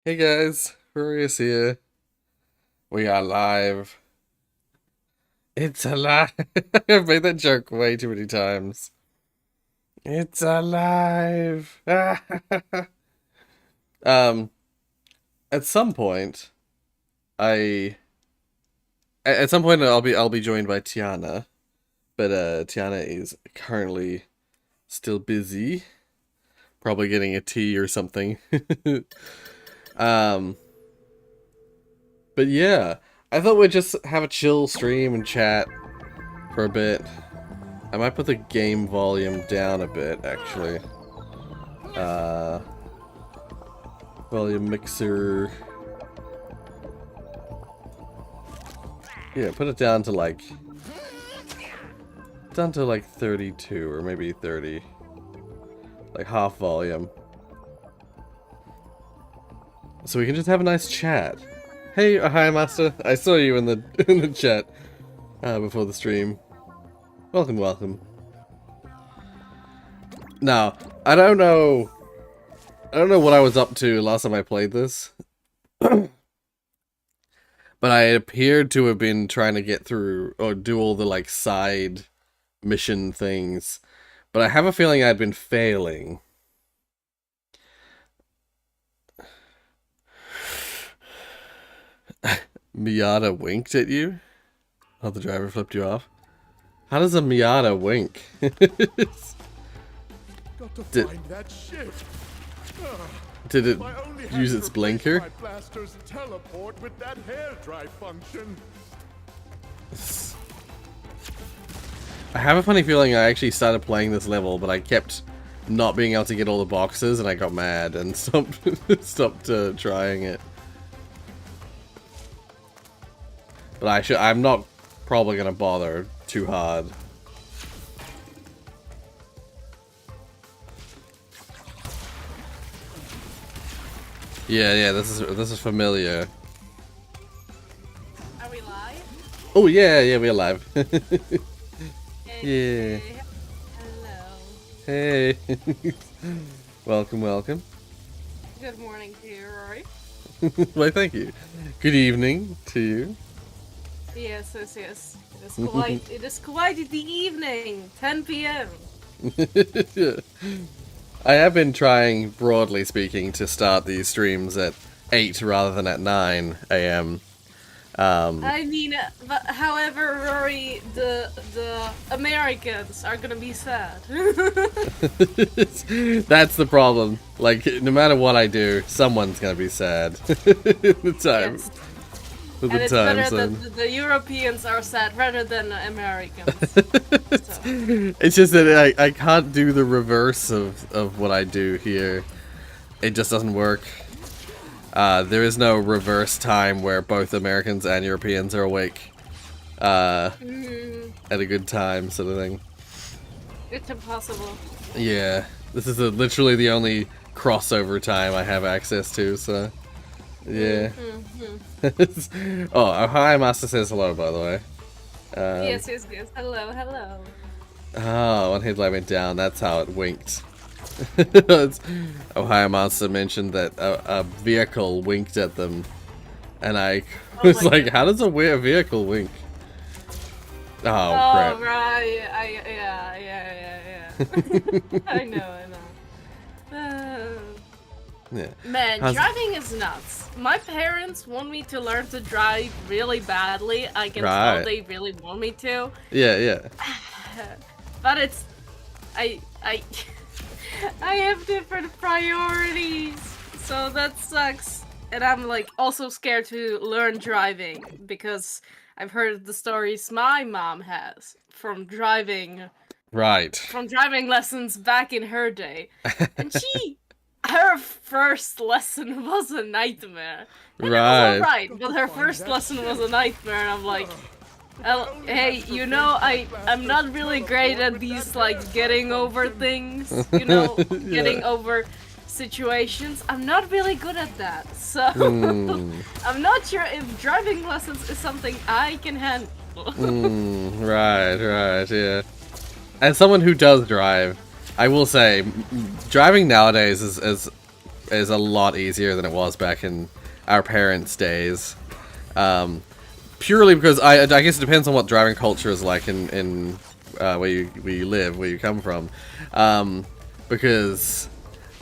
Hey guys, Rorius here. We are live. It's alive. I've made that joke way too many times. It's alive. um, at some point, I at some point I'll be joined by Tiana, but Tiana is currently still busy, probably getting a tea or something. um, but yeah, I thought we'd just have a chill stream and chat for a bit. I might put the game volume down a bit, actually. Uh, volume mixer. Yeah, put it down to like 32 or maybe 30. Like half volume. So we can just have a nice chat. Hey, hi master. I saw you in the in the chat before the stream. Welcome, welcome. Now, I don't know what I was up to last time I played this. But I appeared to have been trying to get through or do all the like side mission things. But I have a feeling I'd been failing. Miata winked at you? Oh, the driver flipped you off? How does a Miata wink? Got to Did- find that ship. Did it I only had use to its replace blinker? My blaster's teleport with that hair dry function. I have a funny feeling I actually started playing this level, but I kept not being able to get all the boxes, and I got mad and stopped trying it. But I'm not probably gonna bother too hard. Yeah, this is familiar. Are we live? Oh yeah, we're live. Yeah. Hello. Hey. Welcome. Good morning to you, Rory. Why, thank you. Good evening to you. Yes. It is quite the evening. 10 p.m. Yeah. I have been trying, broadly speaking, to start these streams at 8 rather than at 9 a.m. I mean, but however, Rory, the Americans are gonna be sad. That's the problem. Like, no matter what I do, someone's gonna be sad. The time. Yes. With And the it's time better zone. that the Europeans are sad rather than the Americans. So. It's just that I can't do the reverse of what I do here. It just doesn't work. There is no reverse time where both Americans and Europeans are awake at a good time, sort of thing. It's impossible. Yeah, this is literally the only crossover time I have access to, so yeah. Oh, hi, Master says hello, by the way. Yes. Hello. Oh, one headlight went down, that's how it winked. Ohio Monster mentioned that a vehicle winked at them, and I was my like, God. how does a vehicle wink? Oh, Oh, crap. right. Yeah. I know. Yeah. Man, How's- driving is nuts. My parents want me to learn to drive really badly. I can Right. tell they really want me to. Yeah. But it's... I I have different priorities. So that sucks. And I'm like also scared to learn driving because I've heard the stories my mom has from driving Right. lessons back in her day. And her first lesson was a nightmare. And it was Right. alright, but her first lesson was a nightmare, and I'm like, hey, you know, I'm not really great at these, like, getting over things, you know, getting over situations. I'm not really good at that, so I'm not sure if driving lessons is something I can handle. Right, yeah. As someone who does drive, I will say, driving nowadays is is a lot easier than it was back in our parents' days. Purely because I guess it depends on what driving culture is like in where you live, where you come from. Because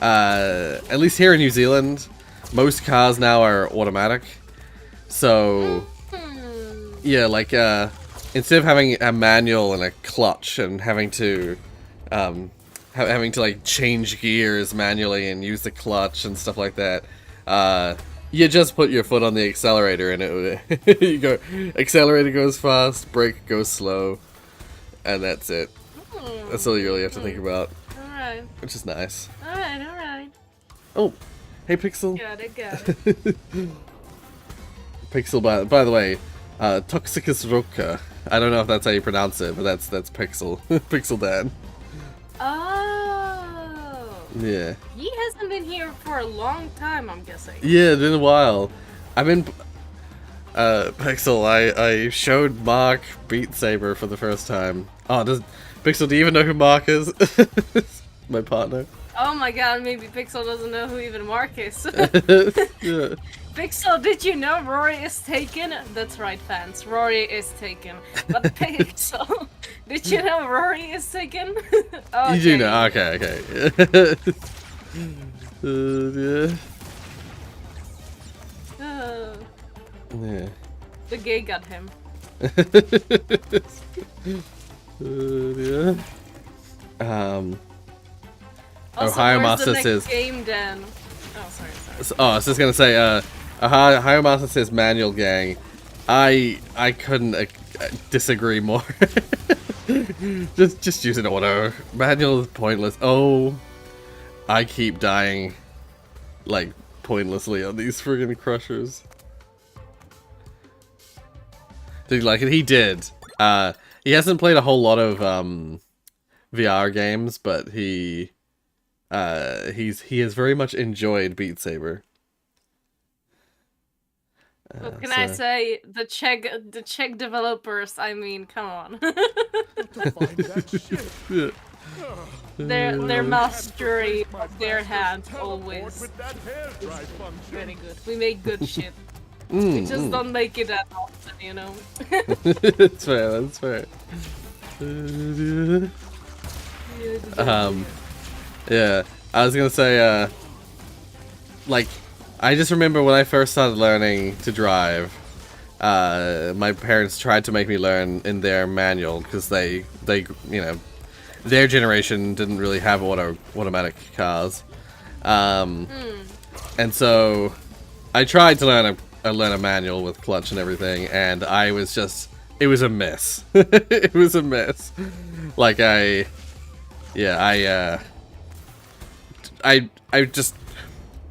at least here in New Zealand, most cars now are automatic. So yeah, like instead of having a manual and a clutch and having to like change gears manually and use the clutch and stuff like that, you just put your foot on the accelerator and it you go, accelerator goes fast, brake goes slow, and that's it. That's all you really have to think about. Alright. Which is nice. Alright. Oh, hey Pixel. Got it. Pixel, by the way, Toxicus Roca. I don't know if that's how you pronounce it, but that's Pixel. Pixel Dad. Oh. Yeah. He hasn't been here for a long time, I'm guessing. Yeah, it's been a while. I've been... Pixel, I showed Mark Beat Saber for the first time. Oh, Pixel, do you even know who Mark is? My partner. Oh my god, maybe Pixel doesn't know who even Mark is. Yeah. Pixel, did you know Rory is taken? That's right, fans. Rory is taken. But Pixel, did you know Rory is taken? Okay. You do know. Okay. Yeah. Yeah. The gay got him. Yeah. Also, Ohio where's Master the next says. game then? Oh, sorry. Oh, I was just gonna say. Ohio Master says manual gang. I couldn't disagree more. just use an auto. Manual is pointless. Oh, I keep dying, like pointlessly on these friggin' crushers. Dude, like he did. He hasn't played a whole lot of VR games, but he has very much enjoyed Beat Saber. What can I say? The Czech developers. I mean, come on. Yeah. Their mastery of their hand always very good. We make good shit. We just don't make it that often, you know. That's fair. That's fair. Yeah, I was gonna say, like, I just remember when I first started learning to drive, my parents tried to make me learn in their manual because they, you know, their generation didn't really have automatic cars, and so I tried to learn a manual with clutch and everything, and I was just, it was a mess. It was a mess. Like I just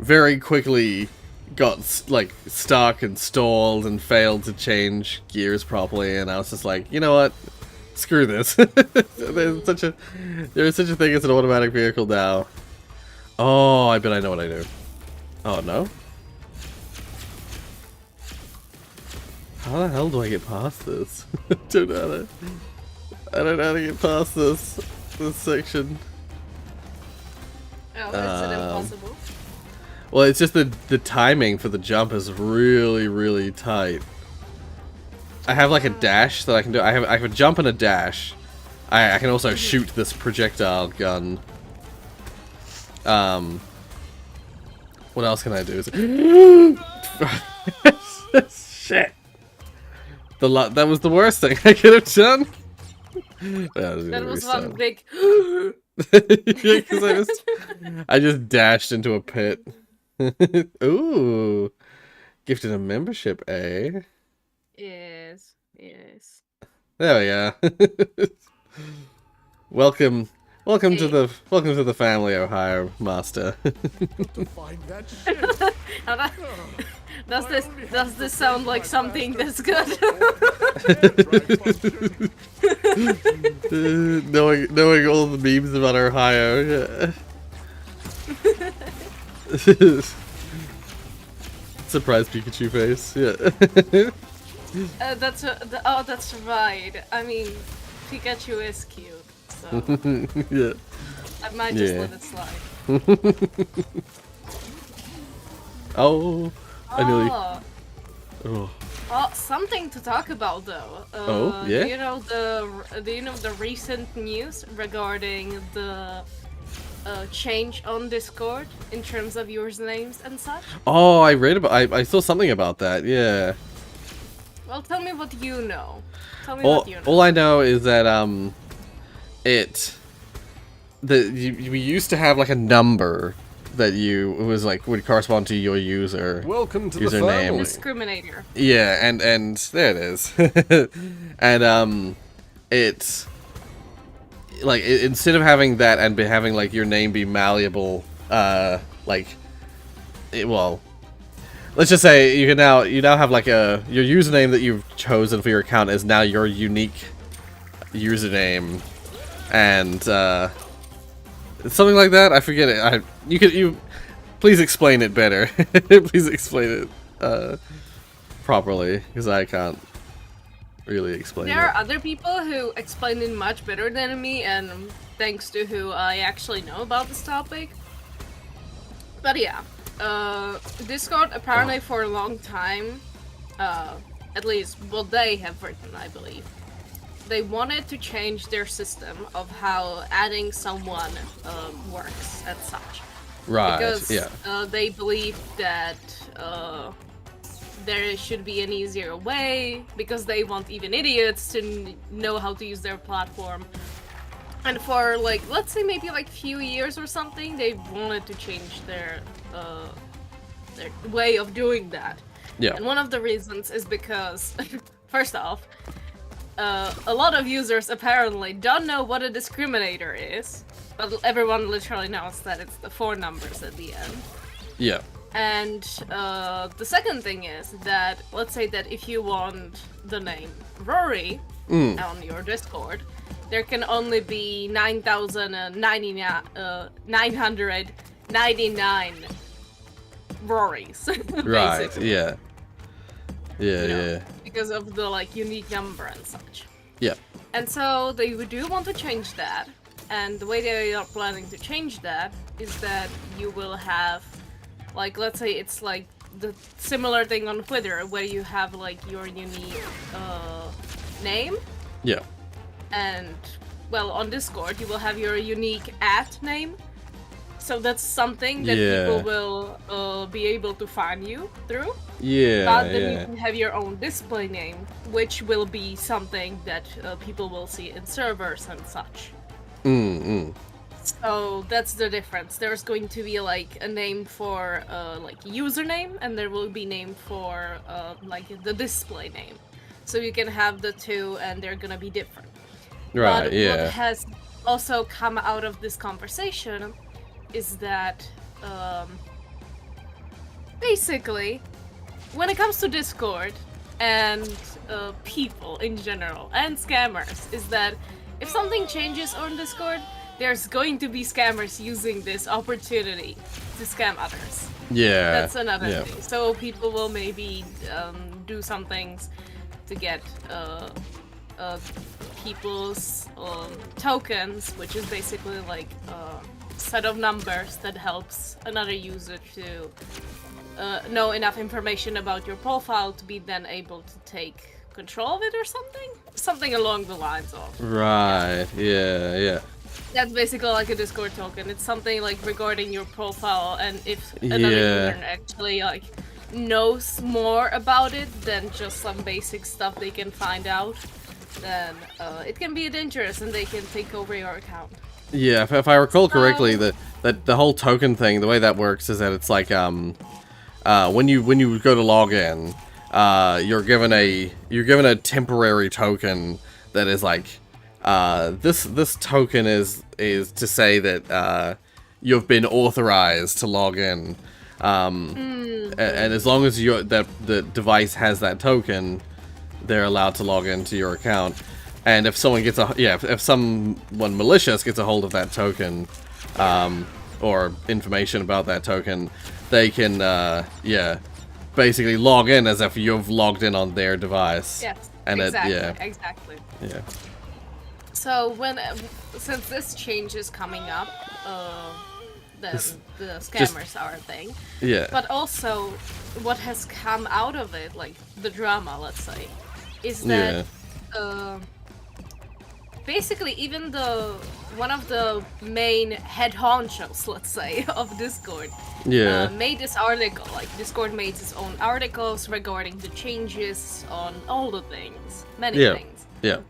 very quickly got like stuck and stalled and failed to change gears properly, and I was just like, you know what? Screw this. There is such a thing as an automatic vehicle now. Oh, I bet I know what I do. Oh no? How the hell do I get past this? I don't know how to get past this section. Oh, is it impossible? Well, it's just the timing for the jump is really, really tight. I have like a dash that I can do. I have a jump and a dash. I can also shoot this projectile gun. What else can I do? Shit. That was the worst thing I could have done. That was one big. Yeah, because I just dashed into a pit. Ooh, gifted a membership, eh? Yes. There we go. Welcome to the family, Ohio Master. Does this sound like something that's good? knowing all the memes about Ohio. Yeah. Surprise Pikachu face. Yeah. That's right. I mean, Pikachu is cute, so Yeah. I might just let it slide. Oh, I nearly. Oh. Oh. Well, something to talk about though. Oh, yeah? Do you know the recent news regarding the change on Discord in terms of usernames and such? Oh, I read about. I saw something about that. Yeah. Well, tell me what you know. Tell me All, what you know. all I know is that we used to have like a number that it was like would correspond to your Welcome to the username. family. Discriminator. Yeah, and there it is. And it's like instead of having that and having like your name be malleable, well, let's just say you now have like your username that you've chosen for your account is now your unique username, and something like that. I forget it. You please explain it better. Please explain it properly, because I can't really explain There it. are other people who explain it much better than me, and thanks to who I actually know about this topic. But yeah, Discord apparently for a long time, at least what they have written, I believe, they wanted to change their system of how adding someone works and such. Right. Because Yeah. they believe that there should be an easier way, because they want even idiots to know how to use their platform. And for like, let's say maybe like few years or something, they wanted to change their way of doing that. Yeah. And one of the reasons is because, first off, a lot of users apparently don't know what a discriminator is, but everyone literally knows that it's the 4 numbers at the end. Yeah. And the second thing is that, let's say that if you want the name Rory on your Discord, there can only be 9,999 Rorys. Right. basically, Yeah. Yeah. you know, Yeah. because of the like unique number and such. Yeah. And so they do want to change that, and the way they are planning to change that is that you will have, like, let's say it's like the similar thing on Twitter, where you have like your unique name, Yeah. and well, on Discord you will have your unique @name. So that's something that Yeah. people will be able to find you through. Yeah. But then you Yeah. can have your own display name, which will be something that people will see in servers and such. So that's the difference. There's going to be like a name for like username, and there will be name for like the display name. So you can have the two, and they're gonna be different. Right. But Yeah. what has also come out of this conversation is that basically, when it comes to Discord and people in general and scammers, is that if something changes on Discord, there's going to be scammers using this opportunity to scam others. Yeah. That's another yeah. thing. So people will maybe do some things to get people's tokens, which is basically like a set of numbers that helps another user to know enough information about your profile to be then able to take control of it or something? Something along the lines of. Right. Yeah. Yeah. That's basically like a Discord token. It's something like regarding your profile, and if another Yeah. user actually like knows more about it than just some basic stuff they can find out, then it can be dangerous and they can take over your account. Yeah, if I recall correctly, that the whole token thing, the way that works is that it's like when you go to log in, you're given a temporary token that is like this token is to say that you've been authorized to log in, and as long as the device has that token, they're allowed to log into your account. And if someone gets if someone malicious gets a hold of that token, or information about that token, they can basically log in as if you've logged in on their device. Yes, And exactly, exactly. yeah. So since this change is coming up, then the scammers are a thing. Yeah. But also, what has come out of it, like the drama, let's say, is that basically even one of the main head honchos, let's say, of Discord, made this article. Like Discord made its own articles regarding the changes on all the things, many things. Yeah.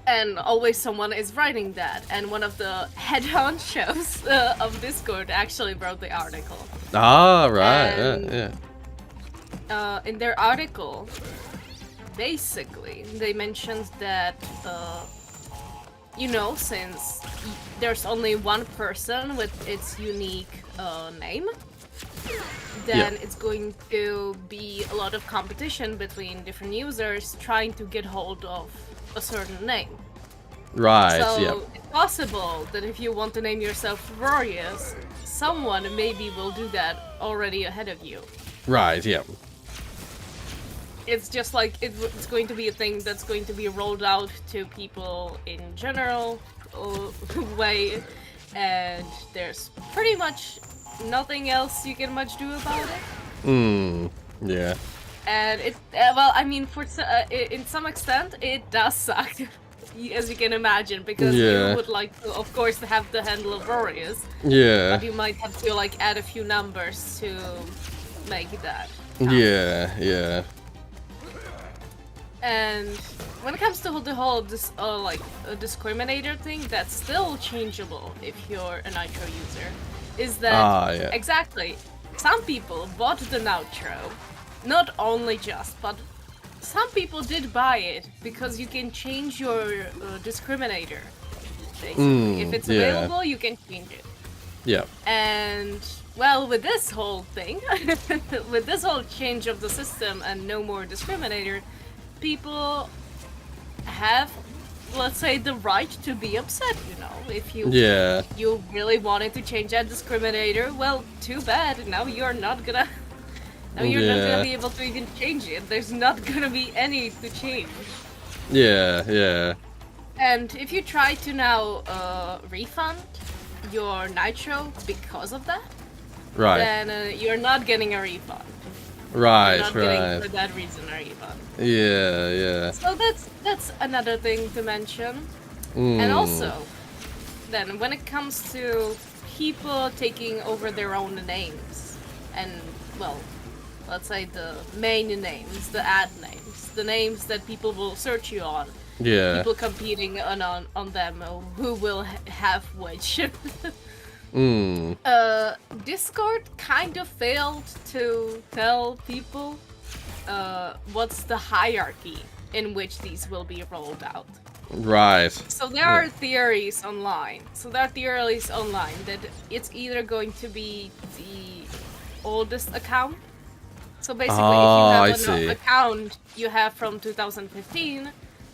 And always someone is writing that, and one of the head honchos of Discord actually wrote the article. Ah, right. And, in their article, basically, they mentioned that, since there's only one person with its unique name, then it's going to be a lot of competition between different users trying to get hold of a certain name. Right, So it's possible that if you want to name yourself Rorius, someone maybe will do that already ahead of you. Right, yeah. It's just like it's going to be a thing that's going to be rolled out to people in general way, and there's pretty much nothing else you can much do about it. Yeah. And it, in some extent, it does suck, as you can imagine, because you would like to, of course, have the handle of Rorius. Yeah. But you might have to like add a few numbers to make that count. Yeah. And when it comes to the whole discriminator thing, that's still changeable if you're a Nitro user. Is that exactly? Some people bought the Nitro, not only just, but some people did buy it because you can change your discriminator. Basically, if it's available, you can change it. Yeah. And well, with this whole thing, with this whole change of the system and no more discriminator, people have, let's say, the right to be upset, if you really wanted to change that discriminator, well, too bad, now you're not gonna be able to even change it. There's not gonna be any to change. Yeah. And if you try to now refund your Nitro because of that, then you're not getting a refund. Right, You're not getting, for that reason, a refund. Yeah. So that's another thing to mention. And also, then when it comes to people taking over their own names, and well, let's say the main names, the ad names, the names that people will search you on. Yeah. People competing on them, who will have which. Discord kind of failed to tell people what's the hierarchy in which these will be rolled out. Right. So there are theories online. That it's either going to be the oldest account. So basically, if you have an account you have from 2015,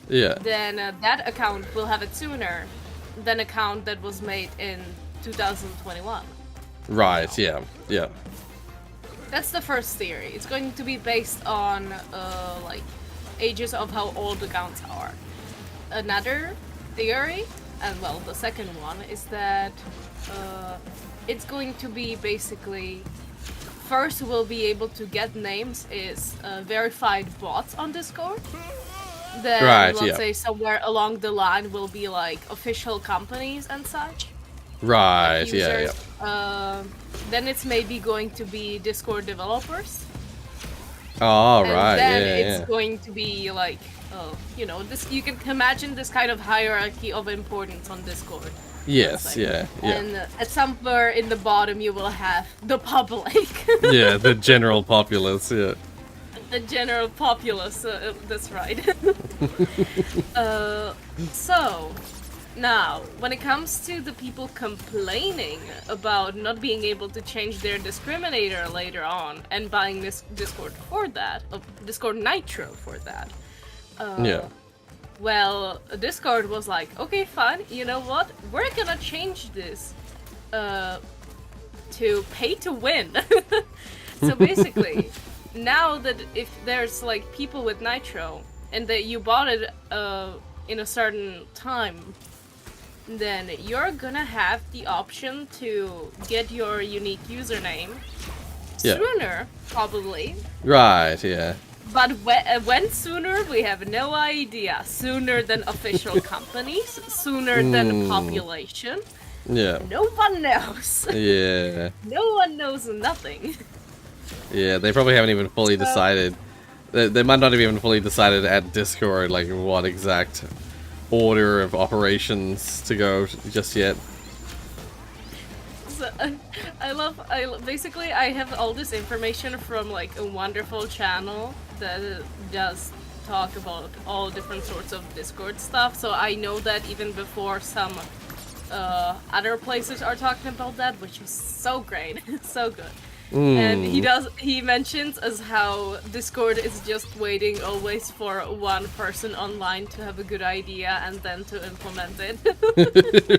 then that account will have it sooner than account that was made in 2021. Right, yeah. That's the first theory. It's going to be based on ages of how old accounts are. Another theory, and well, the second one, is that it's going to be basically first we'll be able to get names is verified bots on Discord. Then let's say somewhere along the line will be like official companies and such. Right, like users. Then it's maybe going to be Discord developers. Oh, and right, then it's going to be like, this. You can imagine this kind of hierarchy of importance on Discord. Yes, yeah. And at somewhere in the bottom you will have the public. Yeah, the general populace, yeah. The general populace, that's right. So, now, when it comes to the people complaining about not being able to change their discriminator later on and buying this Discord Nitro for that, well, Discord was like, okay, fine, you know what? We're gonna change this to pay to win. So basically, now that if there's like people with Nitro and that you bought it in a certain time, then you're gonna have the option to get your unique username sooner, probably. Right, yeah. But when sooner, we have no idea. Sooner than official companies, sooner than population. Yeah. No one knows. Yeah. No one knows nothing. Yeah, they probably haven't even fully decided. They might not have even fully decided at Discord, like, what exact order of operations to go just yet. So, basically, I have all this information from, like, a wonderful channel that does talk about all different sorts of Discord stuff, so I know that even before some other places are talking about that, which is so great, so good. And he mentions as how Discord is just waiting always for one person online to have a good idea and then to implement it.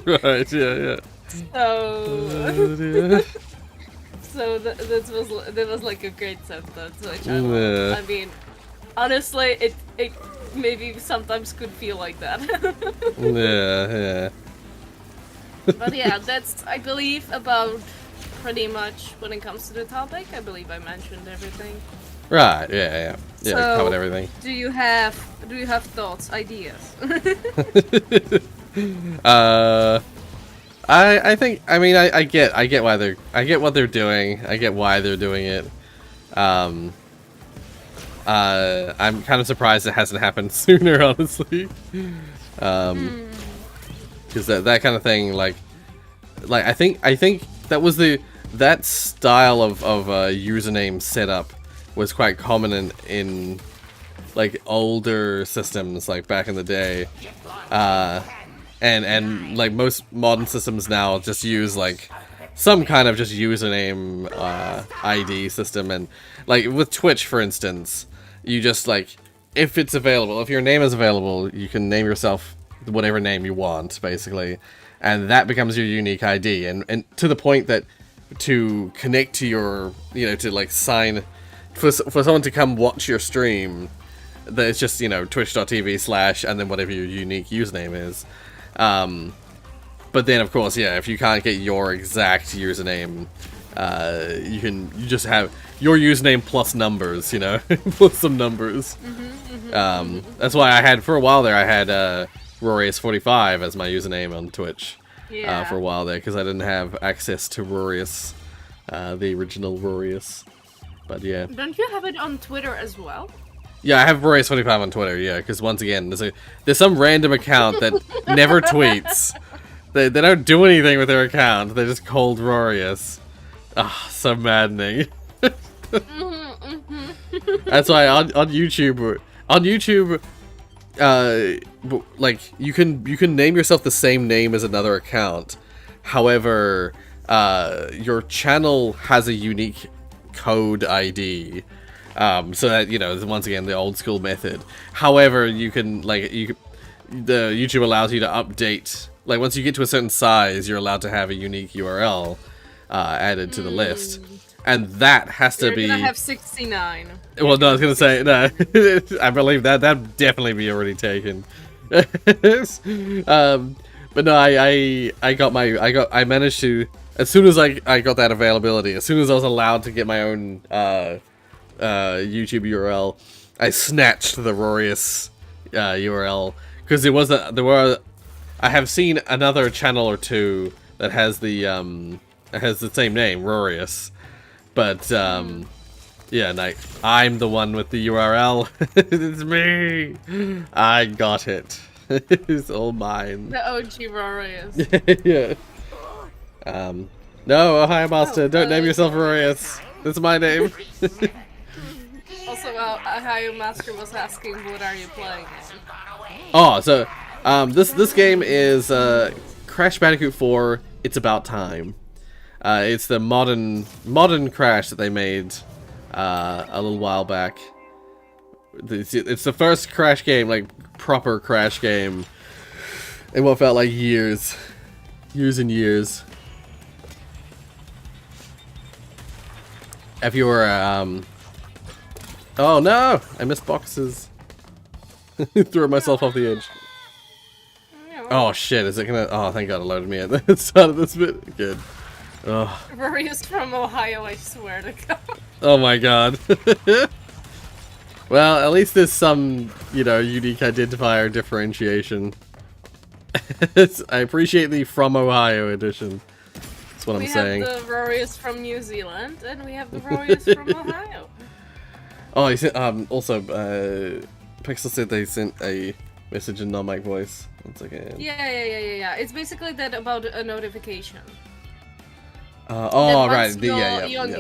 Right, yeah. So that was like a great sentence, which I love. I mean, honestly, it maybe sometimes could feel like that. Yeah. But yeah, that's, I believe, about pretty much when it comes to the topic. I believe I mentioned everything. Right, yeah, So, covered everything. Do you have thoughts, ideas? I think, I mean, I get what they're doing. I get why they're doing it. I'm kind of surprised it hasn't happened sooner, honestly. Because that kind of thing, like I think that was that style of username setup was quite common in like older systems, like back in the day. And like most modern systems now just use like some kind of just username ID system, and like with Twitch, for instance, you just like, if it's available, if your name is available, you can name yourself whatever name you want, basically, and that becomes your unique ID, and to the point that to connect to your, you know, to like sign for someone to come watch your stream, that it's just, you know, twitch.tv/ and then whatever your unique username is. But then of course, yeah, if you can't get your exact username, you just have your username plus numbers, you know, plus some numbers. That's why I had, for a while there, I had Rorius45 as my username on Twitch. For a while there, because I didn't have access to Rorius, the original Rorius. But yeah. Don't you have it on Twitter as well? Yeah, I have Rorius25 on Twitter, yeah, because once again, there's some random account that never tweets. They don't do anything with their account, they're just called Rorius. Ah, so maddening. That's why on YouTube, like, you can name yourself the same name as another account. However, your channel has a unique code ID. So that, you know, once again, the old school method. However, you can, like, the YouTube allows you to update, like, once you get to a certain size, you're allowed to have a unique URL added to the list. And that has to be... You're gonna have 69. Well, no, I was gonna say, no, I believe that'd definitely be already taken. But no, I managed to, as soon as I got that availability, as soon as I was allowed to get my own YouTube URL, I snatched the Rorius URL, because I have seen another channel or two that has the same name, Rorius, but yeah, no, I'm the one with the URL. It's me. I got it. It's all mine. The OG Rorius. Yeah. No, Ohio Master, don't name yourself Rorius. That's my name. Also, Ohio Master was asking, what are you playing? Oh, so this game is Crash Bandicoot 4. It's About Time. It's the modern Crash that they made a little while back. It's the first Crash game, like proper Crash game, in what felt like years and years. If you were oh no! I missed boxes. Threw myself off the edge. Yeah, Oh shit, is it gonna... Oh, thank god it loaded me at the start of this bit. Good. Oh. Rorius from Ohio, I swear to God. Oh my god. Well, at least there's some, you know, unique identifier differentiation. I appreciate the from Ohio edition. That's what I'm saying. We have the Rorius from New Zealand, and we have the Rorius from Ohio. Oh, he sent, also, Pixel said they sent a message in non-mic voice. One second. Yeah. It's basically that about a notification. Oh, right.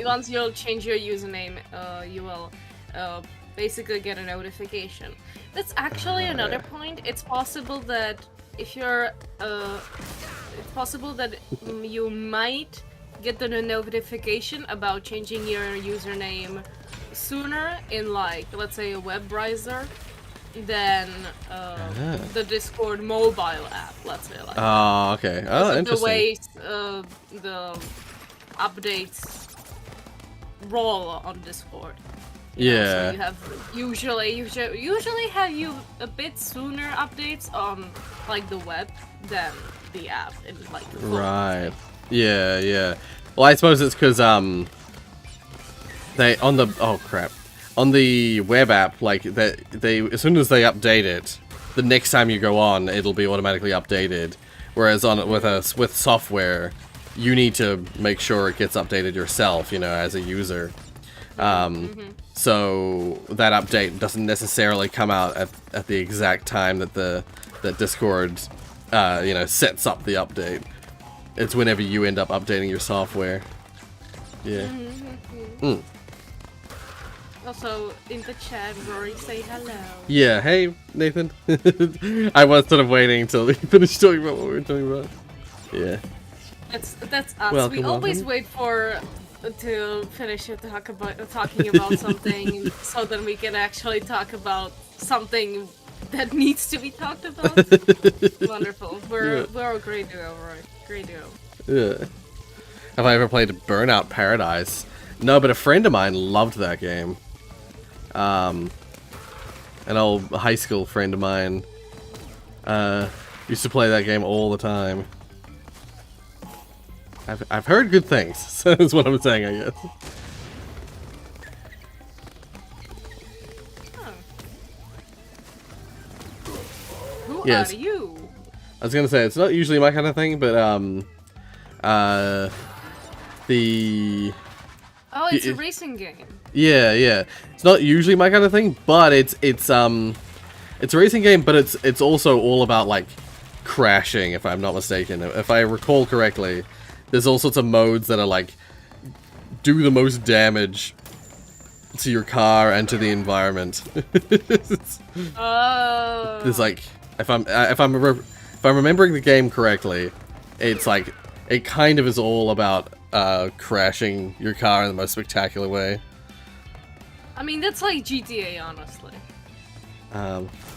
Once you'll change your username, you will basically get a notification. That's actually another point. It's possible that if you're, it's possible that you might get the notification about changing your username sooner in, like, let's say a web browser than the Discord mobile app, let's say. Like oh, okay. Oh, interesting. The way the updates roll on Discord. You know, so you have usually have you a bit sooner updates on like the web than the app in like the phone. Right. Yeah. Well, I suppose it's because they on the on the web app, like they as soon as they update it, the next time you go on, it'll be automatically updated. Whereas with software, you need to make sure it gets updated yourself, you know, as a user. So that update doesn't necessarily come out at the exact time that Discord, you know, sets up the update. It's whenever you end up updating your software. Yeah. Also, in the chat, Rory, say hello. Yeah, hey, Nathan. I was sort of waiting until we finished talking about what we were talking about. Yeah. That's us. Welcome, we always wait to finish talking about something so that we can actually talk about something that needs to be talked about. Wonderful. We're a great duo, right? Great duo. Yeah. Have I ever played Burnout Paradise? No, but a friend of mine loved that game. An old high school friend of mine used to play that game all the time. I've heard good things, so that's what I'm saying, I guess. Who Yes. are you? I was gonna say, it's not usually my kind of thing, but, Oh, it's a racing game. Yeah. It's not usually my kind of thing, but it's a racing game, but it's also all about, like, crashing, if I'm not mistaken. If I recall correctly, there's all sorts of modes that are, like, do the most damage to your car and to the environment. Oh. There's, like, if I'm remembering the game correctly, it's like it kind of is all about crashing your car in the most spectacular way. I mean, that's like GTA, honestly.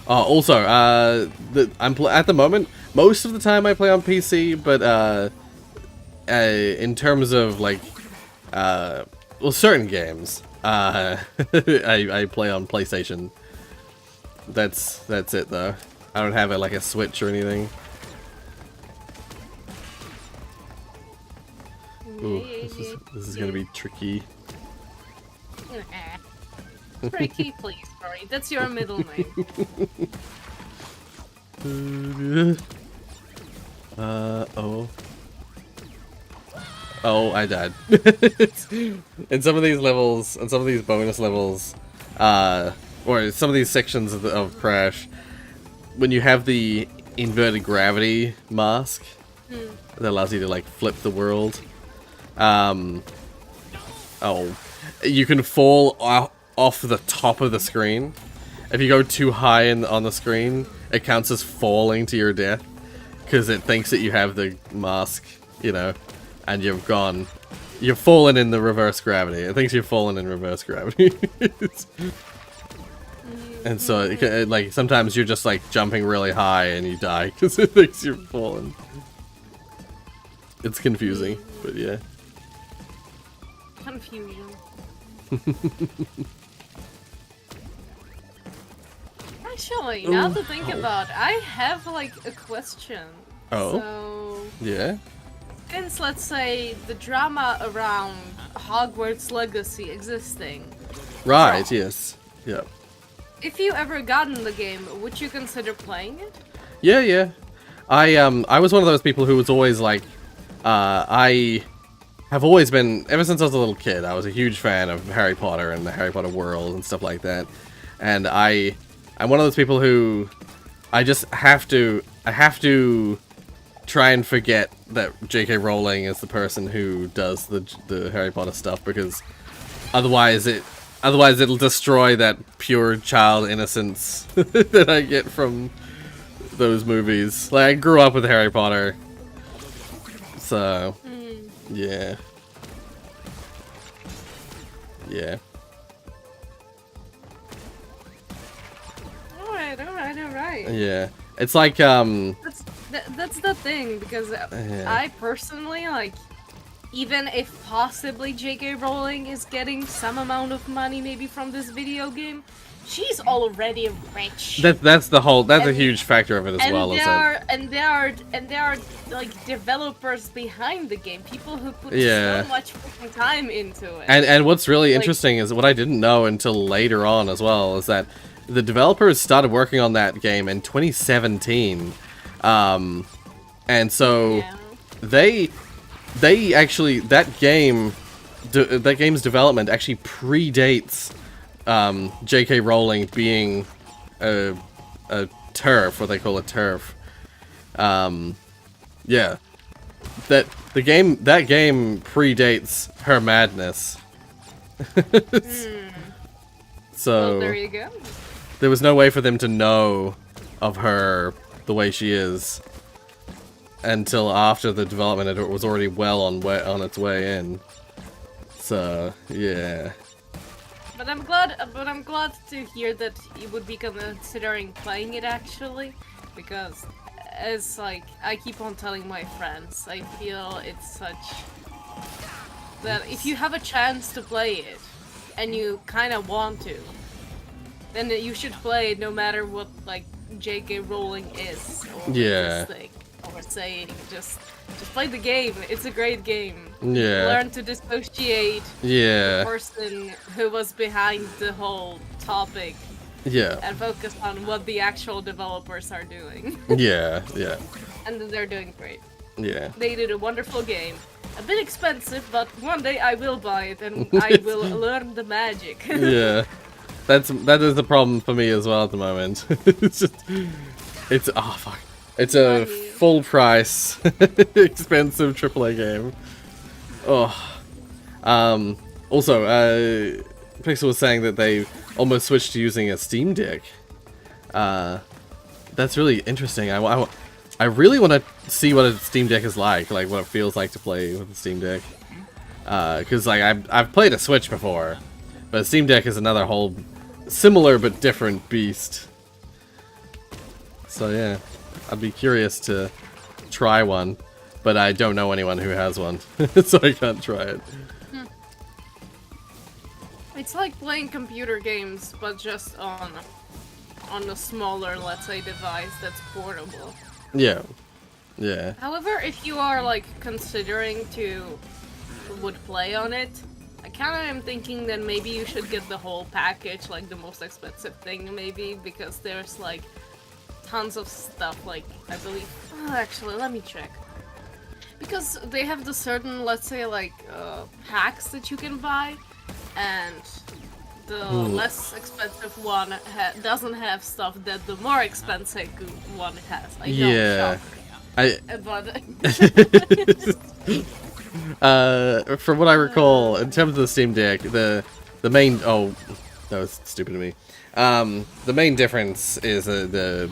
Also, at the moment, most of the time I play on PC, but in terms of like, well, certain games, I play on PlayStation. That's it though. I don't have like a Switch or anything. Ooh, this is gonna be tricky. Tricky, please, sorry. That's your middle name. Oh, I died. In some of these levels, and some of these bonus levels, or some of these sections of Crash, when you have the inverted gravity mask, that allows you to like flip the world, you can fall off the top of the screen. If you go too high on the screen, it counts as falling to your death, because it thinks that you have the mask, you know, and you've fallen in the reverse gravity. It thinks you've fallen in reverse gravity. And so, like, sometimes you're just, like, jumping really high and you die because it thinks you've fallen. It's confusing, but yeah. Confusion. I Actually, now to think about it, I have like a question. Oh? So, Yeah? since let's say the drama around Hogwarts Legacy existing, Right, yes. Yeah. if you ever gotten the game, would you consider playing it? Yeah, yeah. I was one of those people who was always like, I have always been, ever since I was a little kid, I was a huge fan of Harry Potter and the Harry Potter world and stuff like that. And I'm one of those people who, I have to try and forget that J.K. Rowling is the person who does the Harry Potter stuff, because otherwise it'll destroy that pure child innocence that I get from those movies. Like, I grew up with Harry Potter, so yeah. Alright. Yeah, it's like That's the thing, because I personally, like, even if possibly J.K. Rowling is getting some amount of money maybe from this video game, she's already rich. that's a huge factor of it as well. There are like developers behind the game, people who put so much freaking time into it. And what's really interesting is what I didn't know until later on as well, is that the developers started working on that game in 2017, and so they actually, that game's development actually predates J.K. Rowling being a TERF, what they call a TERF. Yeah, that game predates her madness. So well, there you go. There was no way for them to know of her the way she is until after the development. It was already well on its way in. So yeah. But I'm glad to hear that you would be considering playing it actually, because as like I keep on telling my friends, I feel it's such that if you have a chance to play it and you kind of want to, then you should play it no matter what like J.K. Rowling is or or saying. Just play the game. It's a great game. Yeah. Learn to dissociate the person who was behind the whole topic. Yeah. And focus on what the actual developers are doing. Yeah. And they're doing great. Yeah. They did a wonderful game. A bit expensive, but one day I will buy it and I will learn the magic. Yeah. That is the problem for me as well at the moment. It's a full price expensive AAA game. Also, Pixel was saying that they almost switched to using a Steam Deck. That's really interesting. I really want to see what a Steam Deck is like what it feels like to play with a Steam Deck. Because like I've played a Switch before, but a Steam Deck is another whole similar but different beast. So yeah, I'd be curious to try one, but I don't know anyone who has one, so I can't try it. It's like playing computer games, but just on a smaller, let's say, device that's portable. Yeah. However, if you are like considering would play on it, I kind of am thinking that maybe you should get the whole package, like the most expensive thing, maybe, because there's like tons of stuff. Like I believe, actually, let me check. Because they have the certain, let's say, like packs that you can buy. And the less expensive one doesn't have stuff that the more expensive one has. I know, but from what I recall, in terms of the Steam Deck, the main that was stupid of me. The main difference is the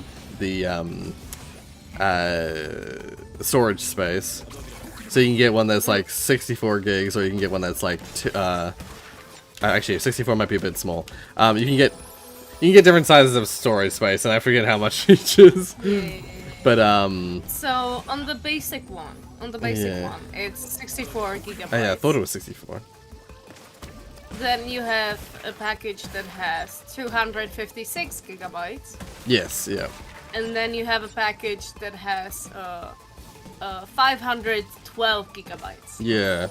storage space. So you can get one that's like 64 gigs, or you can get one that's like actually, 64 might be a bit small. You can get different sizes of storage space, and I forget how much each is. But so on the basic one, it's 64 gigabytes. Oh, yeah, I thought it was 64. then you have a package that has 256 gigabytes. Yes, yeah. And then you have a package that has 512 gigabytes. Yeah.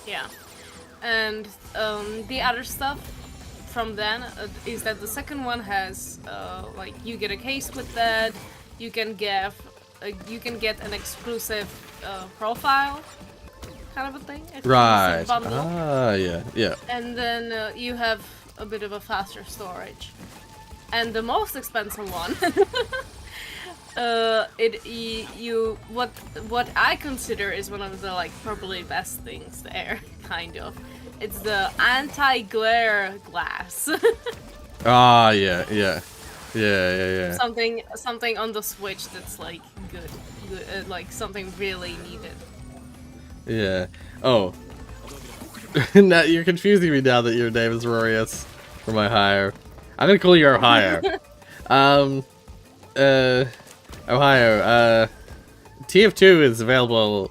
Yeah. And the other stuff from then is that the second one has like you get a case with that. You can get an exclusive profile kind of a thing. Right. Bundle. Ah, yeah, yeah. And then you have a bit of a faster storage. And the most expensive one, what I consider is one of the like probably best things there, kind of. It's the anti-glare glass. Ah, yeah, yeah, yeah. Something on the Switch that's like good, like something really needed. Yeah. Oh. Now you're confusing me now that your name is Rorius for my hire. I'm gonna call you Ohio. Ohio. TF2 is available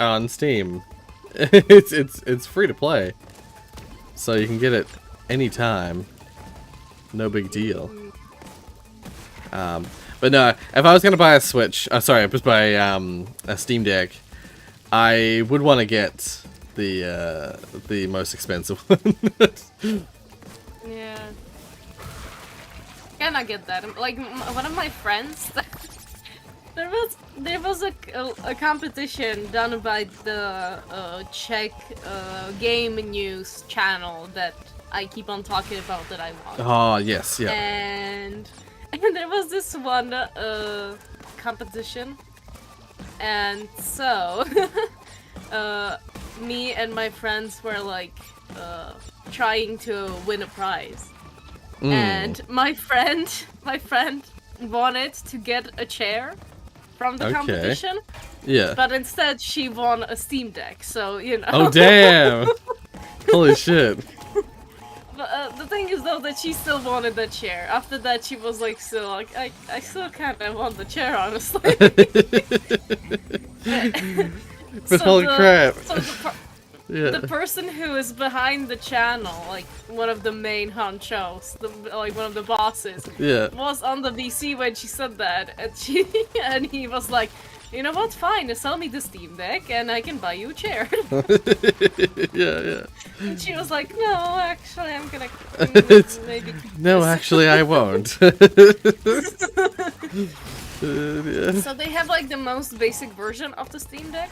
on Steam. It's free to play, so you can get it anytime. No big deal. But no, if I was gonna buy a Switch, sorry, I was buy a Steam Deck, I would want to get the most expensive one. Yeah. Can I get that? Like one of my friends, there was a competition done by the Czech game news channel that I keep on talking about that I want. Oh yes, yeah. And there was this one competition, and so me and my friends were like trying to win a prize. And my friend wanted to get a chair from the competition. Yeah. But instead she won a Steam Deck, so you know. Oh damn! Holy shit. But the thing is though that she still wanted the chair. After that she was like still like I still kinda want the chair, honestly. But holy crap. The person who is behind the channel, like one of the main honchos, like one of the bosses, was on the VC when she said that, and he was like, you know what, fine, sell me the Steam Deck and I can buy you a chair. Yeah. And she was like, no, actually I'm gonna maybe no, actually I won't. So they have like the most basic version of the Steam Deck,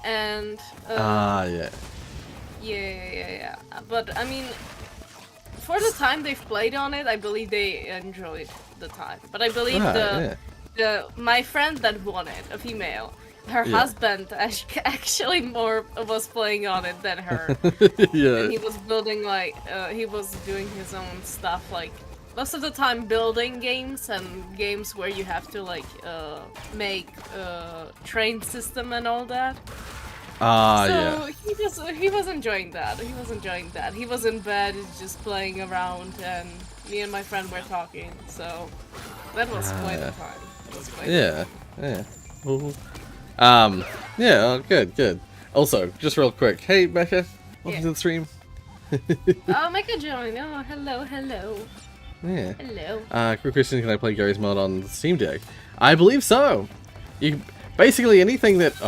and yeah. Yeah. But I mean, for the time they've played on it, I believe they enjoyed the time. But I believe my friend that won it, a female, her husband actually more was playing on it than her. Yeah. And he was building like he was doing his own stuff, like most of the time building games and games where you have to like make train system and all that. He was enjoying that. He was in bed just playing around, and me and my friend were talking. So that was quite a time. Yeah. Ooh. Good. Also, just real quick, hey Becca, welcome to the stream. Oh, Mecca joined. Oh, hello. Yeah. Hello. Quick question: can I play Gary's mod on the Steam Deck? I believe so. You basically anything that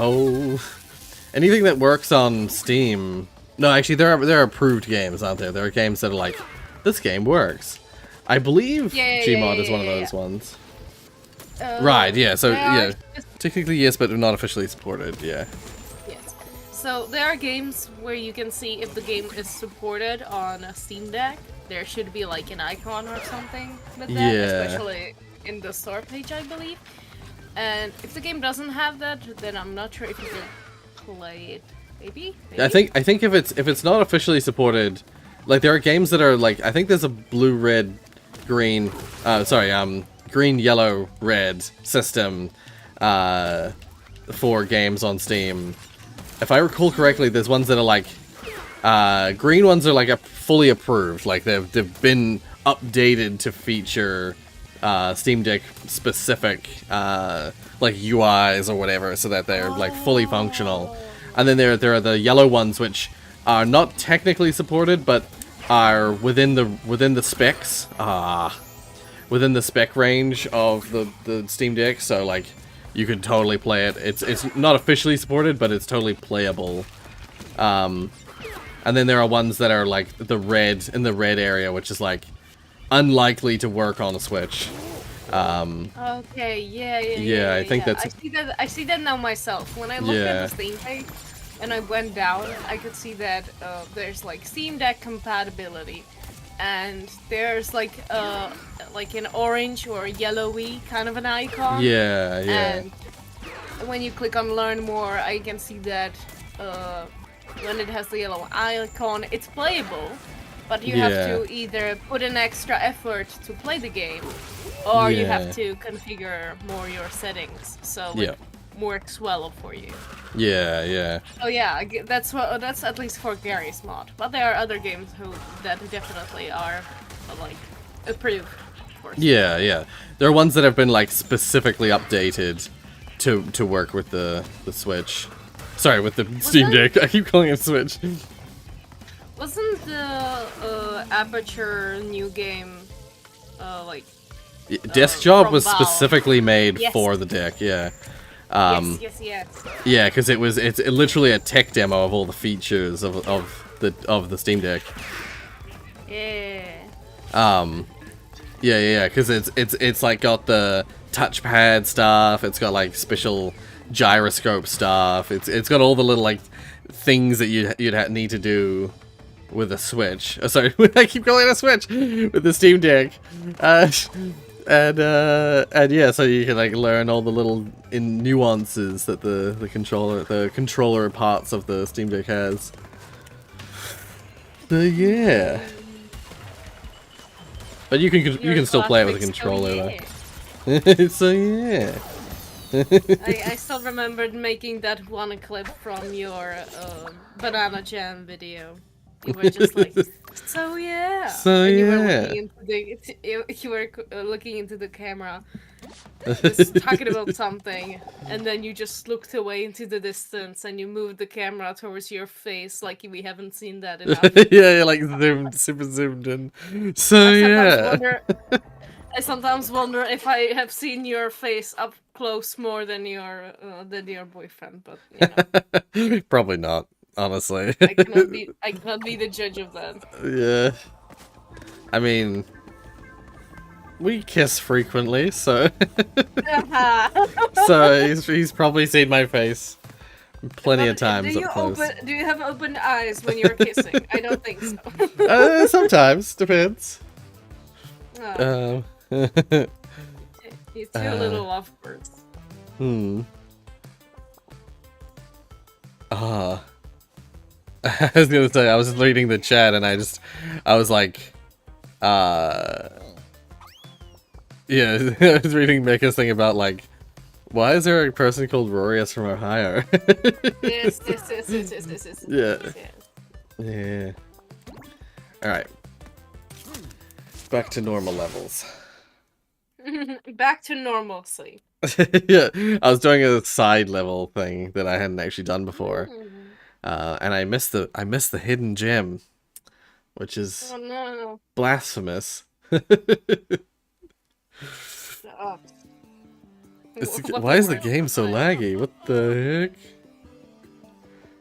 works on Steam. No, actually, there are approved games out there. There are games that are like, this game works. I believe Gmod is one of those ones. Right. Yeah. So technically yes, but not officially supported. Yeah. Yes. So there are games where you can see if the game is supported on a Steam Deck. There should be like an icon or something with that, especially in the store page, I believe. And if the game doesn't have that, then I'm not sure if you can play it. Maybe? I think if it's not officially supported, like there are games that are like, I think there's a blue, red, green, green, yellow, red system for games on Steam. If I recall correctly, there's ones that are like green ones are like fully approved, like they've been updated to feature Steam Deck specific like UIs or whatever, so that they're like fully functional. And then there are the yellow ones which are not technically supported, but are within the specs. Within the spec range of the Steam Deck, so like you can totally play it. It's not officially supported, but it's totally playable. And then there are ones that are like in the red area, which is like unlikely to work on a Switch. Okay, yeah. I think that's. I see that now myself. When I looked at the Steam Deck and I went down, I could see that there's like Steam Deck compatibility, and there's like an orange or yellowy kind of an icon. Yeah. And when you click on Learn More, I can see that when it has the yellow icon, it's playable. But you have to either put an extra effort to play the game, or you have to configure more your settings so it works well for you. Yeah. Oh yeah, that's at least for Gary's mod. But there are other games that definitely are like approved. Yeah. There are ones that have been like specifically updated to work with the Switch. Sorry, with the Steam Deck. I keep calling it Switch. Wasn't the Aperture new game Disc Job was Valve? Specifically made for the deck, yeah. Yes. Yeah, because it's literally a tech demo of all the features of the Steam Deck. Yeah. Yeah, because it's like got the touchpad stuff. It's got like special gyroscope stuff. It's got all the little like things that you'd need to do with a Switch. Oh, sorry, I keep calling it a Switch with the Steam Deck. And yeah, so you can like learn all the little nuances that the controller parts of the Steam Deck has. So yeah. But you can still play it with a controller. So yeah. I still remembered making that one clip from your Banana Jam video. You were just like, so yeah. So and yeah. You were looking into the camera, just talking about something, and then you just looked away into the distance and you moved the camera towards your face, like we haven't seen that enough. Yeah, like super zoomed in. So yeah. I sometimes wonder if I have seen your face up close more than your boyfriend, but you know. Probably not. Honestly. I cannot be the judge of that. Yeah. I mean, we kiss frequently, so so he's probably seen my face plenty of times up close. Do you have open eyes when you're kissing? I don't think so. Sometimes depends. Oh. You two little lovebirds. I was gonna say, I was reading the chat and I was like, yeah, I was reading Mika's thing about like, why is there a person called Rorius from Ohio? Yes. Yeah. Alright. Back to normal levels. Back to normalcy. Yeah, I was doing a side level thing that I hadn't actually done before. And I missed the hidden gem, which is blasphemous. Why is the game so laggy? What the heck?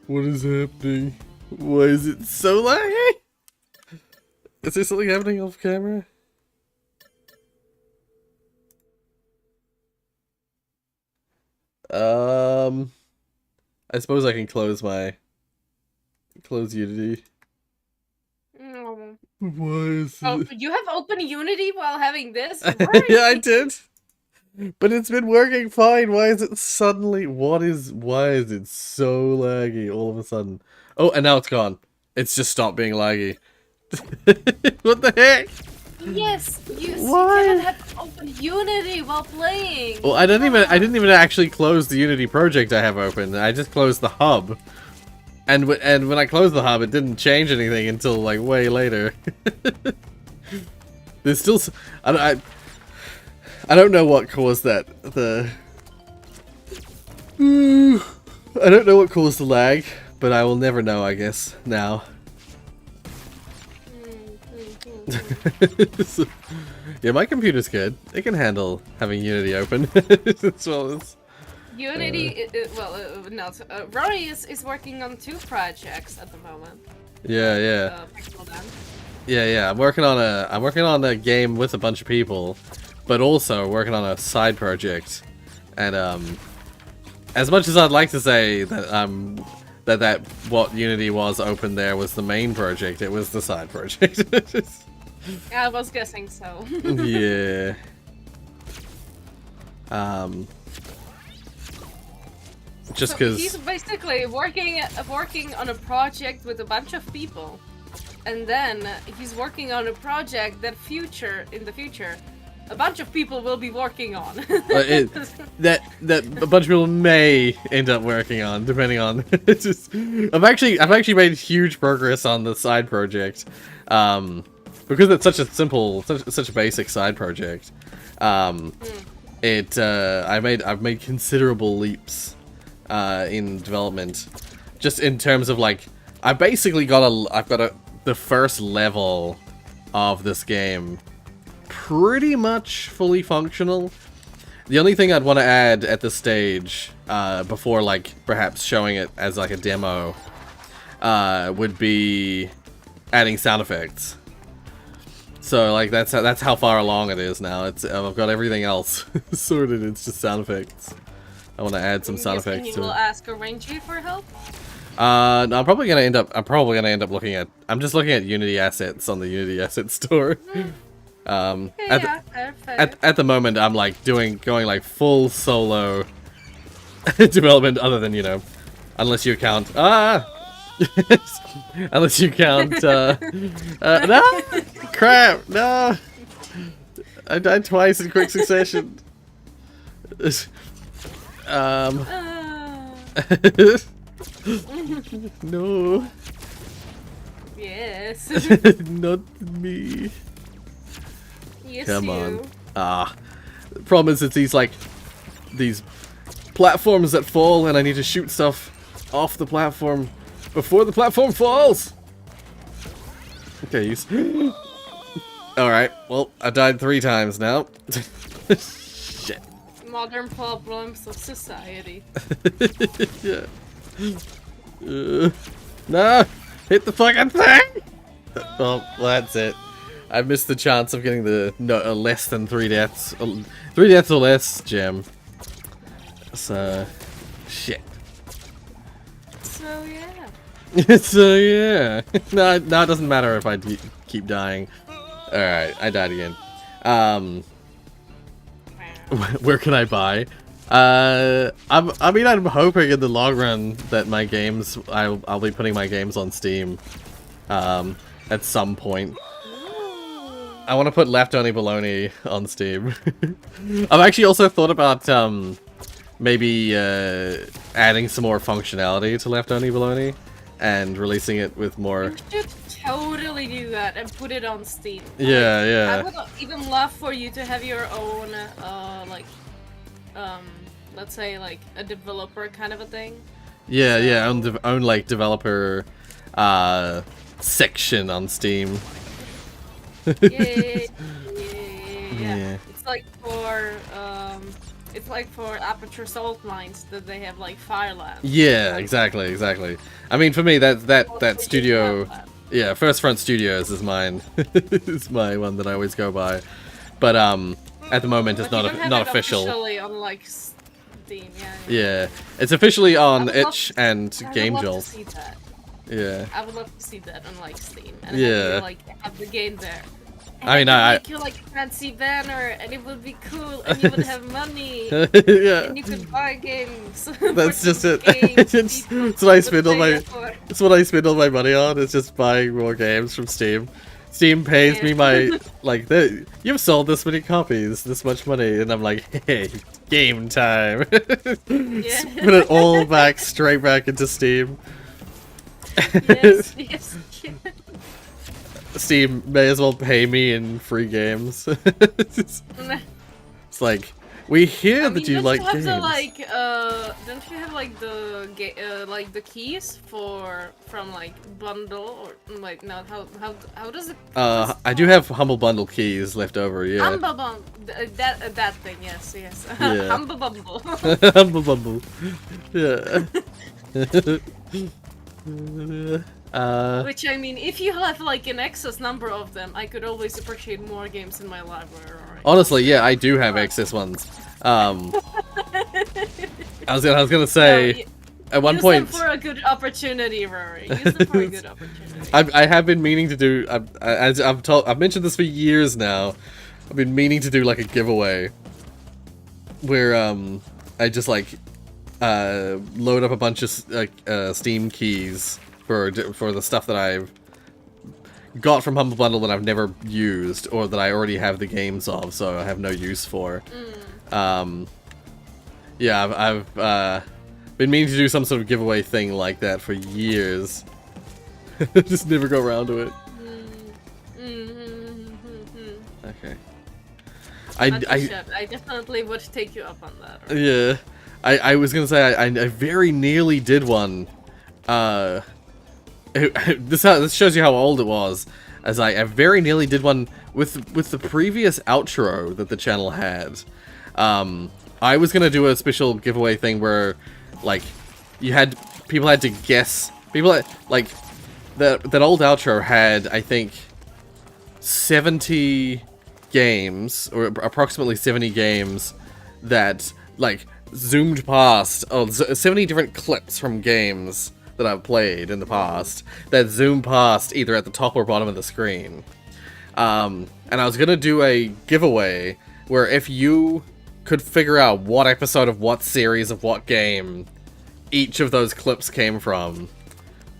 What is happening? Why is it so laggy? Is there something happening off camera? I suppose I can close Unity. No. Why is it? You have open Unity while having this? Yeah, I did. But it's been working fine. Why is it suddenly? Why is it so laggy all of a sudden? Oh, and now it's gone. It's just stopped being laggy. What the heck? Yes, you can have open Unity while playing. Well, I didn't even actually close the Unity project I have open. I just closed the hub. And when I closed the hub, it didn't change anything until like way later. There's still I don't know what caused that. I don't know what caused the lag, but I will never know, I guess, now. So, yeah, my computer's good. It can handle having Unity open as well as... Unity, Rorius is working on 2 projects at the moment. Yeah. Yeah. I'm working on a game with a bunch of people, but also working on a side project. And as much as I'd like to say that that what Unity was open there was the main project, it was the side project. I was guessing so. Yeah. Just because he's basically working on a project with a bunch of people, and then he's working on a project that in the future a bunch of people will be working on. that a bunch of people may end up working on, depending on. It's just, I've actually made huge progress on the side project, because it's such a simple, such a basic side project. I've made considerable leaps in development, just in terms of like, I've got the first level of this game pretty much fully functional. The only thing I'd want to add at this stage, before like perhaps showing it as like a demo, would be adding sound effects. So like that's how far along it is now. I've got everything else sorted. It's just sound effects. I want to add some sound effects to it. You will ask a ranger for help? No, I'm probably gonna end up looking at. I'm just looking at Unity assets on the Unity asset store. At the moment, I'm like going like full solo development. Other than, you know, unless you count unless you count no, crap, no, I died twice in quick succession. No. Yes. Not me. Yes, Come on. The problem is it's these platforms that fall, and I need to shoot stuff off the platform before the platform falls. Okay, Alright, well, I died 3 times now. Shit. Modern problems of society. Yeah. No! Hit the fucking thing! Well, that's it. I missed the chance of getting the less than 3 deaths. 3 deaths or less gem. So, shit. So yeah. So yeah. No, it doesn't matter if I keep dying. Alright, I died again. Where can I buy? I'm hoping in the long run that my games, I'll be putting my games on Steam, at some point. I want to put Left Only Baloney on Steam. I've actually also thought about, maybe, adding some more functionality to Left Only Baloney, and releasing it with more... You should totally do that and put it on Steam. Yeah. I would even love for you to have your own, let's say, like, a developer kind of a thing. Yeah, own like, developer, section on Steam. Yeah. Yeah. It's like for Aperture Salt Mines that they have like Firelab. Yeah, exactly. I mean, for me, that studio, yeah, First Front Studios is mine. It's my one that I always go by. But at the moment, it's not official. Officially on like Steam, yeah. Yeah, it's officially on Itch and Game I would love Jolt. to see that. Yeah. I would love to see that on like Steam and have the game there. And I mean, make you like a fancy banner, and it would be cool, and you would have money, yeah. and you could buy games. That's just it. It's what I spend all my. It's what I spend all my money on. Is just buying more games from Steam. Steam pays me my like. You've sold this many copies, this much money, and I'm like, hey, game time. Put it all back, straight back into Steam. Yes. Steam may as well pay me in free games. It's like, We hear I that mean, you don't like you have games. the don't you have like like the keys from like bundle or like no how does it? I do have Humble Bundle keys left over, yeah. Humble Bundle, that thing, yes. Yeah. Humble Bundle. Humble Bundle. Yeah. Which I mean, if you have like an excess number of them, I could always appreciate more games in my library. Honestly, yeah, I do have excess ones. I was gonna say, at one point, use them for a good opportunity, Rory. Use them for a good opportunity. I have been meaning to do. As I've mentioned this for years now. I've been meaning to do like a giveaway where I just like load up a bunch of Steam keys for the stuff that I've got from Humble Bundle that I've never used or that I already have the games of, so I have no use for. Yeah, I've been meaning to do some sort of giveaway thing like that for years. Just never go around to it. Okay. I definitely would take you up on that. Right? Yeah. I was gonna say I very nearly did one. This shows you how old it was. As I very nearly did one with the previous outro that the channel had. I was gonna do a special giveaway thing where, like, people had to guess. That old outro had, I think, 70 games, or approximately 70 games that, like, zoomed past, 70 different clips from games that I've played in the past that zoom past either at the top or bottom of the screen. And I was gonna do a giveaway where if you could figure out what episode of what series of what game each of those clips came from,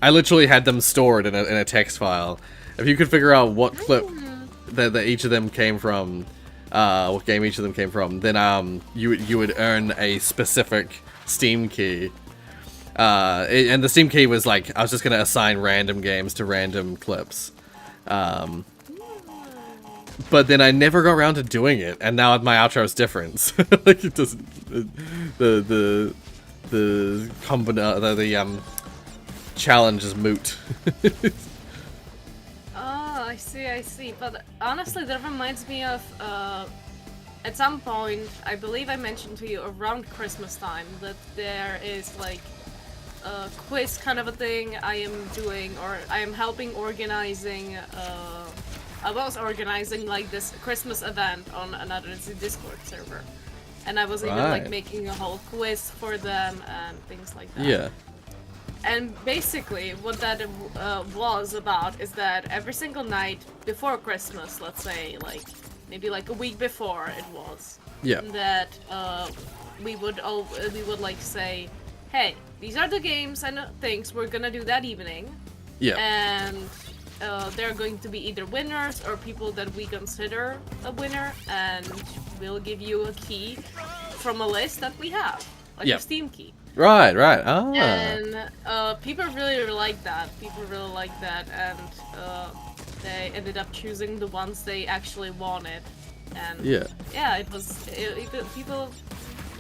I literally had them stored in a text file. If you could figure out what clip that each of them came from, what game each of them came from, then you would earn a specific Steam key. And the Steam key was like, I was just gonna assign random games to random clips. But then I never got around to doing it, and now my outro is different. So, like, it doesn't. The challenge is moot. Oh, I see. But honestly, that reminds me of at some point, I believe I mentioned to you around Christmas time that there is like a quiz kind of a thing I am doing, or I am helping organizing. I was organizing like this Christmas event on another Discord server, and I was even like making a whole quiz for them and things like that. Yeah. And basically, what that was about is that every single night before Christmas, let's say, like maybe like a week before it was, yeah, that we would like say, hey, these are the games and things we're gonna do that evening. Yeah. And they're going to be either winners or people that we consider a winner, and we'll give you a key from a list that we have, like a Steam key. Right. Ah. And people really like that. And they ended up choosing the ones they actually wanted. And it was people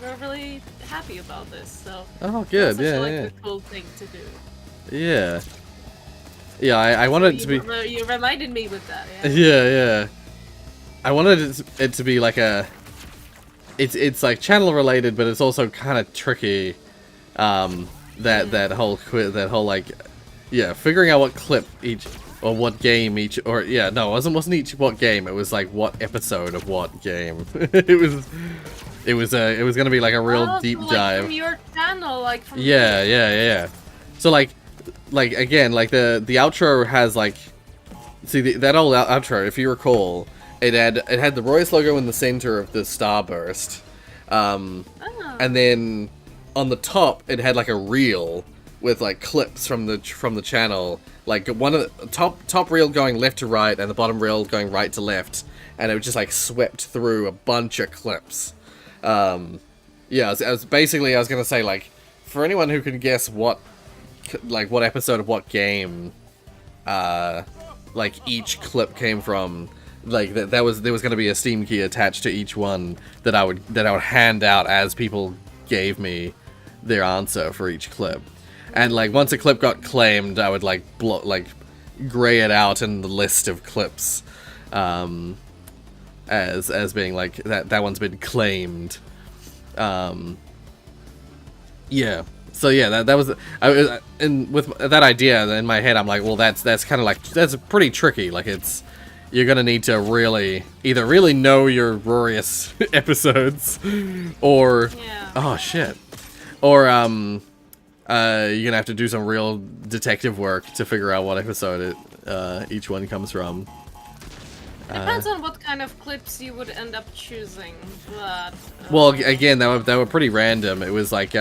were really happy about this. So good. It's such a cool thing to do. Yeah. Yeah, I wanted it to be. You reminded me with that. Yeah. Yeah. I wanted it to be like a. It's like channel related, but it's also kind of tricky. That whole like, figuring out what clip each or what game each or it wasn't each what game. It was like what episode of what game. it was gonna be like a real deep dive. From your channel, like from Yeah. So like again, like the outro has like, that old outro, if you recall, it had the Rorius logo in the center of the starburst, and then on the top it had like a reel with like clips from the channel, like one of the top reel going left to right and the bottom reel going right to left, and it was just like swept through a bunch of clips. I was gonna say, like, for anyone who can guess what episode of what game like each clip came from, like there was going to be a Steam key attached to each one that I would hand out as people gave me their answer for each clip. And like once a clip got claimed, I would like gray it out in the list of clips as being like that one's been claimed. Yeah. So yeah, that was and with that idea in my head, I'm like, well, that's kind of like that's pretty tricky. Like you're gonna need to either really know your Rorius episodes, or oh shit, or you're gonna have to do some real detective work to figure out what episode each one comes from. Depends on what kind of clips you would end up choosing, but... Well, again, they were pretty random. It was like,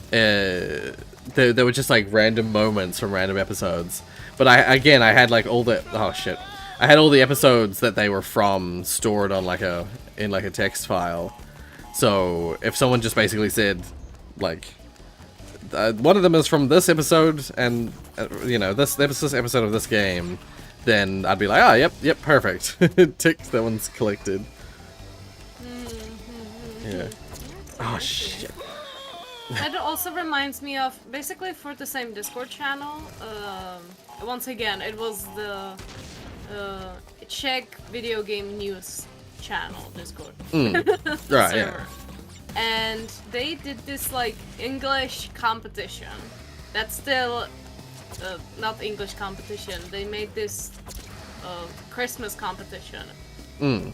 they were just like random moments from random episodes. But I had like all the... Oh, shit. I had all the episodes that they were from stored on like in a text file. So, if someone just basically said, like... one of them is from this episode, and, you know, this episode of this game... Then I'd be like, oh, yep, perfect. Tick, that one's collected. Yeah. Oh, shit. That also reminds me of, basically for the same Discord channel, once again, it was the Czech video game news channel Discord. Right, yeah. And they did this, like, English competition. That's still... not English competition. They made this Christmas competition. And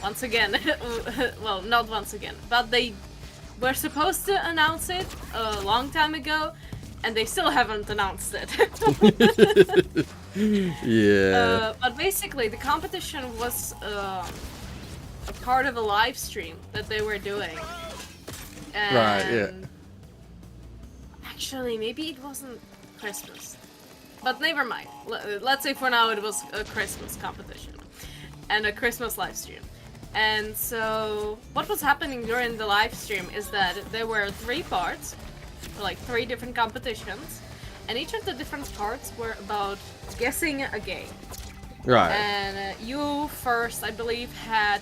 once again, well, not once again, but they were supposed to announce it a long time ago, and they still haven't announced it. Yeah. But basically, the competition was a part of a live stream that they were doing. And right, yeah. Actually, maybe it wasn't Christmas. But never mind. Let's say for now it was a Christmas competition. And a Christmas live stream. And so, what was happening during the live stream is that there were 3 parts. Like 3 different competitions. And each of the different parts were about guessing a game. Right. And you first, I believe, had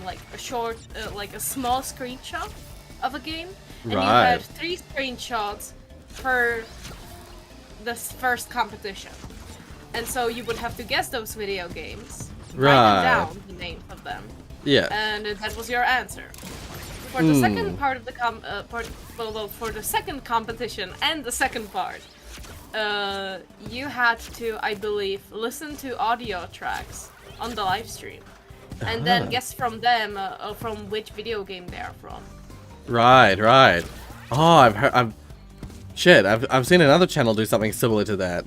like a short, like a small screenshot of a game. And right. you had 3 screenshots for this first competition. And so you would have to guess those video games. Write down the names of them. Yeah. And that was your answer. For the second part of the for the second competition and the second part, you had to, I believe, listen to audio tracks on the live stream, and then guess from them from which video game they are from. Right. Oh, I've seen another channel do something similar to that,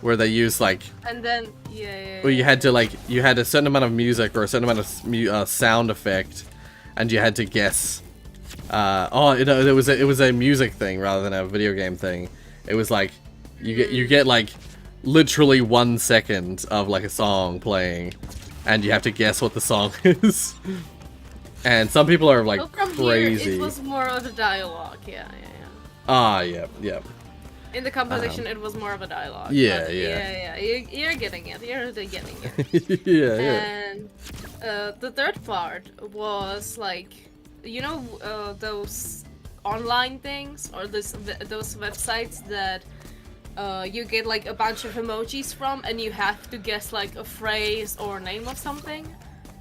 where they use like. And then Well, you had a certain amount of music or a certain amount of sound effect, and you had to guess. It was a music thing rather than a video game thing. It was like you get like literally 1 second of like a song playing, and you have to guess what the song is. And some people are like crazy. Here, it was more of a dialogue. Yeah. Yep. In the competition, it was more of a dialogue. Yeah. You're getting it. You're getting it. Yeah. And the third part was like, you know, those online things or those websites that you get like a bunch of emojis from, and you have to guess like a phrase or name of something.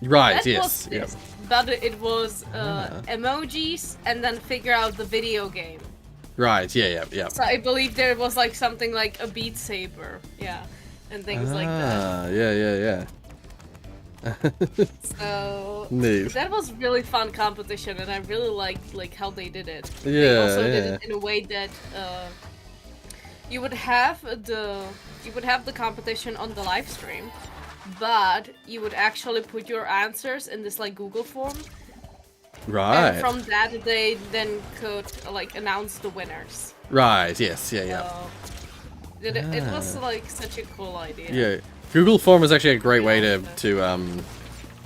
Right. That was this, but it was emojis and then figure out the video game. Right, yeah. So I believe there was like something like a Beat Saber, and things like that. Yeah. So neat. That was really fun competition, and I really liked like how they did it. Yeah, they also did it in a way that you would have the competition on the live stream, but you would actually put your answers in this like Google form. Right. And from that, they then could like announce the winners. Right. Yes. Yeah. It was like such a cool idea. Yeah. Google Form is actually a great way to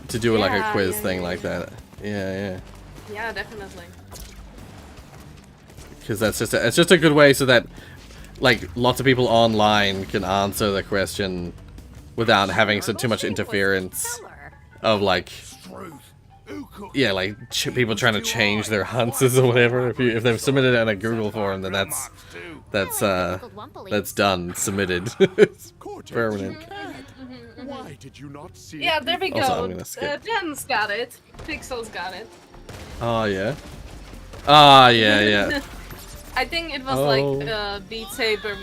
do like a quiz thing like that. Yeah. Yeah, definitely. Because it's just a good way so that like lots of people online can answer the question without having too much interference of like, yeah, like people trying to change their hunts or whatever. If they've submitted it in a Google form, then that's done, submitted, it's permanent. Why did you not see Yeah, it there we Also, go. I'm gonna skip. Jen's got it. Pixel's got it. Oh yeah. Ah yeah. I think it was like Beat Saber,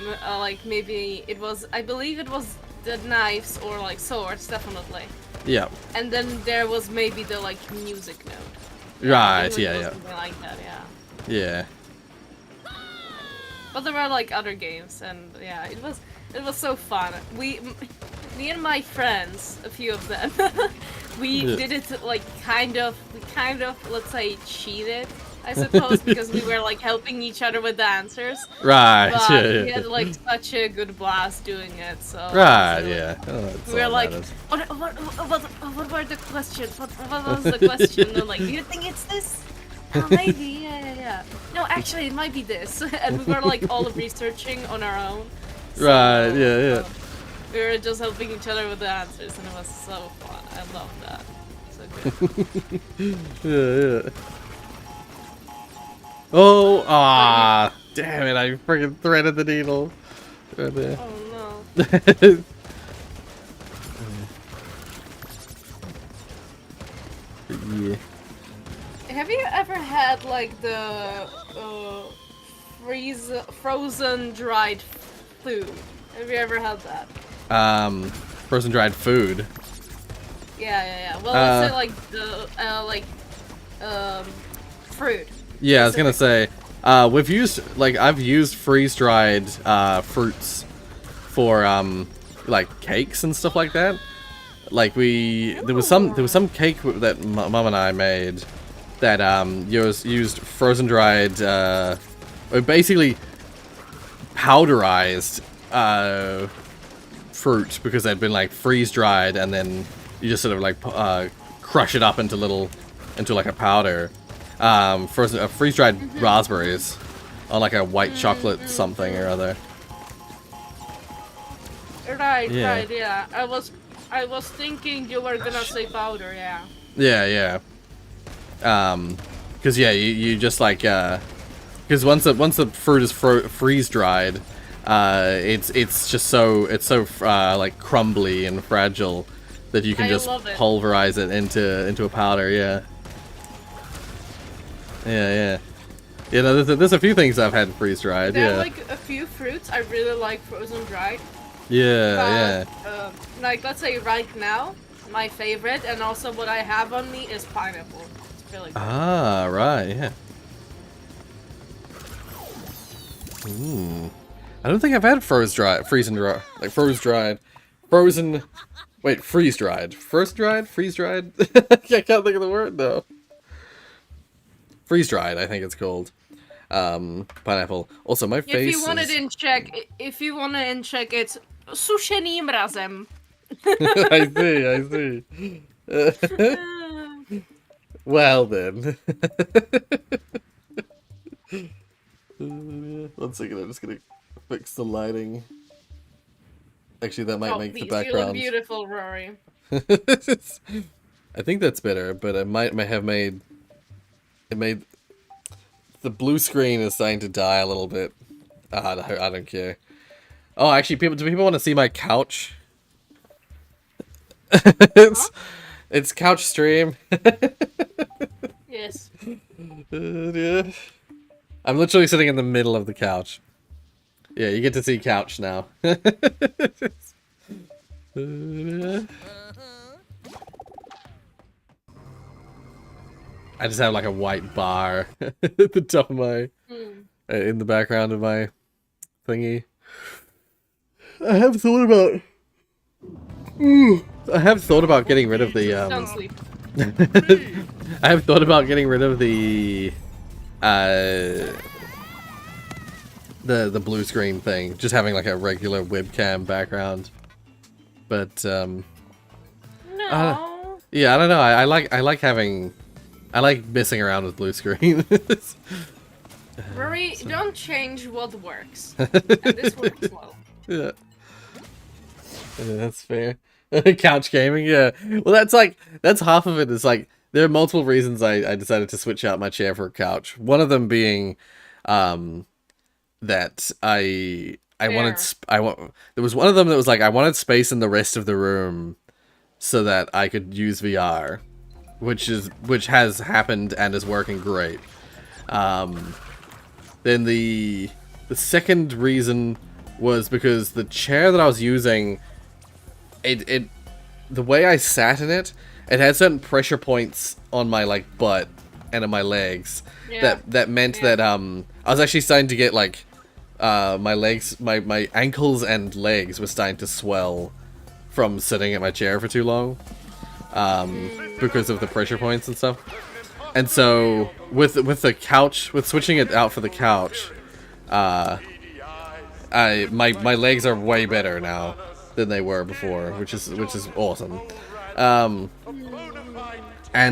like maybe it was, I believe it was the knives or like swords, definitely. Yeah. And then there was maybe the like music note. Right. It Yeah. was something like that, yeah. Yeah. But there were like other games, and yeah, it was so fun. Me and my friends, a few of them, we did it like kind of, let's say, cheated, I suppose, because we were like helping each other with the answers. Right. But Yeah. we had like such a good blast doing it. So Right. so, Yeah. Oh, that's we were all like, matters. what were the questions? What was the question? And like, do you think it's this? Oh, maybe, yeah. No, actually, it might be this. And we were like all researching on our own. So, Right. Yeah. we were just helping each other with the answers, and it was so fun. I love that. So good. Yeah. Oh, damn it! I freaking threaded the needle. Right there. Oh no. Yeah. Have you ever had like the frozen dried food? Have you ever had that? Frozen dried food. Yeah. Well, let's say like the fruit. Yeah, I was gonna say, I've used freeze-dried fruits for like cakes and stuff like that. Like there was some cake that Mom and I made that used frozen dried basically powderized fruit, because they'd been like freeze dried, and then you just sort of like crush it up into like a powder. Freeze-dried raspberries on like a white chocolate something or other. Right, yeah. I was thinking you were gonna say powder, yeah. Yeah. Cause yeah, you just like cause once the fruit is freeze-dried, it's so like crumbly and fragile that you can just pulverize it into a powder. Yeah. Yeah, no, there's a few things I've had freeze-dried, There yeah. are like a few fruits I really like frozen dried. Yeah. Like, let's say right now, my favorite, and also what I have on me, is pineapple. It's really good. Ah, right, yeah. I don't think I've had freeze-dried. Wait, freeze-dried. Freeze-dried? Freeze-dried? I can't think of the word, though. Freeze-dried, I think it's called. Pineapple. Also, my face If you want it in Czech, it's sušený mrazem. I see. Well, then. 1 second, I'm just gonna fix the lighting. Actually, that might make the background. You look beautiful, Rory. I think that's better, but it might have made... The blue screen is starting to die a little bit. I don't care. Oh, actually, do people want to see my couch? It's couch stream. Yes. Yeah. I'm literally sitting in the middle of the couch. Yeah, you get to see couch now. I just have like a white bar at the top of my, in the background of my thingy. I have thought about getting rid of the Don't sleep. I have thought about getting rid of the blue screen thing, just having like a regular webcam background. But No. yeah, I don't know. I like messing around with blue screen. Rory, don't change what works. And this works well. Yeah. Yeah, that's fair. Couch gaming, yeah. Well, that's half of it. Is like there are multiple reasons I decided to switch out my chair for a couch. One of them being, that I wanted there was one of them that was like I wanted space in the rest of the room so that I could use VR, which has happened and is working great. Then the second reason was because the chair that I was using, the way I sat in it, it had certain pressure points on my like butt and on my legs that meant that I was actually starting to get like my legs, my ankles and legs were starting to swell from sitting at my chair for too long, because of the pressure points and stuff. And so with the couch, with switching it out for the couch, my legs are way better now than they were before, which is awesome. And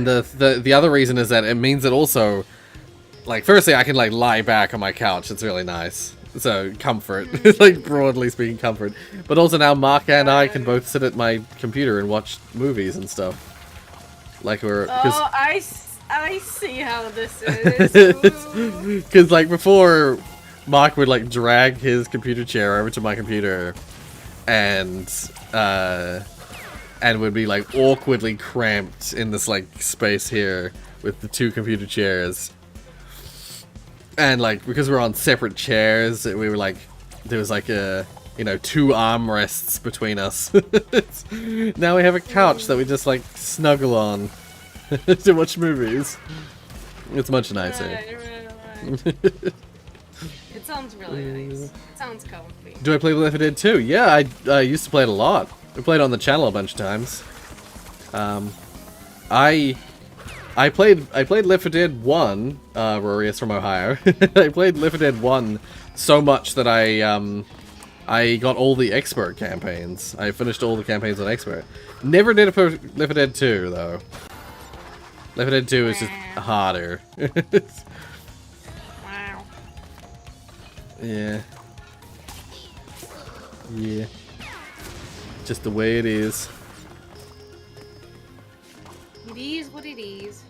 the other reason is that it means that also, like, firstly I can like lie back on my couch. It's really nice. So comfort, like broadly speaking, comfort. But also now Mark and I can both sit at my computer and watch movies and stuff. Like we're. Oh, I see how this is. Because like before, Mark would like drag his computer chair over to my computer, and would be like awkwardly cramped in this like space here with the two computer chairs. And like because we're on separate chairs, we were like there was like a two armrests between us. Now we have a couch that we just like snuggle on to watch movies. It's much nicer. Right. It sounds really nice. It sounds comfy. Do I play Left 4 Dead 2? Yeah, I used to play it a lot. We played it on the channel a bunch of times. I played Left 4 Dead 1, Rorius from Ohio. I played Left 4 Dead 1 so much that I got all the expert campaigns. I finished all the campaigns on expert. Never did it for Left 4 Dead 2 though. Left 4 Dead 2 is just harder. Wow. Yeah. Yeah. Just the way it is. It is what it is.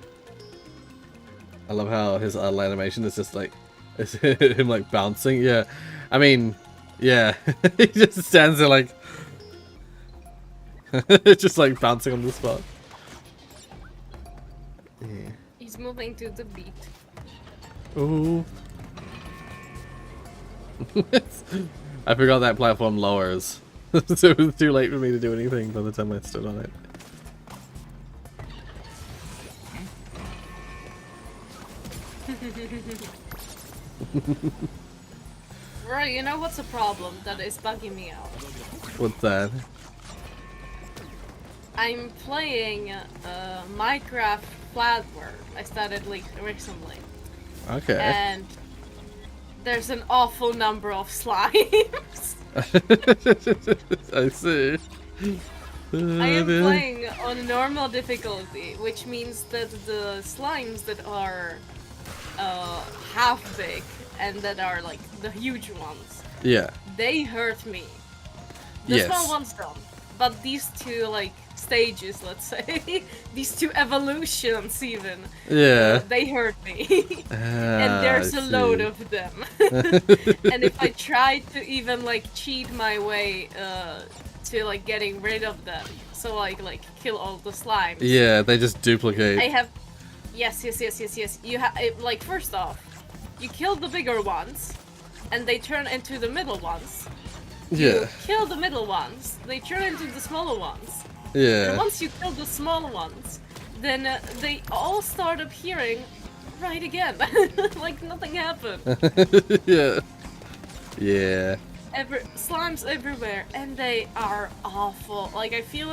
I love how his animation is just like it's him like bouncing. Yeah, I mean, yeah, he just stands there like just like bouncing on the spot. Yeah. He's moving to the beat. Ooh. I forgot that platform lowers, so it was too late for me to do anything by the time I stood on it. Right, you know what's a problem that is bugging me out? What's that? I'm playing Minecraft Flatware. I started like recently. Okay. And there's an awful number of slimes. I see. I am playing on normal difficulty, which means that the slimes that are half big and that are like the huge ones, Yeah. they hurt me. The small ones don't, but these two like stages, let's say, these two evolutions even, they hurt me. And there's a load of them. And if I try to even like cheat my way to like getting rid of them, so like kill all the slimes. Yeah, they just duplicate. I have, yes. You have like first off, you kill the bigger ones, and they turn into the middle ones. You kill the middle ones, they turn into the smaller ones. Yeah. And once you kill the small ones, then they all start appearing right again, like nothing happened. Yeah. Yeah. Slimes everywhere, and they are awful. Like I feel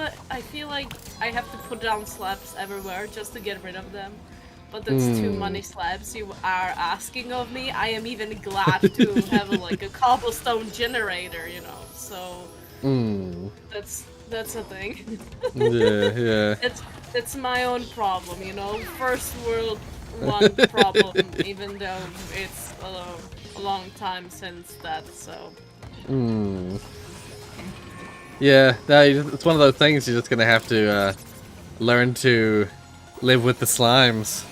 like I have to put down slabs everywhere just to get rid of them. But that's too many slabs you are asking of me. I am even glad to have like a cobblestone generator, you know. So that's a thing. Yeah. That's my own problem, you know. First world one problem, even though it's a long time since that. So. Yeah, no, it's one of those things you're just gonna have to learn to live with the slimes.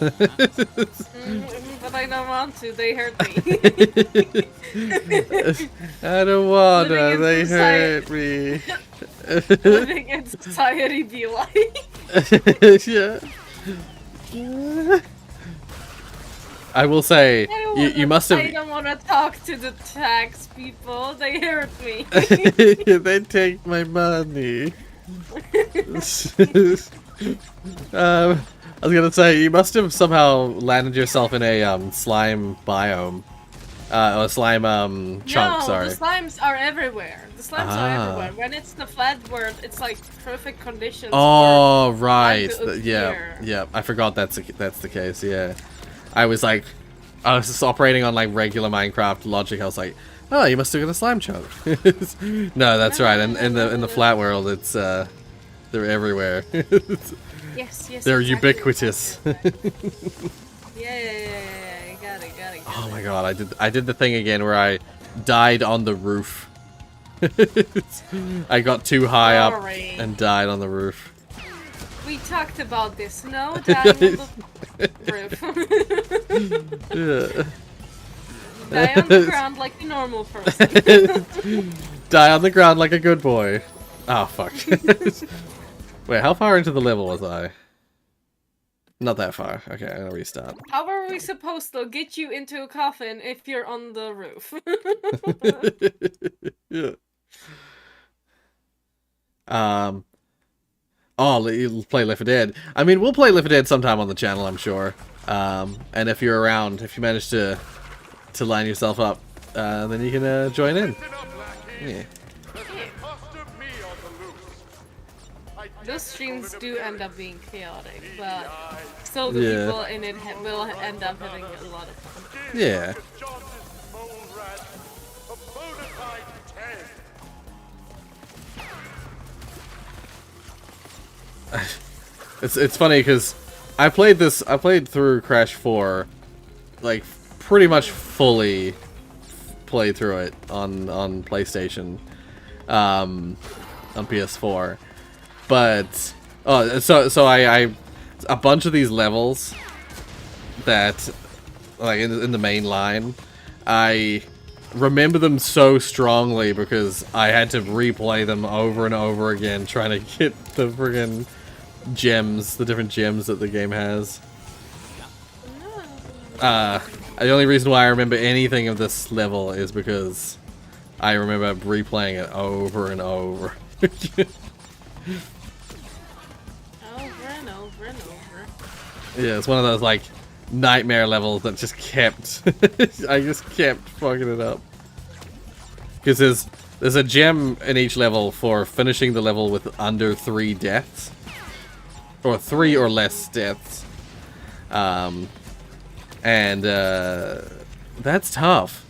But I don't want to. They hurt me. I don't wanna. Living in They society- hurt me. Living in society be like. Yeah. I will say, you must have. I don't want to talk to the tax people. They hurt me. They take my money. I was gonna say, you must have somehow landed yourself in a slime biome. Or slime chunk, No, sorry. the slimes are everywhere. The slimes Ah. are everywhere. When it's the flat world, it's like perfect conditions. Oh, right. to Yeah, appear. yeah. I forgot that's the case, yeah. I was just operating on like regular Minecraft logic. I was like, oh, you must have got a slime chunk. No, that's right. In the flat world, it's they're everywhere. Yes, yes. They're exactly, ubiquitous. exactly. Yeah. Got it. Oh my god, I did the thing again where I died on the roof. I got too high up Sorry. and died on the roof. We talked about this. No, dying on the roof. Yeah. Die on the ground like a normal person. Die on the ground like a good boy. Oh fuck. Wait, how far into the level was I? Not that far. Okay, I'm gonna restart. How are we supposed to get you into a coffin if you're on the roof? Yeah. Oh, you'll play Left 4 Dead. I mean, we'll play Left 4 Dead sometime on the channel, I'm sure. And if you're around, if you manage to line yourself up, then you can join in. Listen up, lackey. Yeah. There's the cost of me on the loose. I Those just streams ordered do a end up being chaotic, but PI. still the Yeah. people in it will end up having a lot of fun. Yeah. With Johnson's mole rat, a bona fide 10. It's funny because I played through Crash 4, like pretty much fully played through it on PlayStation, on PS4, but so I a bunch of these levels that like in the main line, I remember them so strongly because I had to replay them over and over again trying to get the friggin' gems, the different gems that the game has. The only reason why I remember anything of this level is because I remember replaying it over and over. Over and over and over. Yeah, it's one of those like nightmare levels that just kept I just kept fucking it up. Because there's a gem in each level for finishing the level with under 3 deaths. Or 3 or less deaths. And that's tough.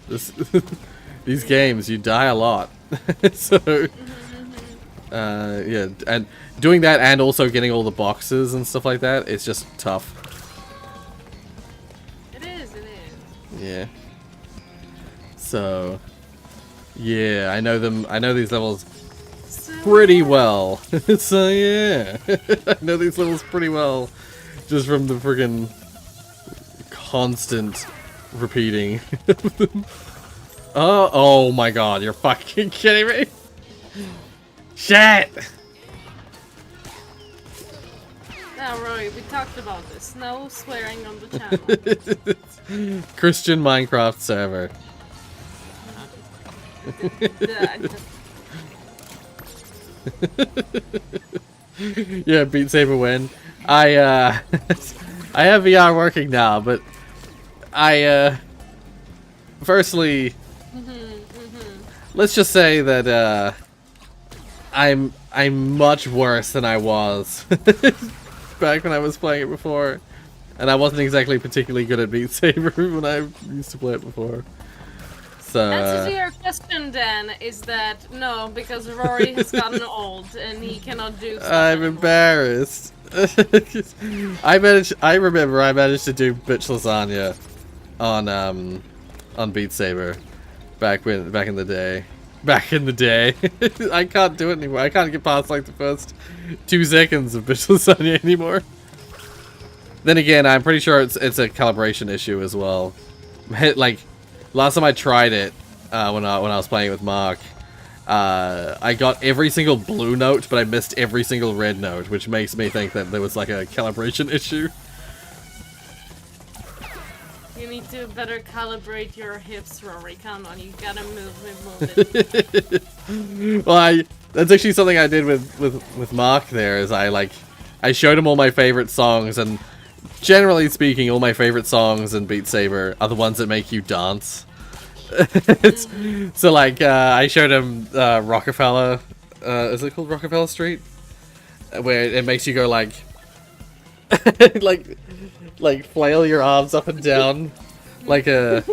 These games, you die a lot. So yeah, and doing that and also getting all the boxes and stuff like that, it's just tough. It is. Yeah. So yeah, I know these levels So, pretty well. So yeah. I know these levels pretty well. Just from the friggin' constant repeating. Oh my god, you're fucking kidding me? Shit! Now, Roy, we talked about this. No swearing on the channel. Christian Minecraft server. Yeah, Beat Saber win. I I have VR working now, but firstly, let's just say that I'm much worse than I was back when I was playing it before, and I wasn't exactly particularly good at Beat Saber when I used to play it before. So Answer to your question, then, is that no, because Rory has gotten old and he cannot do stuff I'm anymore. embarrassed. I remember I managed to do bitch lasagna on Beat Saber back in the day. back in the day. I can't do it anymore. I can't get past like the first 2 seconds of Bit Lasagna anymore. Then again, I'm pretty sure it's a calibration issue as well. Like, last time I tried it, when I was playing with Mark, I got every single blue note, but I missed every single red note, which makes me think that there was like a calibration issue. You need to better calibrate your hips, Rory. Come on, you gotta move it. Well, that's actually something I did with Mark there, is I showed him all my favorite songs, and generally speaking, all my favorite songs in Beat Saber are the ones that make you dance. So like, I showed him Rockefeller, is it called Rockefeller Street? Where it makes you go like, like flail your arms up and down, like a,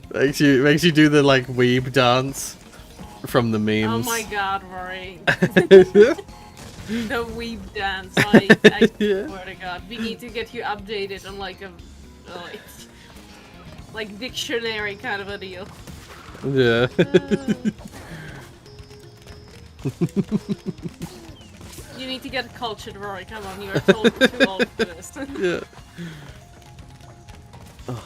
makes you do the like weeb dance from the memes. Oh my god, Rory. The weeb dance, I swear to god. We need to get you updated on like a, like dictionary kind of a deal. Yeah. You need to get cultured, Rory. Come on, you are too old for this. Yeah. Oh.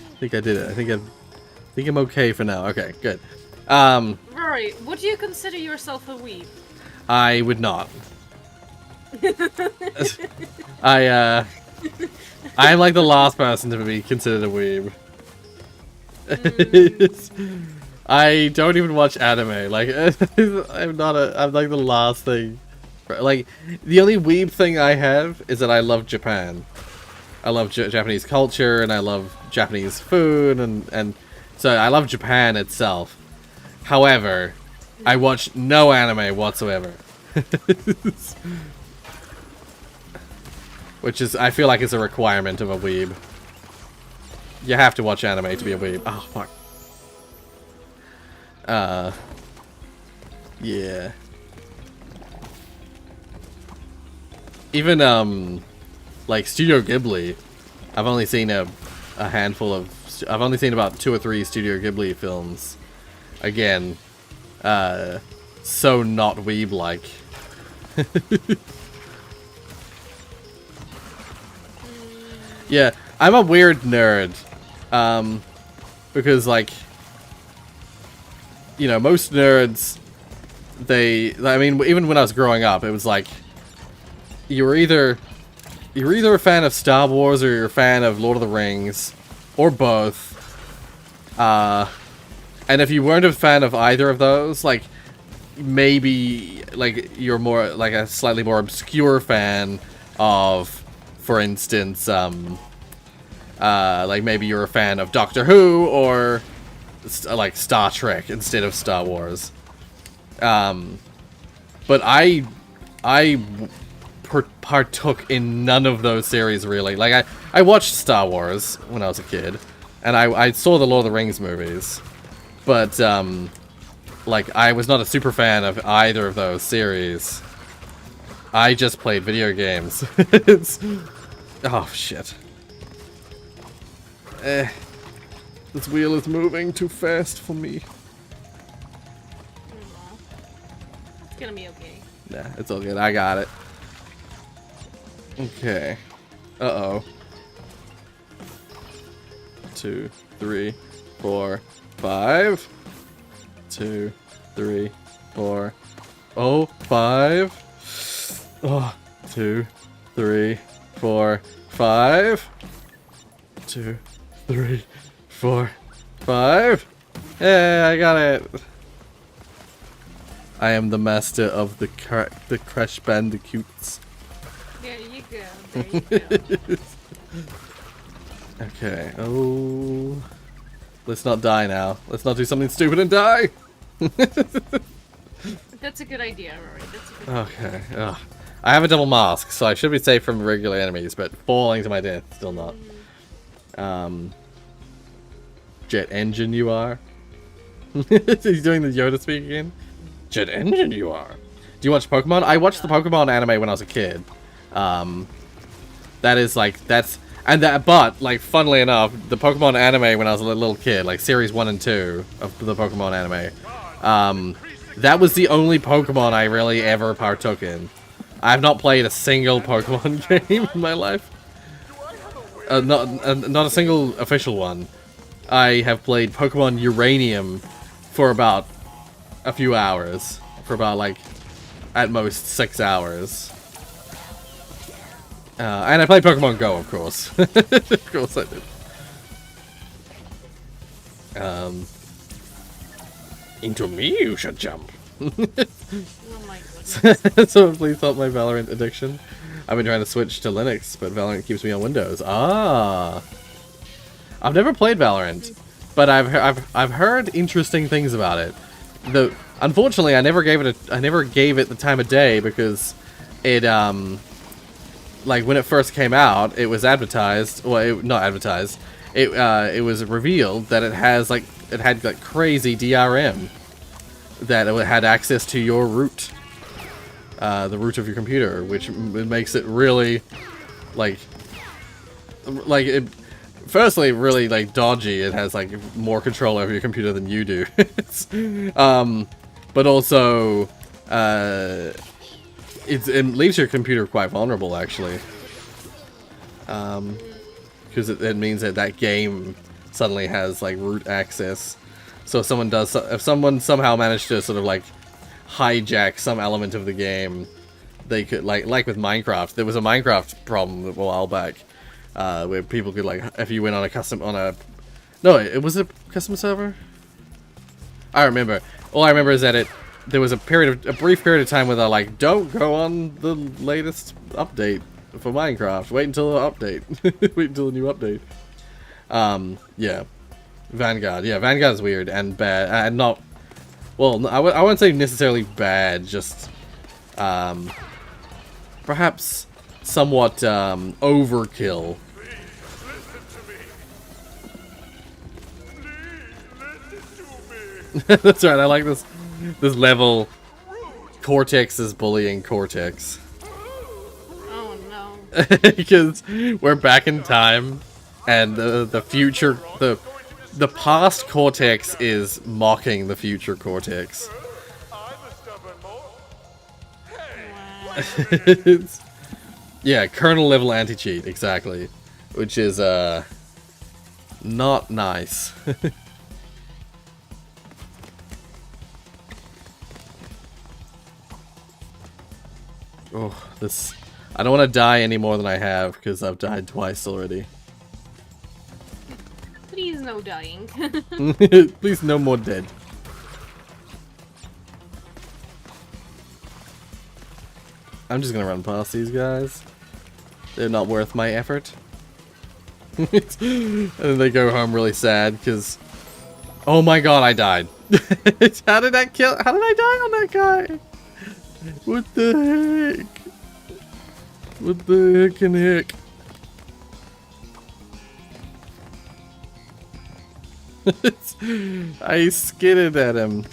I think I did it. I think I'm okay for now. Okay, good. Rory, would you consider yourself a weeb? I would not. I'm like the last person to be considered a weeb. I don't even watch anime. Like, I'm like the last thing. Like, the only weeb thing I have is that I love Japan. I love Japanese culture, and I love Japanese food, and so I love Japan itself. However, I watch no anime whatsoever. Which is, I feel like it's a requirement of a weeb. You have to watch anime to be a weeb. Oh, fuck. Yeah. Even, like, Studio Ghibli, I've only seen a handful of... I've only seen about 2 or 3 Studio Ghibli films. Again, so not weeb-like. Yeah, I'm a weird nerd. Because, like, you know, most nerds, I mean, even when I was growing up, it was like, you're either a fan of Star Wars or you're a fan of Lord of the Rings, or both. And if you weren't a fan of either of those, like, maybe, like, you're more, like, a slightly more obscure fan of, for instance, like, maybe you're a fan of Doctor Who, or, like, Star Trek instead of Star Wars. But I partook in none of those series, really. Like, I watched Star Wars when I was a kid, and I saw the Lord of the Rings movies, but, like, I was not a super fan of either of those series. I just played video games. Oh, shit. This wheel is moving too fast for me. It's gonna be okay. Nah, it's all good. I got it. Okay. Uh-oh. 2, 3, 4, 5. 2, 3, 4. Oh, 5. Oh, 2, 3, 4, 5. 2, 3, 4, 5. Yeah, I got it. I am the master of the Crash Bandicoots. There you go. There you go. Okay. Oh. Let's not die now. Let's not do something stupid and die. That's a good idea, Rory. That's a good Okay. Ugh. I have a double mask, so I should be safe from regular enemies, but falling to my death, still not. Jet engine you are. He's doing the Yoda speak again. Jet engine you are. Do you watch Pokemon? I watched the Pokemon anime when I was a kid. That is like, And that, but, like, funnily enough, the Pokemon anime when I was a little kid, like, Series 1 and 2 of the Pokemon anime, that was the only Pokemon I really ever partook in. I have not played a single Pokemon game in my life. Not a single official one. I have played Pokemon Uranium for about a few hours. For about, like, at most 6 hours. And I played Pokemon Go, of course. Of course I did. Into me you should jump. Oh my goodness. So please help my Valorant addiction. I've been trying to switch to Linux, but Valorant keeps me on Windows. Ah, I've never played Valorant, but I've heard interesting things about it. Though unfortunately, I never gave it the time of day because it like when it first came out, it was advertised. Well, not advertised. It was revealed that it had like crazy DRM, that it had access to your root, the root of your computer, which makes it really like it. Firstly, really like dodgy. It has like more control over your computer than you do. But also, it leaves your computer quite vulnerable, actually. Because it means that game suddenly has like root access. So if someone somehow managed to sort of like hijack some element of the game, they could like with Minecraft. There was a Minecraft problem a while back, where people could like, if you went on it was a custom server. I remember. All I remember is that there was a brief period of time where they're like, don't go on the latest update for Minecraft. Wait until the update. Wait until the new update. Yeah. Vanguard. Yeah, Vanguard's weird and bad. And not... Well, I wouldn't say necessarily bad, just... perhaps somewhat, overkill. That's right, I like this level. Cortex is bullying Cortex. Oh no. Because we're back in time, and the future, the past Cortex is mocking the future Cortex. It's, yeah, kernel level anti-cheat, exactly. Which is, not nice. Oh, this... I don't want to die any more than I have, because I've died twice already. Please no dying. Please no more dead. I'm just gonna run past these guys. They're not worth my effort. And then they go home really sad, because... Oh my god, I died. How did I die on that guy? What the heck? What the heck and heck? I skidded at him.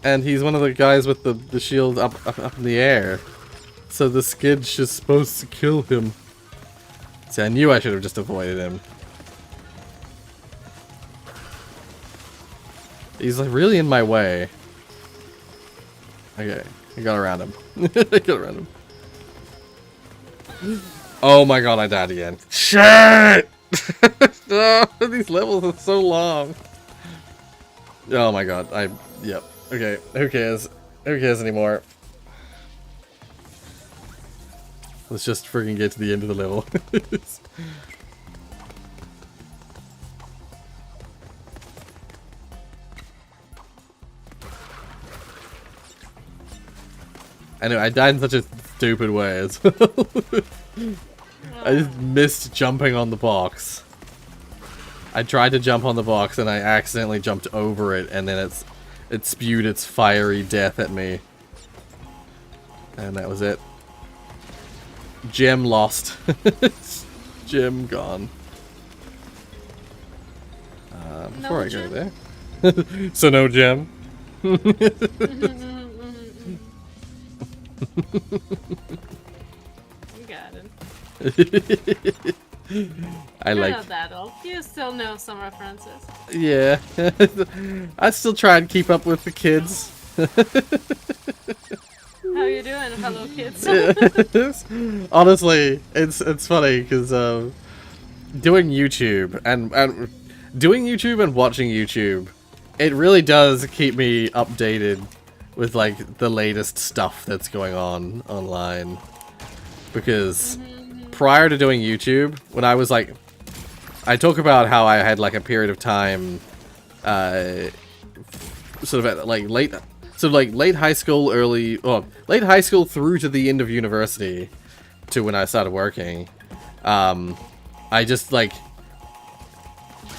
And he's one of the guys with the shield up in the air. So the skid's just supposed to kill him. See, I knew I should have just avoided him. He's like really in my way. Okay. I got around him. I got around him. Oh my god, I died again. Shit! Oh, these levels are so long. Oh my god, yep. Okay, who cares? Who cares anymore? Let's just freaking get to the end of the level. Anyway, I died in such a stupid way as well. I just missed jumping on the box. I tried to jump on the box and I accidentally jumped over it, and then it spewed its fiery death at me. And that was it. Gem lost. Gem gone. Before I go there. So no gem. You got it. I You're like. not that old. You still know some references. Yeah. I still try and keep up with the kids. How you doing, hello kids? Honestly, it's funny because doing YouTube and doing YouTube and watching YouTube, it really does keep me updated with like the latest stuff that's going on online. Because prior to doing YouTube, when I was like, I talk about how I had like a period of time, sort of at like late high school, late high school through to the end of university, to when I started working. I just like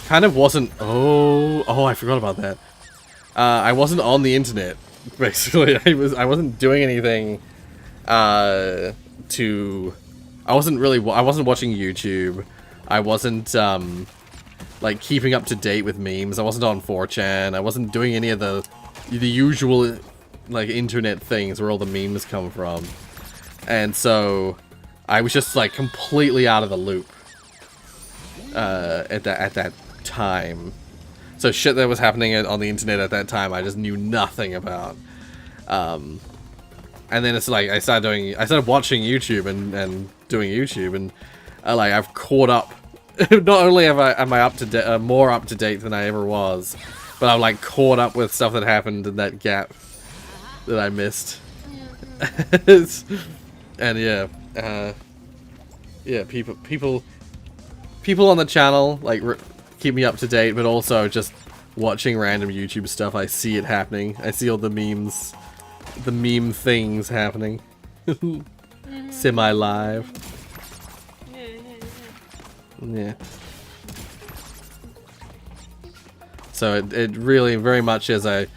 kind of wasn't. Oh, I forgot about that. I wasn't on the internet. Basically, I wasn't doing anything. I wasn't watching YouTube. I wasn't like keeping up to date with memes. I wasn't on 4chan. I wasn't doing any of the usual like internet things where all the memes come from. And so I was just like completely out of the loop at that time. So shit that was happening on the internet at that time, I just knew nothing about. And then it's like I started watching YouTube and doing YouTube, and like I've caught up. Not only am I up to date, more up to date than I ever was, but I'm like caught up with stuff that happened in that gap that I missed. And yeah, people on the channel like keep me up to date, but also just watching random YouTube stuff. I see it happening. I see all the memes, the meme things happening. Semi-live. Yeah. So it really very much is a...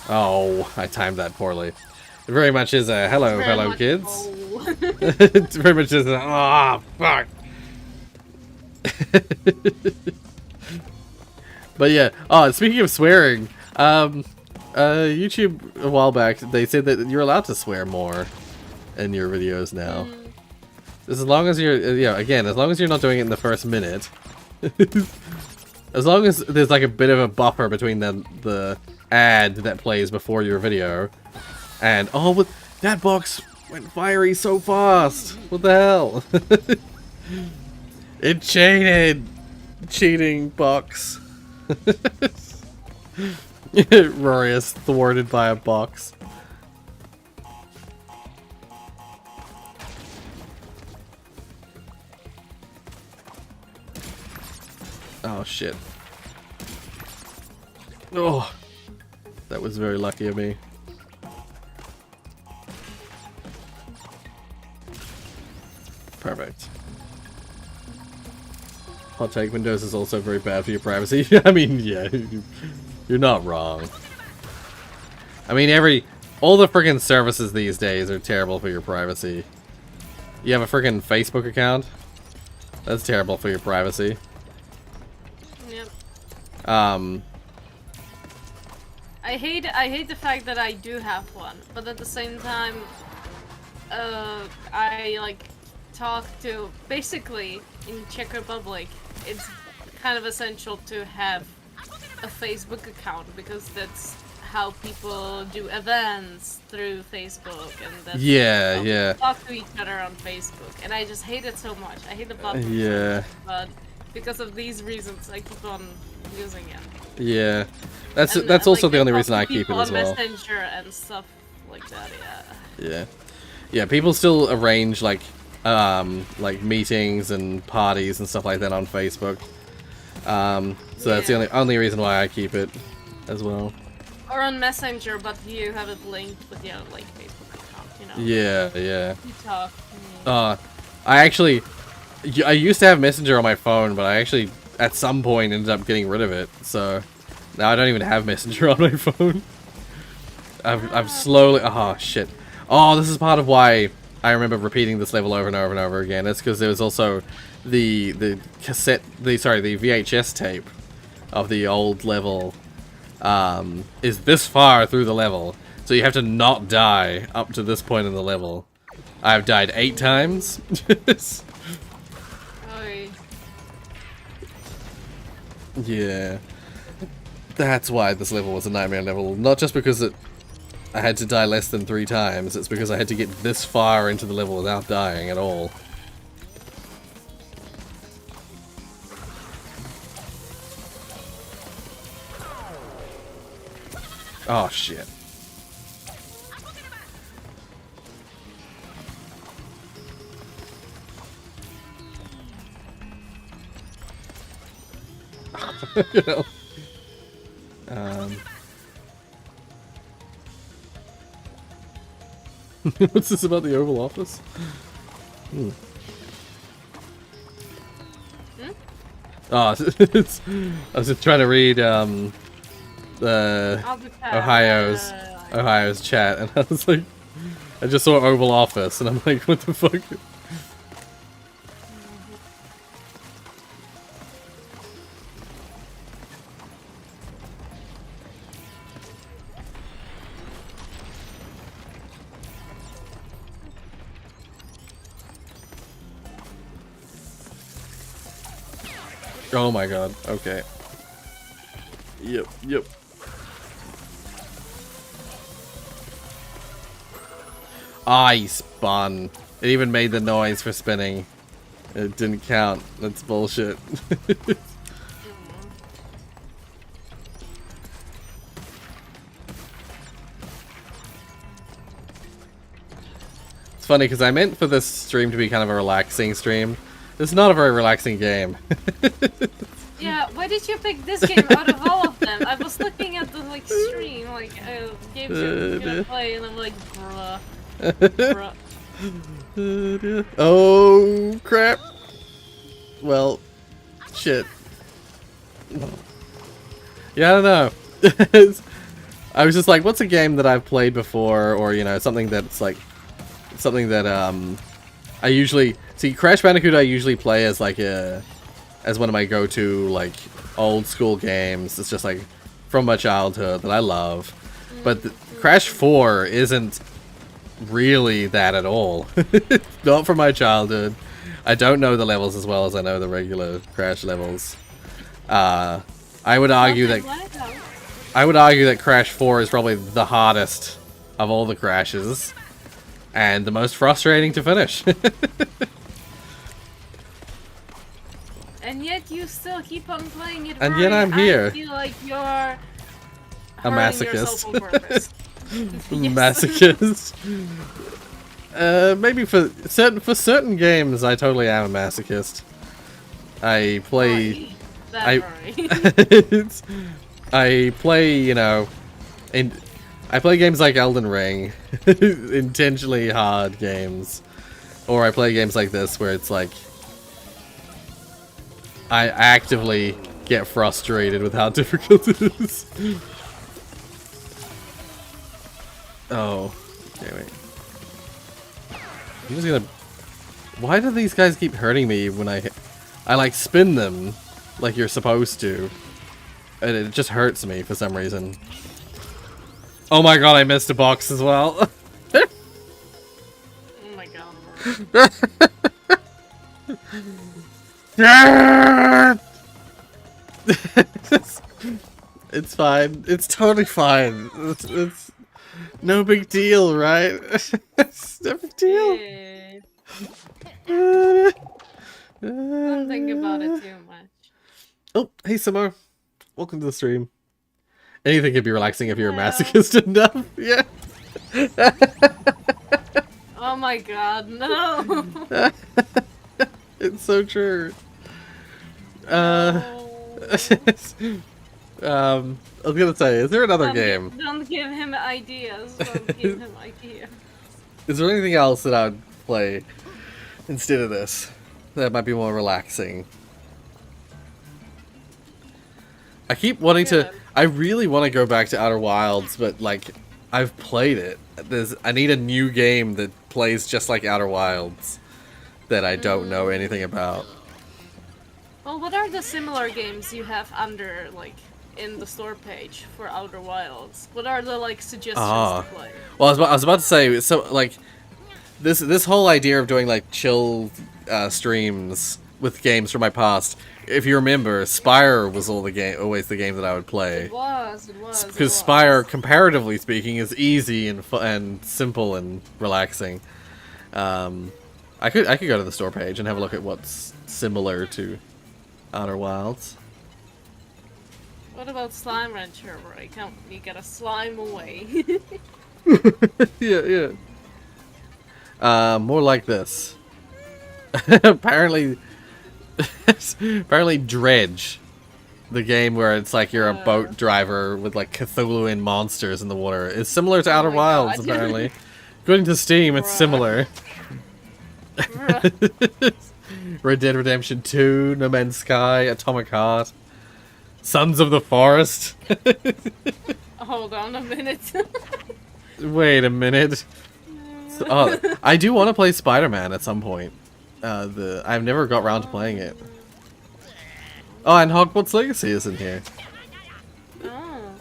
Oh, I timed that poorly. It very much is a hello kids. Oh. It very much is a... Oh, fuck. But yeah. Oh, speaking of swearing, YouTube a while back, they said that you're allowed to swear more in your videos now. As long as you're, again, as long as you're not doing it in the first minute. As long as there's like a bit of a buffer between the ad that plays before your video and, oh, but that box went fiery so fast. What the hell? It cheated. Cheating box. Rorius thwarted by a box. Oh shit. Oh, that was very lucky of me. Perfect. Hot take, Windows is also very bad for your privacy. I mean, yeah, you're not wrong. I mean, all the friggin' services these days are terrible for your privacy. You have a friggin' Facebook account? That's terrible for your privacy. Yep. I hate the fact that I do have one, but at the same time, I like talk to, basically in Czech Republic, it's kind of essential to have a Facebook account because that's how people do events through Facebook, and that's how people talk to each other on Facebook. And I just hate it so much. I hate the platform so much, but because of these reasons, I keep on using it. Yeah, that's also the only reason I keep it as well. On Messenger and stuff like that. Yeah. People still arrange like meetings and parties and stuff like that on Facebook. So that's the only reason why I keep it as well. Or on Messenger, but you have it linked with your like Facebook account, you know. Yeah. You talk. I used to have Messenger on my phone, but I actually at some point ended up getting rid of it. So now I don't even have Messenger on my phone. I've slowly. Oh shit. Oh, this is part of why I remember repeating this level over and over and over again. It's because there was also the VHS tape of the old level is this far through the level. So you have to not die up to this point in the level. I've died 8 times. Oy. Yeah. That's why this level was a nightmare level. Not just because I had to die less than 3 times, it's because I had to get this far into the level without dying at all. Oh shit. You know. What's this about the Oval Office? Hmm. Oh, it's, I was just trying to read Ohio's chat, and I was like, I just saw Oval Office, and I'm like, what the fuck? Oh my god, okay. Yep, yep. Ah, he spun. It even made the noise for spinning. It didn't count. That's bullshit. It's funny because I meant for this stream to be kind of a relaxing stream. It's not a very relaxing game. Yeah, why did you pick this game out of all of them? I was looking at the like stream, like games you're gonna play, and I'm like, bruh. Bruh. Oh crap! Well, shit. Yeah, I don't know. I was just like, what's a game that I've played before, or you know, something that's like, something that I usually see. Crash Bandicoot I usually play as like as one of my go-to like old school games. It's just like from my childhood that I love. But Crash 4 isn't really that at all. Not from my childhood. I don't know the levels as well as I know the regular Crash levels. I would argue that Crash 4 is probably the hardest of all the Crashes and the most frustrating to finish. And yet you still keep on playing it. And yet I'm here. I feel like you're a masochist. Masochist. Maybe for certain games, I totally am a masochist. I play. I play, you know, I play games like Elden Ring, intentionally hard games, or I play games like this where it's like I actively get frustrated with how difficult it is. Oh, okay, wait. I'm just gonna. Why do these guys keep hurting me when I like spin them like you're supposed to, and it just hurts me for some reason. Oh my god, I missed a box as well. Oh my god. It's fine. It's totally fine. It's no big deal, right? It's no big deal. Don't think about it too much. Oh, hey Summer. Welcome to the stream. Anything can be relaxing if you're a masochist enough. Yeah. Oh my god, no. It's so true. I was gonna say, is there another game? Don't give him ideas. Don't give him ideas. Is there anything else that I'd play instead of this that might be more relaxing? I keep wanting to. I really want to go back to Outer Wilds, but like, I've played it. I need a new game that plays just like Outer Wilds that I don't know anything about. Well, what are the similar games you have under, like, in the store page for Outer Wilds? What are the, like, suggestions to play? Well, I was about to say, so, like, this whole idea of doing, like, chill streams with games from my past. If you remember, Spire was always the game that I would play. It was. Because Spire, comparatively speaking, is easy and simple and relaxing. I could go to the store page and have a look at what's similar to Outer Wilds. What about Slime Rancher, where you get a slime away? Yeah. More like this. Apparently Dredge, the game where it's like you're a boat driver with like Cthulhuan monsters in the water, is similar to Outer Wilds. God. Apparently, according to Steam, it's similar. Red Dead Redemption 2, No Man's Sky, Atomic Heart, Sons of the Forest. Hold on a minute. Wait a minute. I do want to play Spider-Man at some point. I've never got around to playing it. Oh, and Hogwarts Legacy is in here. Oh.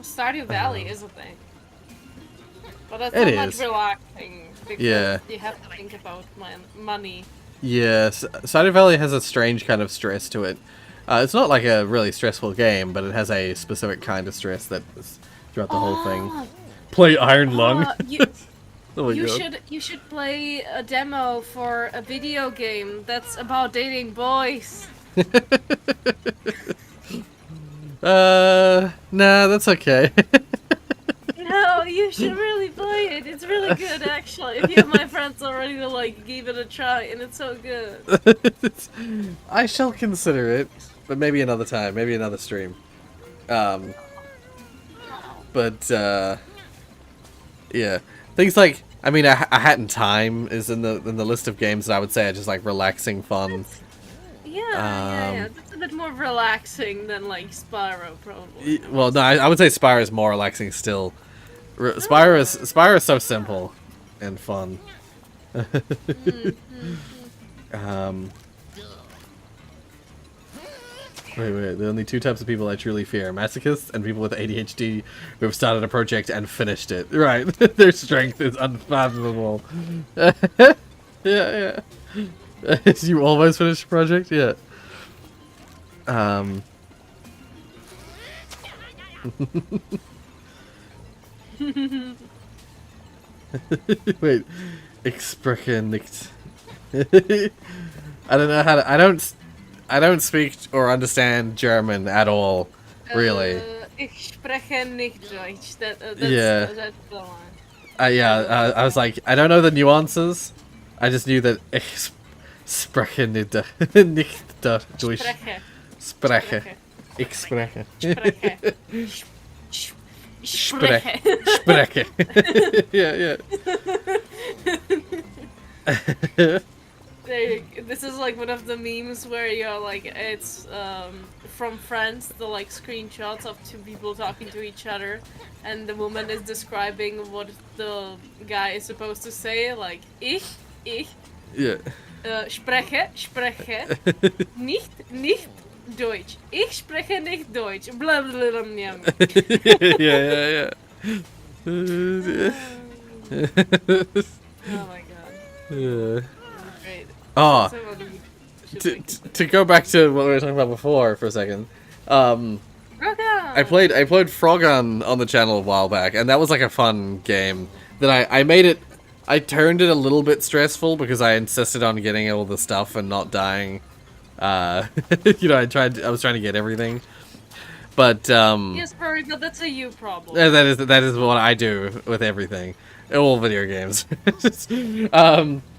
Stardew Valley is a thing. But it's not much relaxing because you have to think about money. Yes, Stardew Valley has a strange kind of stress to it. It's not like a really stressful game, but it has a specific kind of stress that is throughout the whole thing. Play Iron Lung. You should play a demo for a video game that's about dating boys. Nah, that's okay. No, you should really play it. It's really good, actually. If you have my friends already to like give it a try, and it's so good. I shall consider it, but maybe another time, maybe another stream. Yeah, things like A Hat in Time is in the list of games that I would say are just like relaxing fun. Yeah. That's a bit more relaxing than like Spyro, probably. Well, no, I would say Spyro is more relaxing still. Spyro is so simple and fun. Wait, there are only two types of people I truly fear: masochists and people with ADHD who have started a project and finished it. Right, their strength is unfathomable. Yeah. You almost finished a project? Yeah. Wait, Exsprechen nicht. I don't know how to. I don't speak or understand German at all, really. Ich spreche nicht Deutsch. That's the one. I was like, I don't know the nuances. I just knew that ich spreche nicht Deutsch. Spreche. Ich spreche. Spreche. Yeah. This is like one of the memes where you're like, it's from Friends, the like screenshots of two people talking to each other, and the woman is describing what the guy is supposed to say, like ich, yeah. Spreche, nicht Deutsch. Ich spreche nicht Deutsch. Blah blah blah. Yeah. Oh my god. Yeah. Great. Oh, to go back to what we were talking about before for a second. I played Frogun on the channel a while back, and that was like a fun game. That I turned it a little bit stressful because I insisted on getting all the stuff and not dying. I was trying to get everything, but yes, Furry, but that's a you problem. That is what I do with everything, all video games.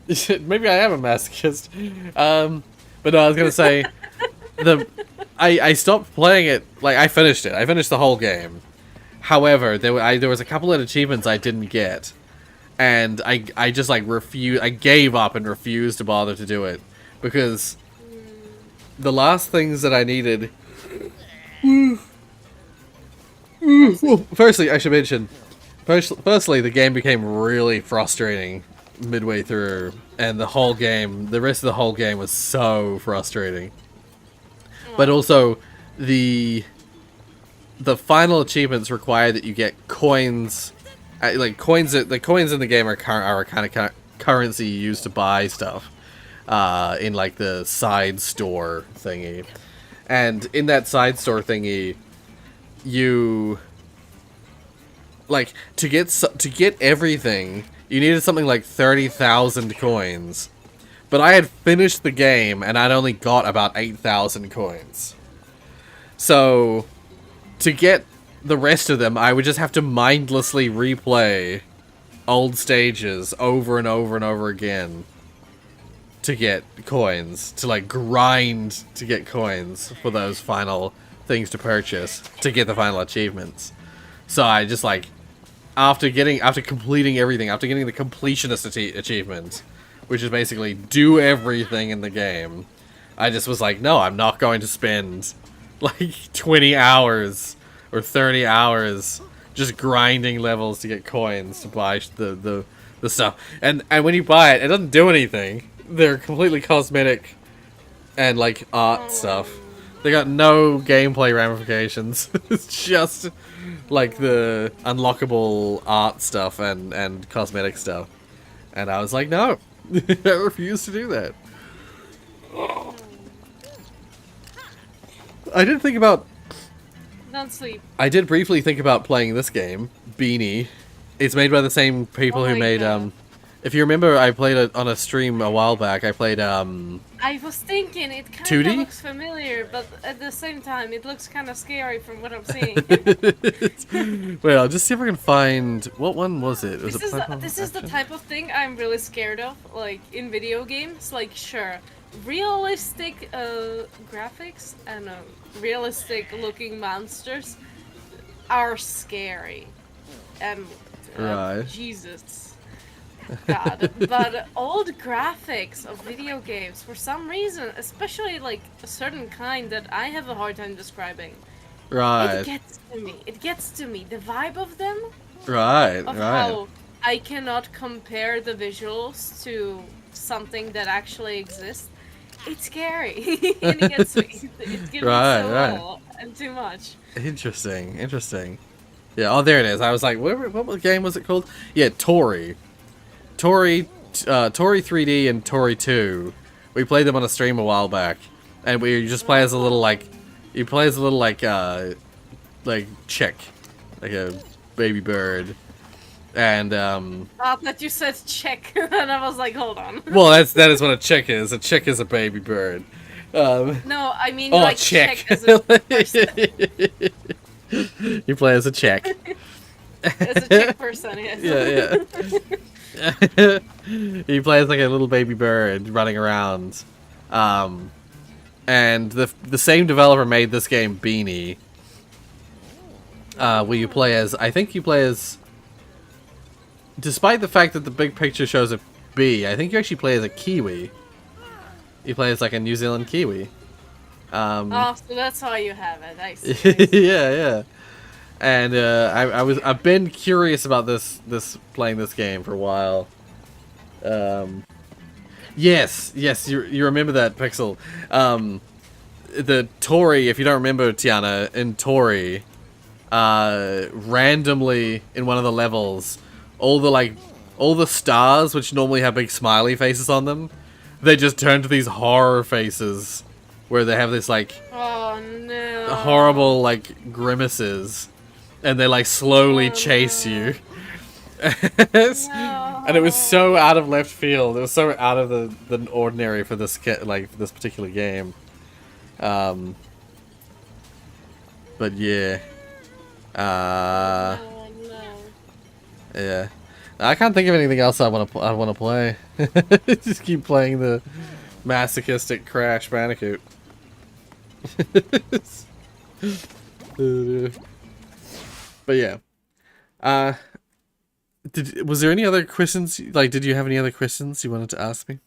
Maybe I am a masochist, but no, I was gonna say I stopped playing it. Like I finished it. I finished the whole game. However, there was a couple of achievements I didn't get, and I just like refused. I gave up and refused to bother to do it because the last things that I needed. Well, firstly, I should mention. Firstly, the game became really frustrating midway through, and the rest of the whole game was so frustrating. But also, the final achievements require that you get coins. The coins in the game are kind currency you use to buy stuff in like the side store thingy. And in that side store thingy, you like to get everything, you needed something like 30,000 coins. But I had finished the game and I'd only got about 8,000 coins. So to get the rest of them, I would just have to mindlessly replay old stages over and over and over again to get coins, to like grind to get coins for those final things to purchase, to get the final achievements. So I just like, after completing everything, after getting the completionist achievement, which is basically do everything in the game, I just was like, no, I'm not going to spend like 20 hours or 30 hours just grinding levels to get coins to buy the stuff. And when you buy it, it doesn't do anything. They're completely cosmetic and like art stuff. They got no gameplay ramifications. It's just like the unlockable art stuff and cosmetic stuff. And I was like, no, I refuse to do that. I did think about... Don't sleep. I did briefly think about playing this game, Beanie. It's made by the same people who made, if you remember, I played it on a stream a while back. I played, I was thinking it kind 2D? of looks familiar, but at the same time, it looks kind of scary from what I'm seeing. Wait, I'll just see if I can find... What one was it? Was This is the type of thing I'm really scared of, like, in video games. Like, sure, realistic graphics and realistic-looking monsters are scary. And, Right. Jesus. God, but old graphics of video games, for some reason, especially like a certain kind that I have a hard time describing, Right. it gets to me. It gets to me. The vibe of them, Right, of right. how I cannot compare the visuals to something that actually exists. It's scary, and it gets me. It gives Right, me so right. well and too much. Interesting, interesting. Yeah, oh, there it is. I was like, what game was it called? Yeah, Tori. Tori 3D and Tori 2. We played them on a stream a while back, and we just play as a little like, you play as a little like chick, like a baby bird, and That you said check, and I was like, hold on. well, that is what a chick is. A chick is a baby bird. No, I mean Oh, like check. check as a person. You play as a chick. As a chick person, yes. Yeah, yeah. He plays like a little baby bird running around. And the same developer made this game, Beanie. Where you play as, I think you play as, despite the fact that the big picture shows a bee, I think you actually play as a kiwi. You play as like a New Zealand kiwi. Oh, so that's how you have it. I see. Yeah, yeah. And I've been curious about playing this game for a while. Yes, you remember that, Pixel. The Tori, if you don't remember, Tiana, in Tori, randomly in one of the levels, all the stars which normally have big smiley faces on them, they just turn to these horror faces where they have this like Oh no. horrible like grimaces, and they like slowly chase you. And it was so out of left field. It was so out of the ordinary for this this particular game. But yeah. Oh, no. Yeah. I can't think of anything else I want to play. Just keep playing the masochistic Crash Bandicoot. But yeah. Was there any other questions? Like, did you have any other questions you wanted to ask me?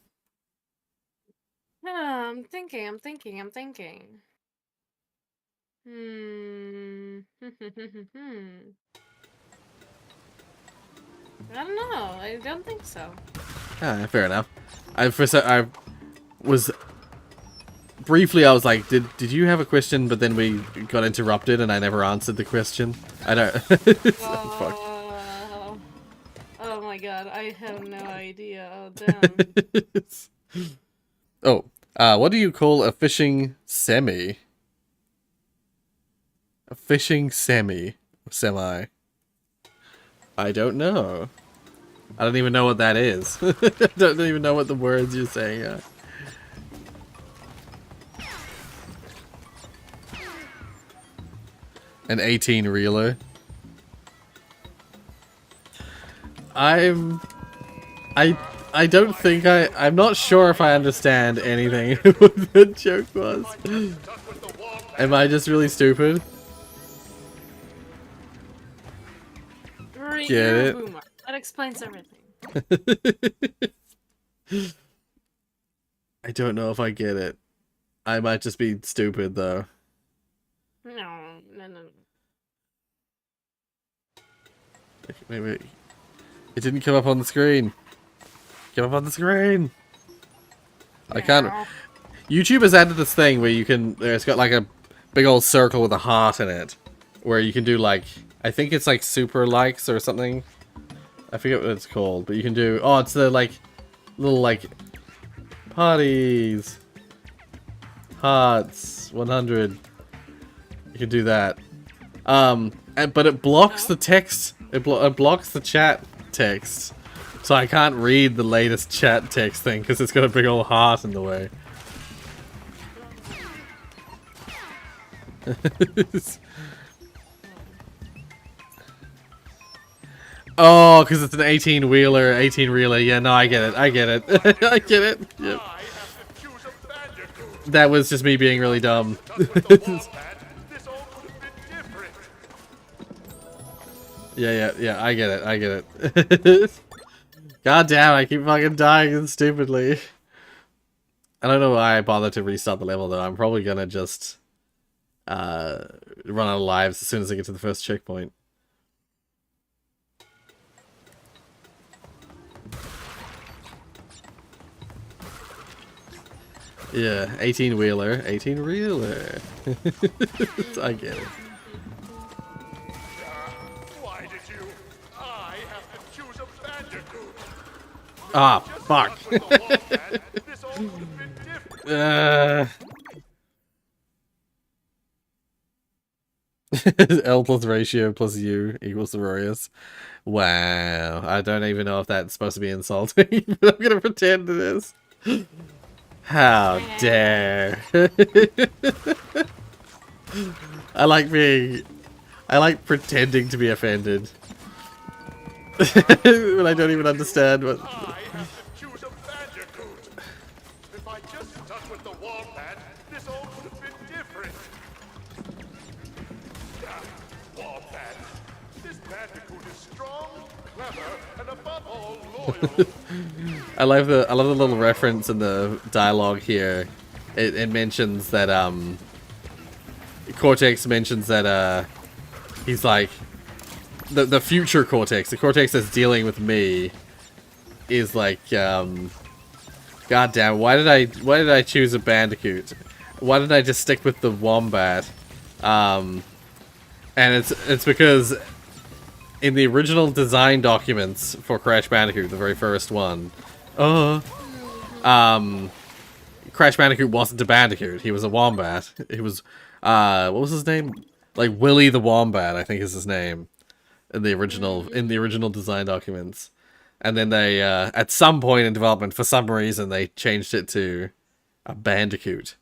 I'm thinking. I don't know. I don't think so. Ah, fair enough. I was like, did you have a question? But then we got interrupted, and I never answered the question. I don't. Fuck. Oh my god, I have no idea. Oh damn. Oh, what do you call a fishing semi? A fishing semi. Semi. I don't know. I don't even know what that is. I don't even know what the words you're saying are. An 18 reeler. I don't think I'm not sure if I understand anything what the joke was. Am I just really stupid? Get Get it? Boomer. That explains everything. I don't know if I get it. I might just be stupid though. No. Maybe it didn't come up on the screen. Come up on the screen. I can't. YouTube has added this thing where you can. It's got like a big old circle with a heart in it, where you can do like. I think it's like super likes or something. I forget what it's called, but you can do. Oh, it's the like little like parties, hearts, 100. You can do that. But it blocks the text. It blocks the chat text, so I can't read the latest chat text thing because it's got a big old heart in the way. Oh, because it's an 18-wheeler, 18-reeler. Yeah, no, I get it. I get it. I get it. Yep. That was just me being really dumb. Yeah, I get it. I get it. God damn, I keep fucking dying stupidly. I don't know why I bothered to restart the level, though. I'm probably gonna just run out of lives as soon as I get to the first checkpoint. Yeah, 18-wheeler, 18-reeler. I get it. Why did you? I have to choose a bandicoot. Ah, fuck. This all could have been different. L plus ratio plus U equals the Rorius. Wow. I don't even know if that's supposed to be insulting, but I'm gonna pretend it is. How dare. I like pretending to be offended. When I don't even understand what... I have to choose a bandicoot. If I just stuck with the wombat, this all could have been different. Wombat. This bandicoot is strong, clever, and above all, loyal. I love the little reference in the dialogue here. It mentions that Cortex mentions that he's like the future Cortex, the Cortex that's dealing with me, is like God damn, why did I choose a bandicoot? Why did I just stick with the wombat? And it's because in the original design documents for Crash Bandicoot, the very first one, Crash Bandicoot wasn't a bandicoot. He was a wombat. He was, what was his name? Like Willy the Wombat, I think is his name, in the original design documents. And then they, at some point in development, for some reason, they changed it to a bandicoot.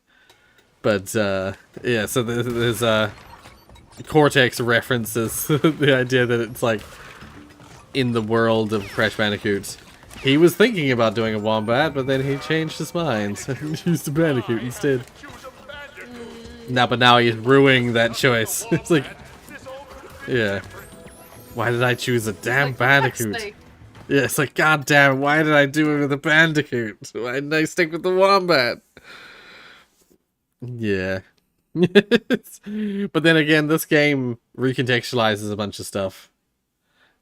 But yeah, so there's Cortex references the idea that it's like in the world of Crash Bandicoot. He was thinking about doing a wombat, but then he changed his mind and used a bandicoot instead. But now he's ruining that choice. It's like, yeah. Why did I choose a damn bandicoot? Yeah, it's like, god damn, why did I do it with a bandicoot? Why didn't I stick with the wombat? Yeah. But then again, this game recontextualizes a bunch of stuff.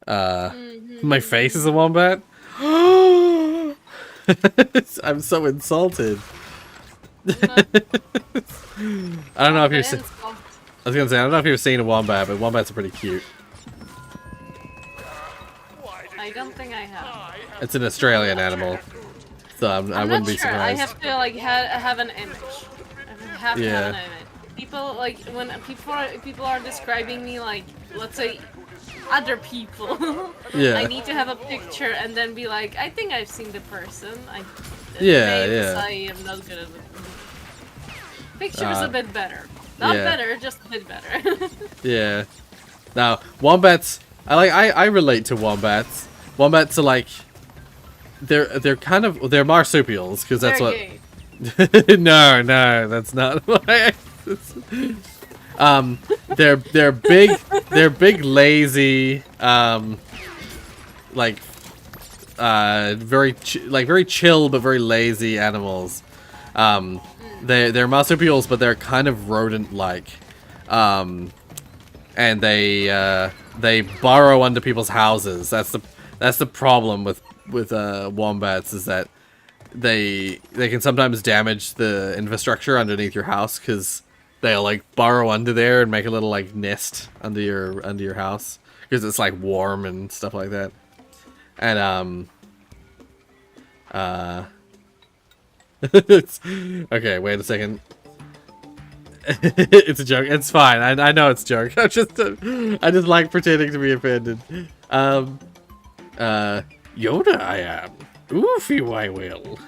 My face is a wombat? I'm so insulted. I don't know if you've seen... I was gonna say, I don't know if you've seen a wombat, but wombats are pretty cute. I don't think I have. It's an Australian animal, so I I'm wouldn't not be sure. I surprised. have to like have an image. I have to have an Yeah. image. People like when people are describing me like, let's say, other people. Yeah. I need to have a picture and then be like, I think I've seen the person. Yeah, names, yeah. I am not good at it. Pictures a bit better. Not yeah. better, just a bit better. Yeah. Now, wombats. I relate to wombats. Wombats are like. They're kind of they're marsupials because that's They're what. gay. No, that's not why. They're big, lazy, like, very chill but very lazy animals. They're marsupials, but they're kind of rodent-like, and they burrow under people's houses. That's the problem with wombats, is that they can sometimes damage the infrastructure underneath your house because they'll like burrow under there and make a little like nest under your house because it's like warm and stuff like that. And okay, wait a second. It's a joke. It's fine. I know it's a joke. I just like pretending to be offended. Yoda I am. Oofy I will.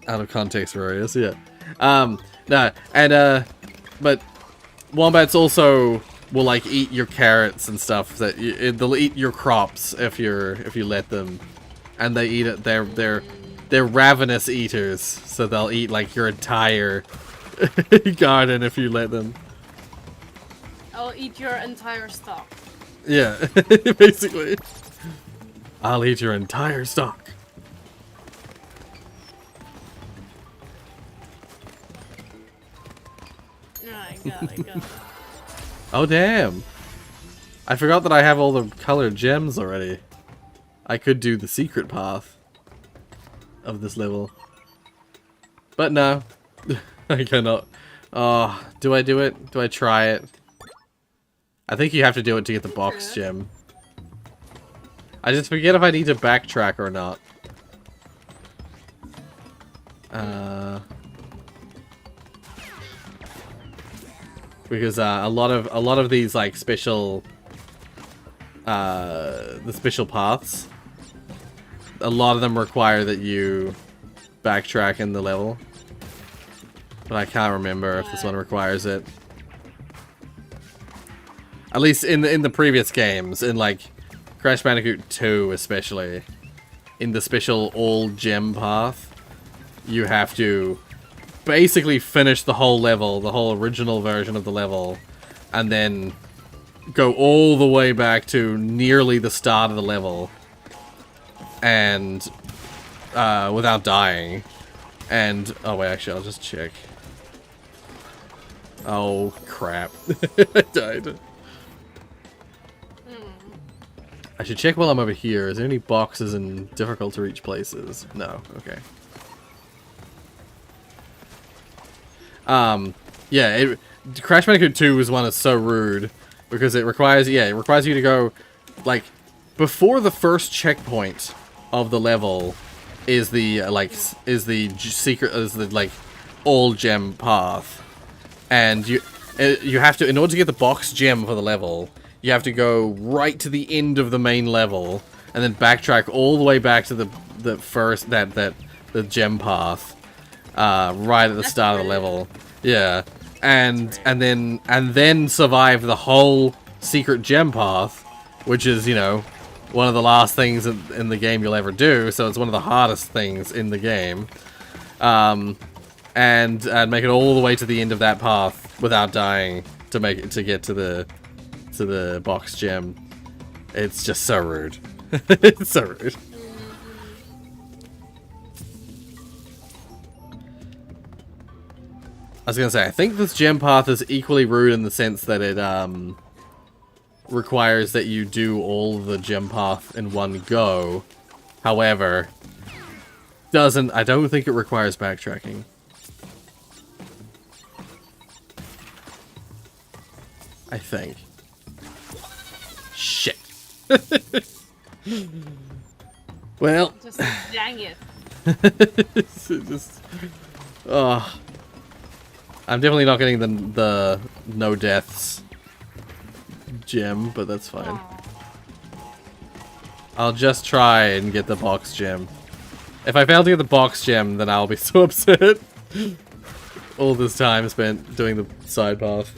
Out of context, Rorius, yeah. No, and but wombats also will like eat your carrots and stuff. They'll eat your crops if you let them, and they eat it. They're ravenous eaters, so they'll eat like your entire garden if you let them. I'll eat your entire stock. Yeah, basically. I'll eat your entire stock. I got it. Oh, damn. I forgot that I have all the colored gems already. I could do the secret path of this level. But no. I cannot. Oh, do I do it? Do I try it? I think you have to do it to get the box gem. I just forget if I need to backtrack or not. Because a lot of these like special the special paths, a lot of them require that you backtrack in the level. But I can't remember if this one requires it. At least in the previous games, in like Crash Bandicoot 2 especially, in the special all gem path, you have to basically finish the whole level, the whole original version of the level, and then go all the way back to nearly the start of the level, and without dying. And oh wait, actually I'll just check. Oh crap. I died. I should check while I'm over here. Is there any boxes in difficult to reach places? No. Okay. Yeah, Crash Bandicoot 2 is one that's so rude because it requires you to go like before the first checkpoint of the level is the all gem path, and you have to, in order to get the box gem for the level, you have to go right to the end of the main level and then backtrack all the way back to the first the gem path right at the start of the level. Yeah. And then survive the whole secret gem path, which is, you know, one of the last things in the game you'll ever do, so it's one of the hardest things in the game. And make it all the way to the end of that path without dying to get to the box gem. It's just so rude. It's so rude. I was gonna say, I think this gem path is equally rude in the sense that it requires that you do all the gem path in one go. However, I don't think it requires backtracking. I think. Shit. Well, Just dang it. it's just, oh, I'm definitely not getting the no deaths gem, but that's fine. Aw. I'll just try and get the box gem. If I fail to get the box gem, then I'll be so upset. All this time spent doing the side path.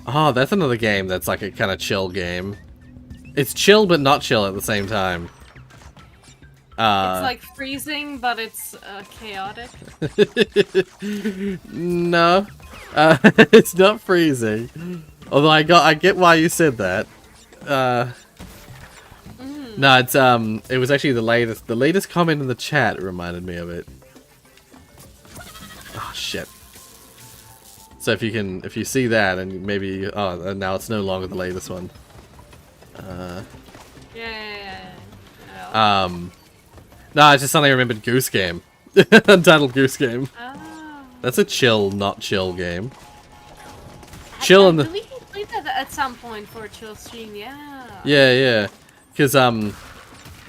Oh, that's another game that's like a kind of chill game. It's chill but not chill at the same time. It's like freezing, but it's chaotic. No. It's not freezing. Although I get why you said that. No, it's it was actually the latest comment in the chat reminded me of it. Oh shit. So if you see that and maybe and now it's no longer the latest one. Yeah. No, it's just something I remembered. Goose Game. Untitled Goose Game. Oh. That's a chill, not chill game. Chill in the... We can play that at some point for a chill stream, yeah. Yeah. Because,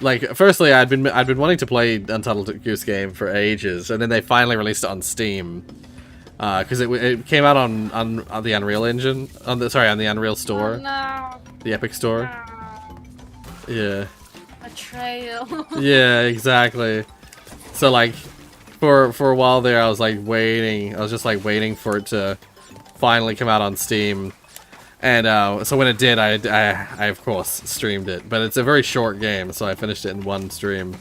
like, firstly, I'd been wanting to play Untitled Goose Game for ages, and then they finally released it on Steam. Because it came out on the Unreal Engine, on the Unreal Store. Oh, no. The Epic Store. No. Yeah. Betrayal. Yeah, exactly. So like, for a while there, I was like waiting. I was just like waiting for it to finally come out on Steam, and so when it did, I of course streamed it. But it's a very short game, so I finished it in one stream.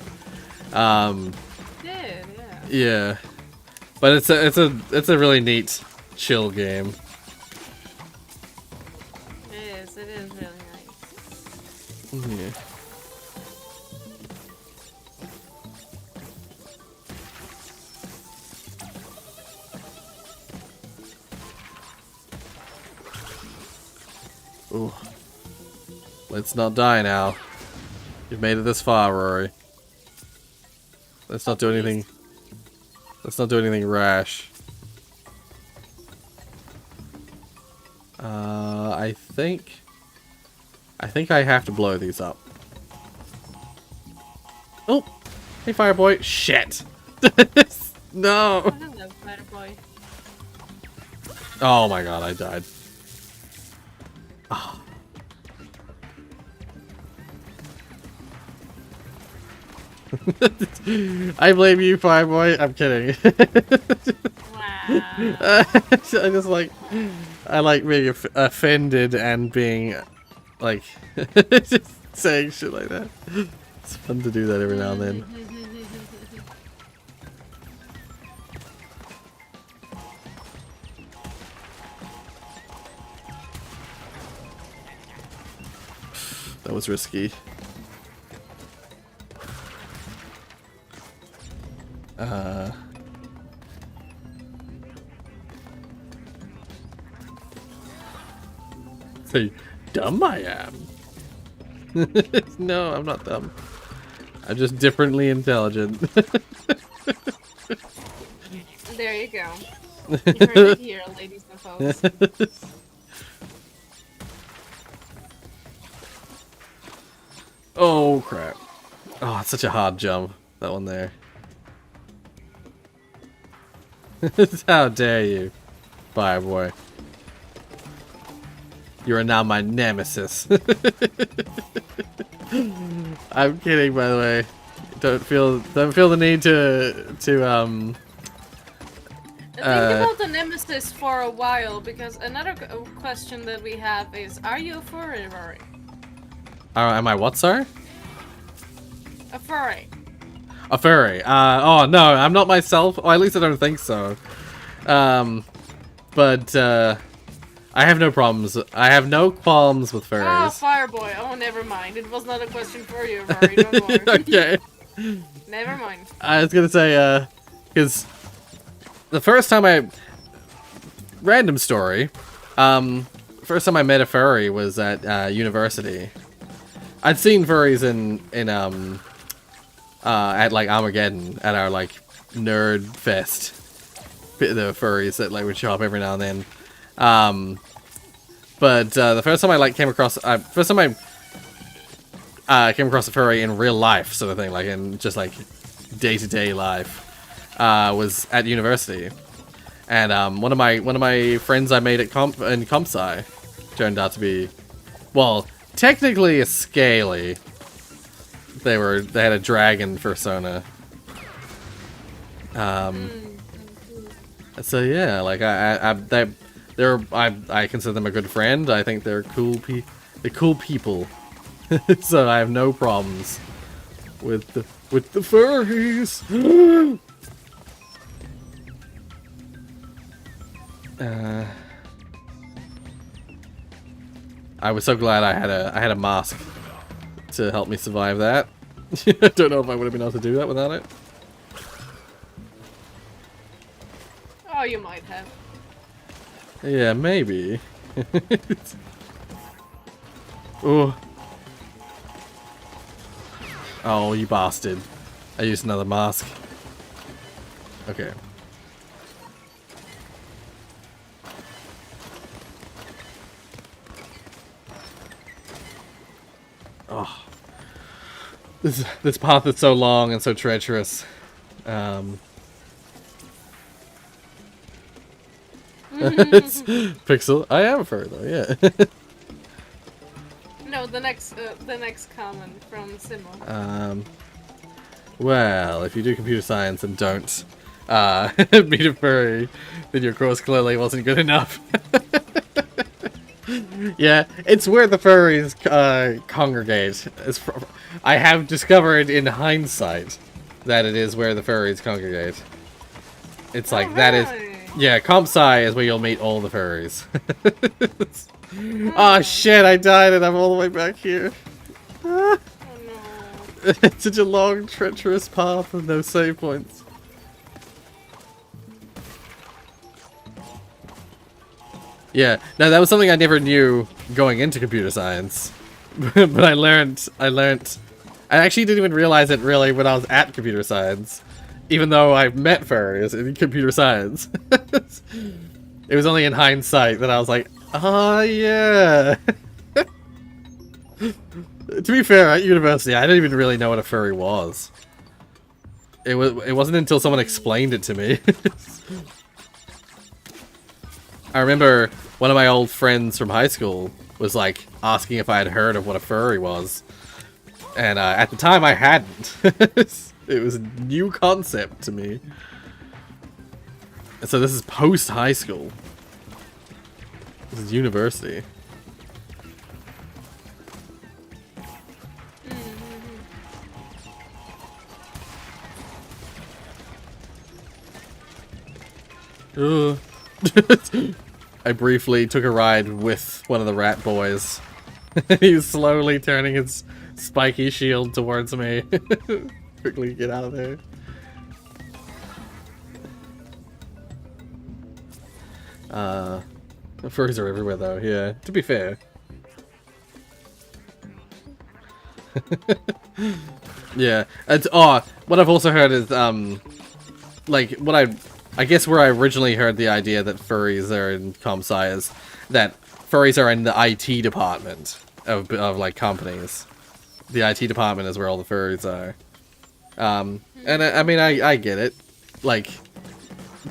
Yeah. But it's a really neat, chill game. It is really nice. Yeah. Ooh. Let's not die now. You've made it this far, Rory. Let's not do anything. Let's not do anything rash. I think I have to blow these up. Oh! Hey, Fireboy! Shit! No! Hello, Fireboy. Oh my god, I died. Oh. I blame you, Fireboy. I'm kidding. Wow. I like being offended and being like just saying shit like that. It's fun to do that every now and then. That was risky. So dumb I am. No, I'm not dumb. I'm just differently intelligent. There you go. You heard it here, ladies and folks. Oh crap. Oh, it's such a hard jump. That one there. How dare you, Fireboy. You are now my nemesis. I'm kidding, by the way. Don't feel the need to Think about the nemesis for a while, because another question that we have is, are you a furry, Rory? Am I what, sorry? A furry. A furry. Oh no, I'm not myself. Or at least I don't think so. But I have no problems. I have no qualms with Oh, furries. Fireboy. Oh, never mind. It was not a question for you, Rory. Don't worry. Okay. Never mind. I was gonna say, because the first time random story, first time I met a furry was at university. I'd seen furries in at like Armageddon at our like nerd fest. The furries that like would show up every now and then. But the first time I came across came across a furry in real life, sort of thing, like in just like day-to-day life, was at university, and one of my friends I made at in comp sci turned out to be, well, technically a scaly. They had a dragon persona. So yeah, like I consider them a good friend. I think they're cool people. So I have no problems with the furries. I was so glad I had a mask to help me survive that. I don't know if I would have been able to do that without it. Oh, you might have. Yeah, maybe. Oh. Oh, you bastard. I used another mask. Okay. Oh. This path is so long and so treacherous. It's Pixel. I am a furry though, yeah. No, the next comment from Simo. Well, if you do computer science and don't meet a furry, then your course clearly wasn't good enough. Yeah, it's where the furries congregate. I have discovered in hindsight that it is where the furries congregate. It's like, that is... Yeah, comp sci is where you'll meet all the furries. Oh shit, I died and I'm all the way back here. Oh no. It's such a long, treacherous path with no save points. Yeah, no, that was something I never knew going into computer science. But I learned... I actually didn't even realize it really when I was at computer science. Even though I've met furries in computer science. It was only in hindsight that I was like, oh yeah. To be fair, at university, I didn't even really know what a furry was. It wasn't until someone explained it to me. I remember one of my old friends from high school was like asking if I had heard of what a furry was. And at the time I hadn't. It was a new concept to me. So this is post high school. This is university. I briefly took a ride with one of the rat boys. He's slowly turning his spiky shield towards me. Quickly get out of there. The furries are everywhere though, yeah, to be fair. Yeah, it's, what I've also heard is, like, I guess where I originally heard the idea that furries are in comp sci is that furries are in the IT department of like, companies. The IT department is where all the furries are. And I mean, I get it. Like,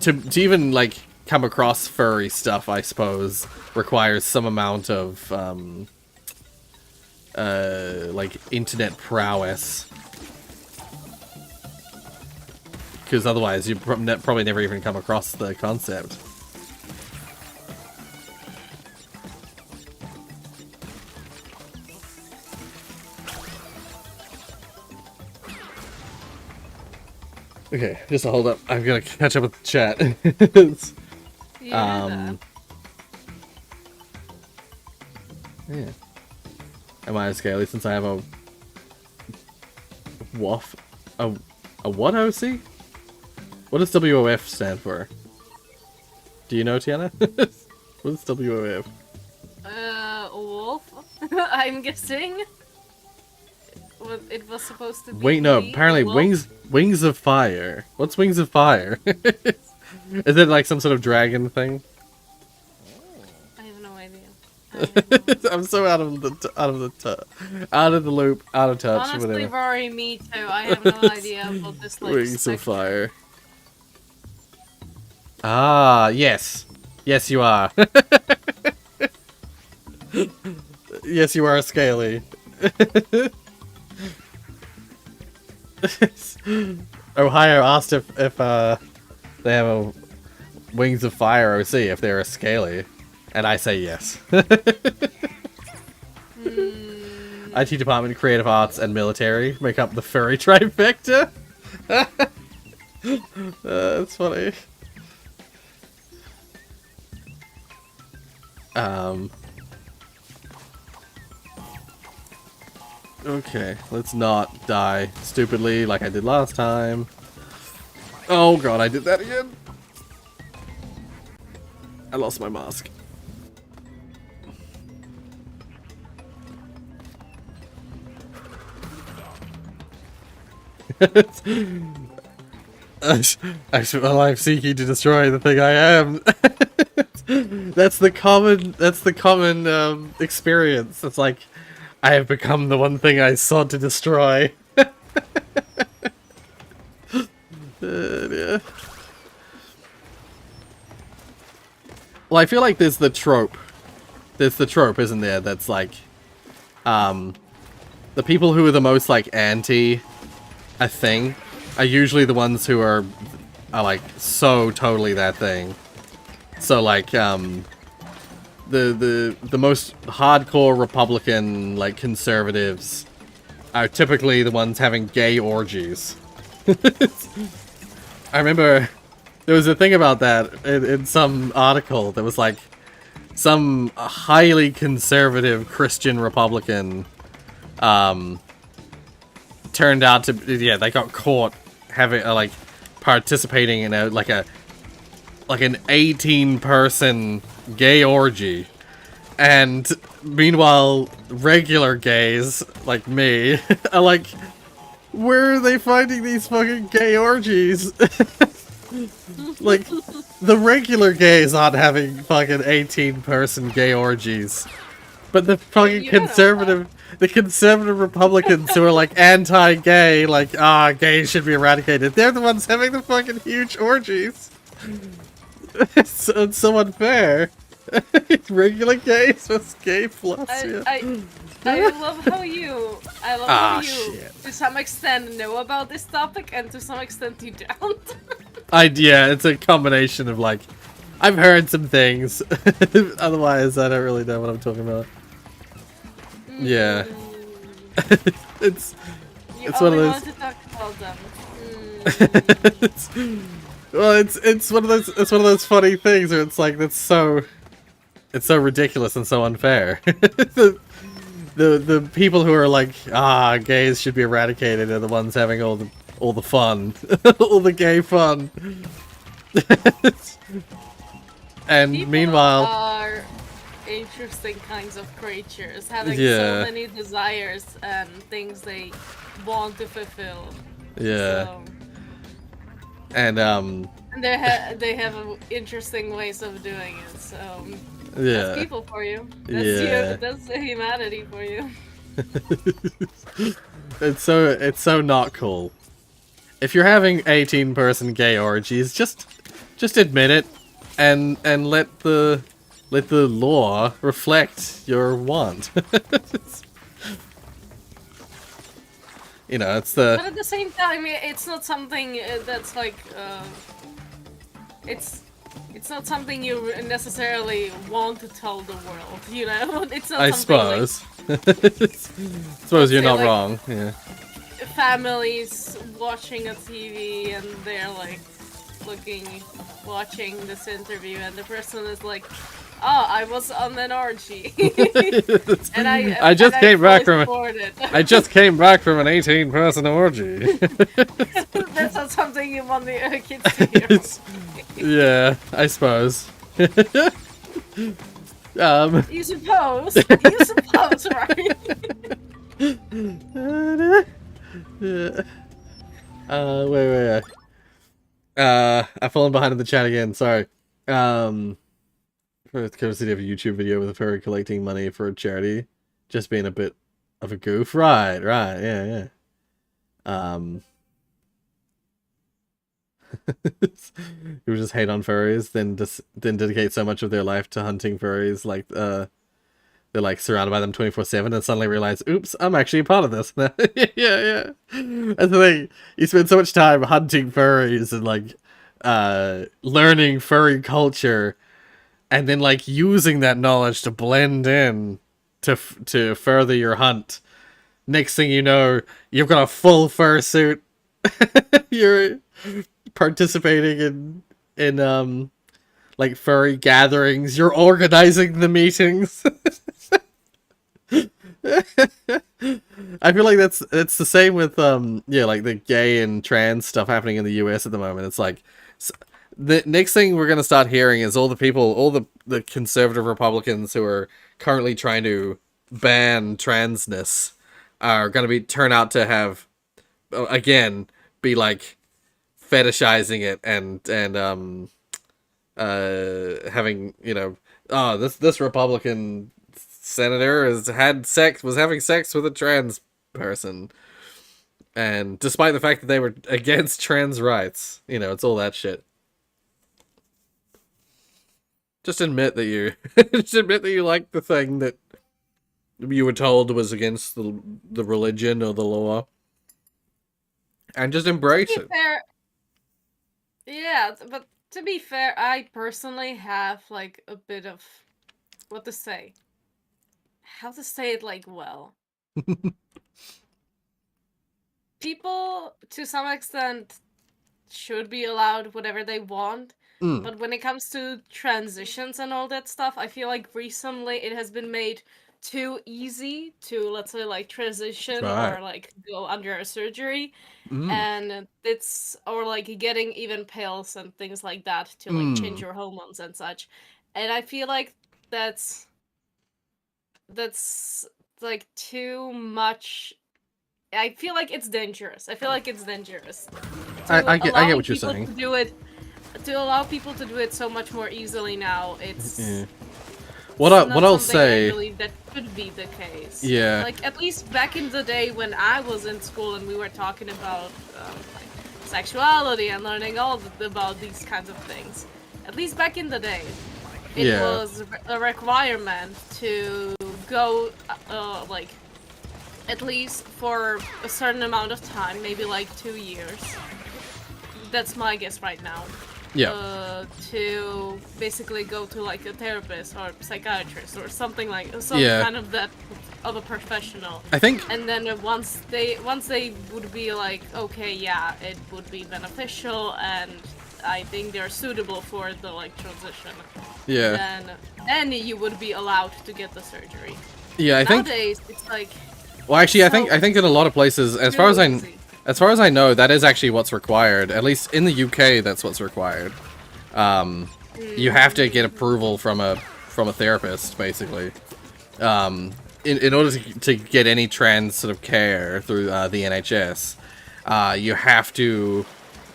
to even, like, come across furry stuff, I suppose, requires some amount of, like, internet prowess. Because otherwise, you probably never even come across the concept. Okay, just hold up. I'm gonna catch up with the chat. Yeah. Yeah. Am I scaly since I have a WOF? A what OC? What does WOF stand for? Do you know, Tiana? What is WOF? Wolf? I'm guessing. It was supposed to be. Wait, no. Apparently, wings of fire. What's wings of fire? Is it like some sort of dragon thing? I have no idea. I'm so out of the loop, out of touch. Honestly, Whatever. Rory, me too. I have no idea what this like. Wings of fire. Ah, yes. Yes, you are. Yes, you are scaly. Ohio asked if they have a Wings of Fire OC if they're a scaly, and I say yes. IT department, creative arts, and military make up the furry trifecta. That's funny. Okay, let's not die stupidly like I did last time. Oh god, I did that again. I lost my mask. I'm seeking to destroy the thing I am. That's the common experience. It's like I have become the one thing I sought to destroy. Yeah. Well, I feel like there's the trope. There's the trope, isn't there? That's like, the people who are the most like anti a thing are usually the ones who are like so totally that thing. So like, the most hardcore Republican like conservatives are typically the ones having gay orgies. I remember there was a thing about that in some article that was like some highly conservative Christian Republican turned out to, yeah, they got caught having like participating in an 18-person gay orgy, and meanwhile regular gays like me are like, where are they finding these fucking gay orgies? Like, the regular gays aren't having fucking 18-person gay orgies, but the fucking conservative Republicans who are like anti-gay, like, gays should be eradicated, they're the ones having the fucking huge orgies. It's so unfair. Regular gays with gay plus. I love how you, to some extent, know about this topic, and to some extent you don't. Yeah, it's a combination of like, I've heard some things. Otherwise, I don't really know what I'm talking about. Yeah, it's one of those. Want to talk about them. It's one of those funny things where it's like it's so ridiculous and so unfair. The people who are like, gays should be eradicated are the ones having all the fun, all the gay fun. And People meanwhile, are interesting kinds of creatures, having so Yeah. many desires and things they want to fulfill. yeah, So, and and they have interesting ways of doing it. So that's yeah, people for you. That's Yeah. you. That's the humanity for you. it's so not cool. If you're having 18-person gay orgies, just admit it, and let the law reflect your want. You know, it's the. But at the same time, it's not something that's like it's not something you necessarily want to tell the world. You know, it's not. I something suppose. Suppose you're say, not like, wrong. Yeah. families watching a TV and they're like watching this interview, and the person is like, "Oh, I was on an orgy," and I just came back from it. I just came back from an 18-person orgy. That's not something you want the kids to hear. Yeah, I suppose. You suppose, right? Yeah. Wait. I've fallen behind in the chat again. Sorry. For the courtesy of a YouTube video with a furry collecting money for a charity, just being a bit of a goof. Right, yeah. Who just hate on furries, then dedicate so much of their life to hunting furries, like they're like surrounded by them 24/7, and suddenly realize, oops, I'm actually a part of this. Yeah. That's the thing. You spend so much time hunting furries and like learning furry culture, and then like using that knowledge to blend in to further your hunt. Next thing you know, you've got a full fursuit. You're participating in like furry gatherings. You're organizing the meetings. I feel like that's the same with yeah, like the gay and trans stuff happening in the US at the moment. It's like the next thing we're gonna start hearing is all the conservative Republicans who are currently trying to ban transness are gonna turn out to have again be like fetishizing it and having, you know, oh, this Republican senator was having sex with a trans person, and despite the fact that they were against trans rights, you know, it's all that shit. Just admit that you like the thing that you were told was against the religion or the law, and just embrace it. Fair. Yeah, but to be fair, I personally have like a bit of how to say it like, well. People to some extent should be allowed whatever they want, but when it comes to transitions and all that stuff, I feel like recently it has been made too easy to, let's say, like transition or like go under a surgery, and or like getting even pills and things like that to like change your hormones and such. And I feel like that's like too much. I feel like it's dangerous. I I get what you're saying. To allow people to do it so much more easily now, What I'll say, I believe that could be the case. Yeah. Like, at least back in the day when I was in school and we were talking about like sexuality and learning about these kinds of things. At least back in the day, it was a requirement to go like at least for a certain amount of time, maybe like 2 years. That's my guess right now. Yeah. To basically go to like a therapist or psychiatrist or something like kind of that of a professional. I think. And then once they would be like, okay, yeah, it would be beneficial, and I think they're suitable for the like transition. Yeah. Then you would be allowed to get the surgery. Yeah, I think. Nowadays it's like. Well, actually, I think in a lot of places, as far as I know, that is actually what's required. At least in the UK, that's what's required. You have to get approval from a therapist, basically, in order to get any trans sort of care through the NHS. You have to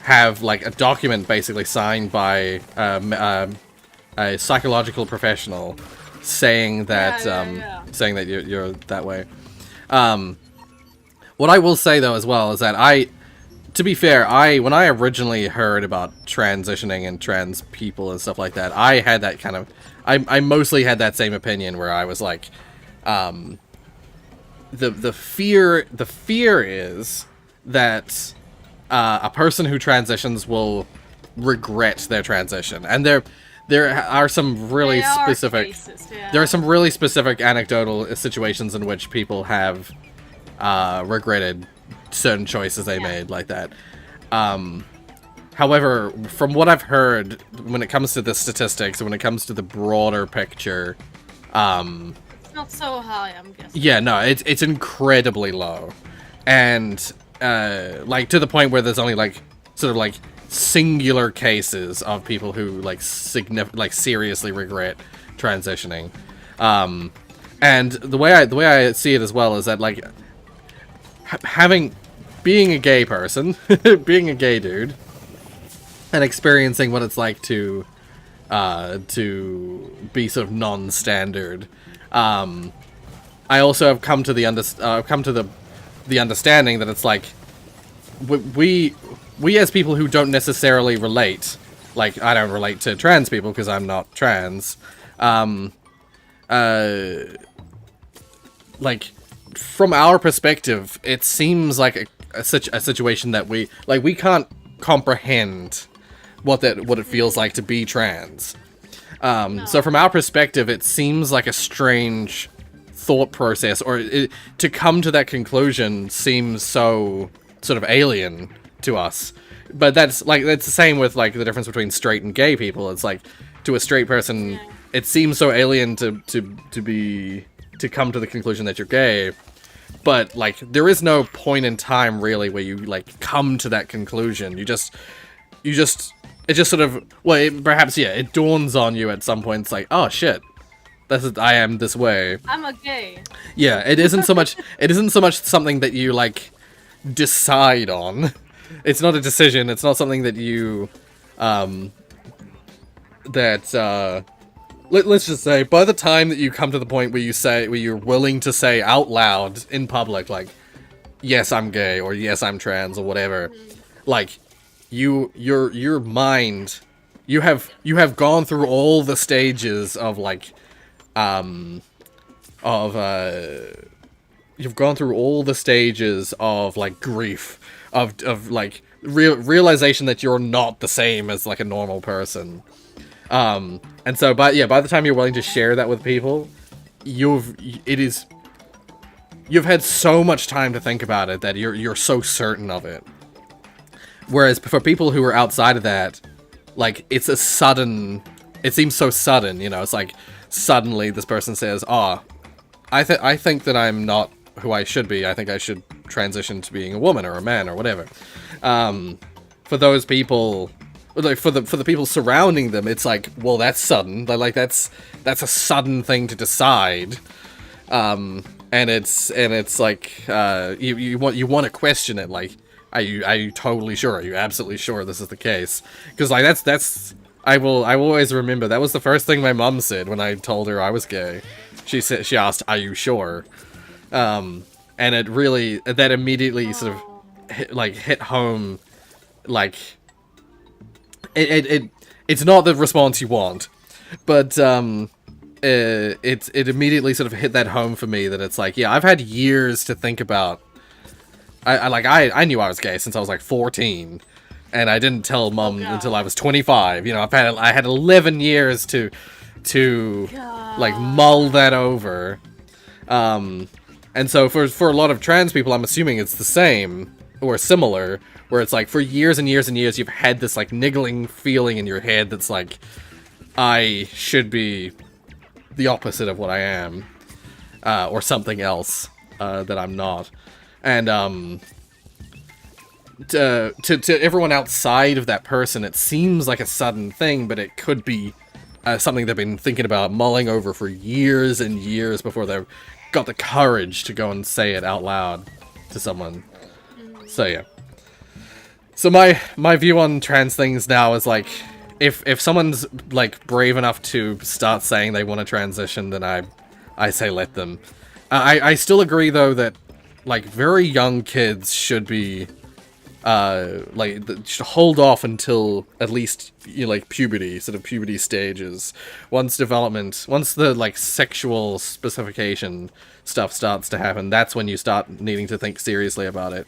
have like a document basically signed by a psychological professional saying that saying that you're that way. What I will say though as well is that to be fair, when I originally heard about transitioning and trans people and stuff like that, I had that kind of, I mostly had that same opinion where I was like, the fear is that a person who transitions will regret their transition, and there are some really specific cases, there are some really specific anecdotal situations in which people have regretted certain choices they made like that. However, from what I've heard, when it comes to the statistics, when it comes to the broader picture, it's not so high, I'm guessing. Yeah, no, it's incredibly low, and like to the point where there's only like sort of like singular cases of people who like seriously regret transitioning. And the way I see it as well is that like being a gay person, being a gay dude, and experiencing what it's like to to be sort of non-standard. I also have come to the understanding that it's like we as people who don't necessarily relate, like I don't relate to trans people because I'm not trans. Like from our perspective, it seems like a situation that we can't comprehend what it feels like to be trans. So from our perspective, it seems like a strange thought process, or to come to that conclusion seems so sort of alien to us. But that's the same with like the difference between straight and gay people. It's like to a straight person, it seems so alien to come to the conclusion that you're gay. But like there is no point in time really where you like come to that conclusion. It just sort of, well, it dawns on you at some point. It's like, oh shit, I am this way. I'm a gay. Yeah, it isn't so much something that you like decide on. It's not a decision. It's not something that you let's just say by the time that you come to the point where you're willing to say out loud in public, like, yes, I'm gay, or yes, I'm trans, or whatever, like your mind, you have gone through all the stages of like you've gone through all the stages of like grief, of like realization that you're not the same as like a normal person. And so by the time you're willing to share that with people, you've had so much time to think about it that you're so certain of it. Whereas for people who are outside of that, like it seems so sudden, you know, it's like suddenly this person says, "Oh, I think that I'm not who I should be. I think I should transition to being a woman or a man or whatever." For those people, like for the people surrounding them, it's like, well, that's sudden. Like that's a sudden thing to decide. And it's like you want to question it, like, are you totally sure? Are you absolutely sure this is the case? Because like I will always remember that was the first thing my mom said when I told her I was gay. She asked, "Are you sure?" And that immediately sort of hit home. Like it's not the response you want, but it immediately sort of hit that home for me that it's like, yeah, I've had years to think about. I knew I was gay since I was like 14, and I didn't tell mom until I was 25. You know, I had 11 years to like mull that over. And so for a lot of trans people, I'm assuming it's the same or similar, where it's like for years and years and years you've had this like niggling feeling in your head that's like, I should be the opposite of what I am, or something else that I'm not. And to everyone outside of that person, it seems like a sudden thing, but it could be something they've been thinking about, mulling over for years and years before they've got the courage to go and say it out loud to someone. So yeah. So my view on trans things now is like, if someone's like brave enough to start saying they want to transition, then I say let them. I still agree though that like very young kids should be should hold off until at least, you know, like puberty stages. Once the like sexual specification stuff starts to happen, that's when you start needing to think seriously about it.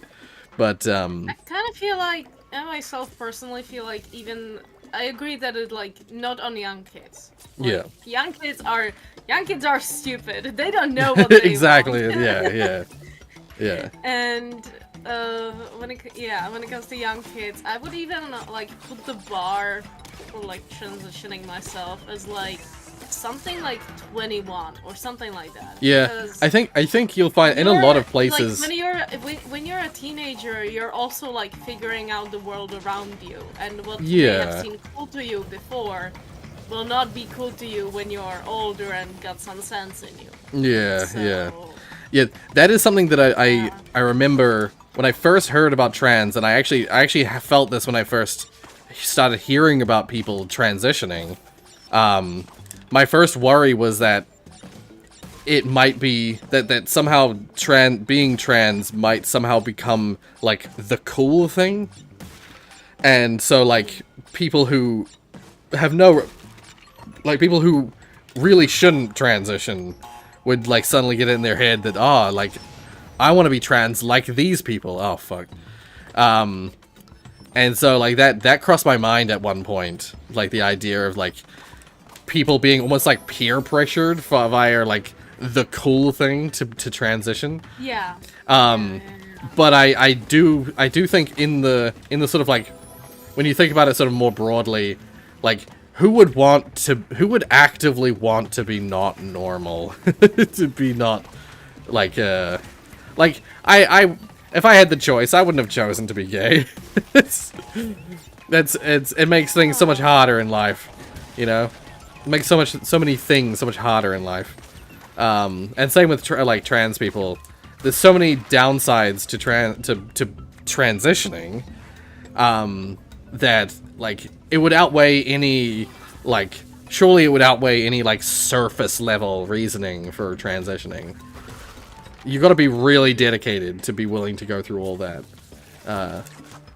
But I kind of feel like, I myself personally feel like, even I agree that it's like not on young kids. Like, yeah, young kids are stupid. They don't know what they exactly. want. Yeah. And when it comes to young kids, I would even like put the bar for like transitioning myself as like something like 21 or something like that. Yeah, I think you'll find in a lot of places, like, when you're a teenager, you're also like figuring out the world around you, and what may have seemed cool to you before will not be cool to you when you're older and got some sense in you. Yeah, that is something that I remember when I first heard about trans, and I actually felt this when I first started hearing about people transitioning. My first worry was that it might be that somehow being trans might somehow become like the cool thing, and so like people who have people who really shouldn't transition would like suddenly get it in their head that like I want to be trans like these people. Oh fuck. And so like that crossed my mind at one point, like the idea of like people being almost like peer pressured via like the cool thing to transition. Yeah. But I do think in the sort of like when you think about it sort of more broadly, like who would actively want to be not normal, to be not like I if I had the choice, I wouldn't have chosen to be gay. It makes things so much harder in life, you know. It makes so many things so much harder in life. And same with like trans people. There's so many downsides to transitioning that like it would outweigh any like surely it would outweigh any like surface level reasoning for transitioning. You got to be really dedicated to be willing to go through all that.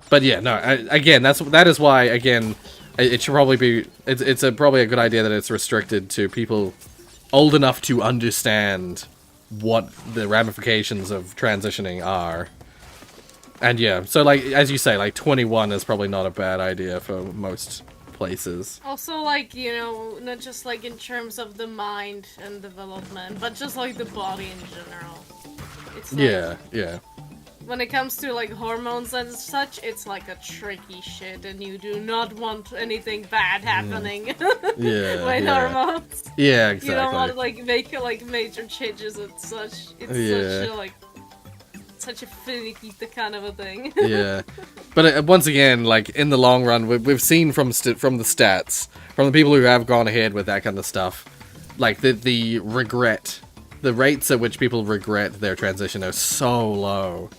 But yeah, no. Again, that is why again it should probably be it's probably a good idea that it's restricted to people old enough to understand what the ramifications of transitioning are. And yeah, so like as you say, like 21 is probably not a bad idea for most places. Also, like, you know, not just like in terms of the mind and development, but just like the body in general. It's like, yeah. When it comes to like hormones and such, it's like a tricky shit, and you do not want anything bad happening with hormones. Yeah, exactly. You don't want to like make like major changes and such. It's such a like such a finicky kind of a thing. Yeah, but once again, like in the long run, we've seen from the stats from the people who have gone ahead with that kind of stuff, like the regret, the rates at which people regret their transition are so low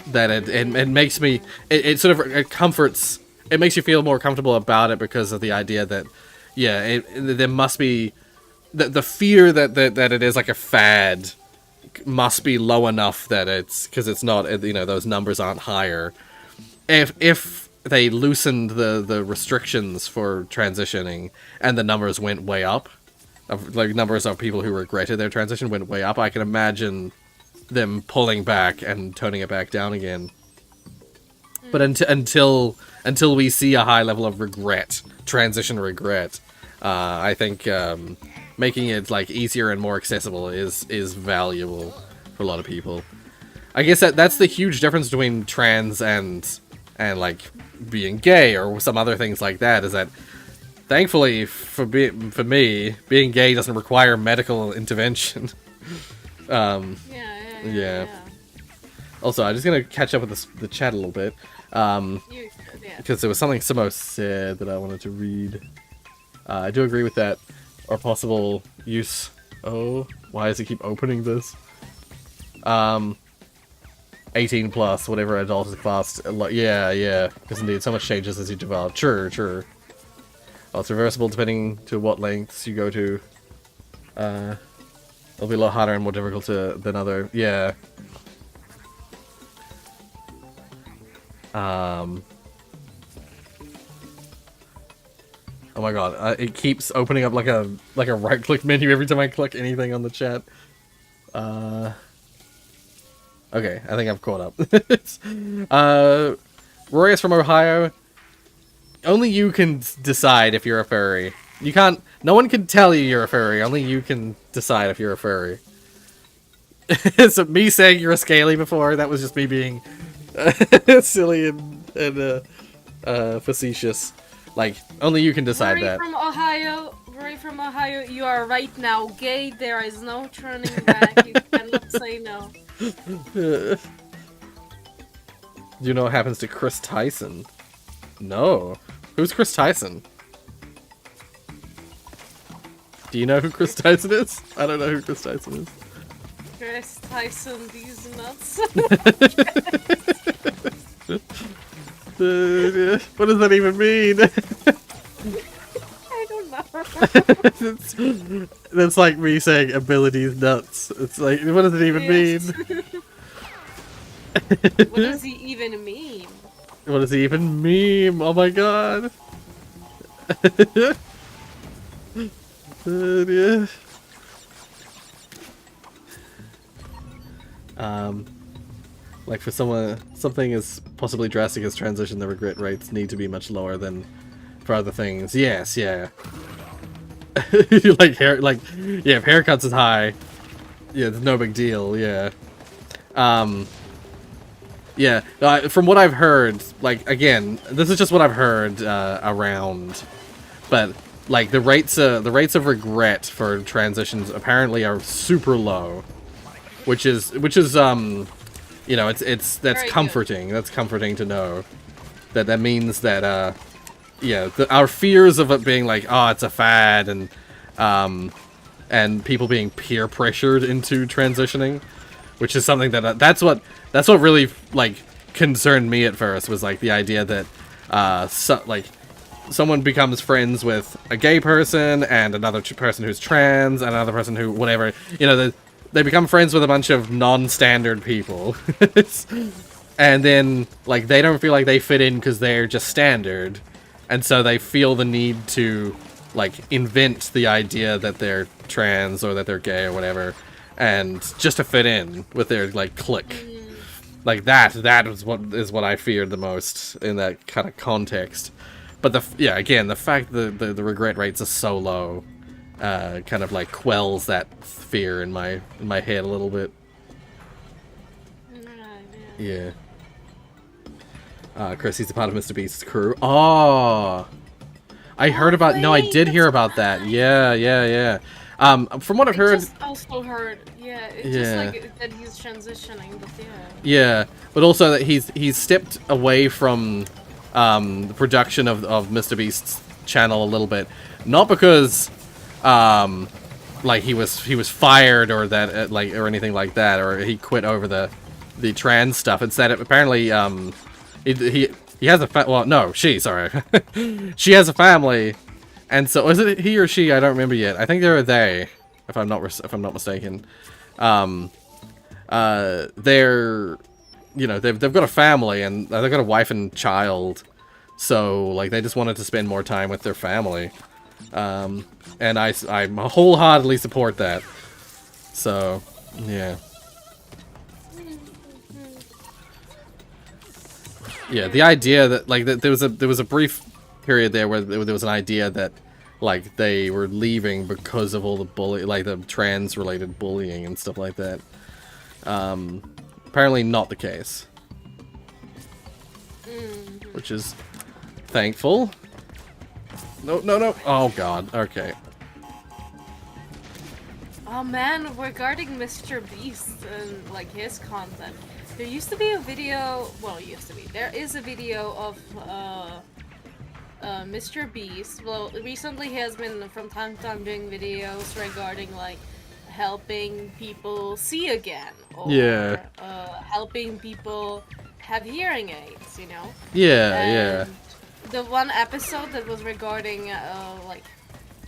that it makes me it sort of it comforts. It makes you feel more comfortable about it because of the idea that there must be the fear that it is like a fad must be low enough that it's because it's not, you know, those numbers aren't higher. If they loosened the restrictions for transitioning and the numbers went way up, like numbers of people who regretted their transition went way up, I can imagine them pulling back and toning it back down again. But until we see a high level of transition regret, I think making it like easier and more accessible is valuable for a lot of people. I guess that's the huge difference between trans and like being gay or some other things like that, is that thankfully for me being gay doesn't require medical intervention. Yeah. Also, I'm just gonna catch up with the chat a little bit because there was something Simo said that I wanted to read. I do agree with that. Or possible use. Oh, why does it keep opening this? 18 plus, whatever adult is classed. Yeah. Because indeed, so much changes as you develop. Sure. Well, it's reversible depending to what lengths you go to. It'll be a lot harder and more difficult than other. Yeah. Oh my god, it keeps opening up like a right-click menu every time I click anything on the chat. Okay, I think I've caught up. Rorius from Ohio. Only you can decide if you're a furry. You can't. No one can tell you you're a furry. Only you can decide if you're a furry. So me saying you're a scaly before, that was just me being silly and facetious. Like, only you can decide that. Rory from Ohio, you are right now gay. There is no turning back. You cannot say no. Do you know what happens to Chris Tyson? No. Who's Chris Tyson? Do you know who Chris Tyson is? I don't know who Chris Tyson is. Chris Tyson, these nuts. What does that even mean? I don't know. That's like me saying abilities nuts. It's like, what does it even Yes. mean? What does he even mean? What does he even mean? Oh my god. Yeah. Like for something as possibly drastic as transition, the regret rates need to be much lower than for other things. Yes, yeah. Like yeah, if haircuts is high, yeah, it's no big deal. Yeah. Yeah. From what I've heard, like again, this is just what I've heard around, but like the rates of regret for transitions apparently are super low, which is you know, that's Very comforting. That's comforting to know. That means that yeah, our fears of it being like, oh, it's a fad, and people being peer pressured into transitioning, which is something that that's what really like concerned me at first, was like the idea that like someone becomes friends with a gay person and another person who's trans and another person who whatever, you know, they become friends with a bunch of non-standard people. And then like they don't feel like they fit in because they're just standard, and so they feel the need to like invent the idea that they're trans or that they're gay or whatever, and just to fit in with their like clique. Like that is what I feared the most in that kind of context. But yeah, again, the fact that the regret rates are so low kind of like quells that fear in my head a little bit. Yeah. Chris, he's a part of Mr. Beast's crew. Oh, I heard about. No, I did hear about that. Yeah. From what I've heard. Just also heard. Yeah. It's just like that he's transitioning, but yeah. Yeah, but also that he's stepped away from the production of Mr. Beast's channel a little bit, not because like he was fired or that like or anything like that, or he quit over the trans stuff. It's that apparently he has a she has a family, and so is it he or she? I don't remember yet. I think they're a they, if I'm not mistaken. They're, you know, they've got a family and they've got a wife and child, so like they just wanted to spend more time with their family, and I wholeheartedly support that. So yeah. Yeah, the idea that like there was a brief period there where there was an idea that like they were leaving because of all the like the trans related bullying and stuff like that. Apparently not the case, which is thankful. No. Oh god. Okay. Oh man, regarding Mr. Beast and like his content, there used to be a video. Well, there is a video of Mr. Beast. Well, recently he has been from time to time doing videos regarding like helping people see again, or helping people have hearing aids, you know? Yeah. The one episode that was regarding like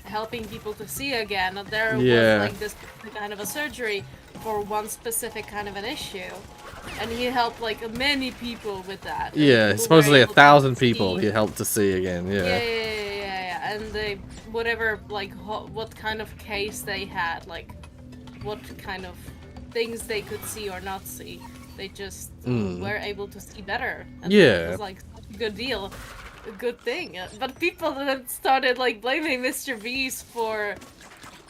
helping people to see again, there was like this kind of a surgery for one specific kind of an issue, and he helped like many people with that. Yeah, supposedly 1,000 people he helped to see again. Yeah. And they whatever like what kind of case they had, like what kind of things they could see or not see, they just were able to see better. And it was like such a good deal, a good thing. But people then started like blaming Mr. Beast for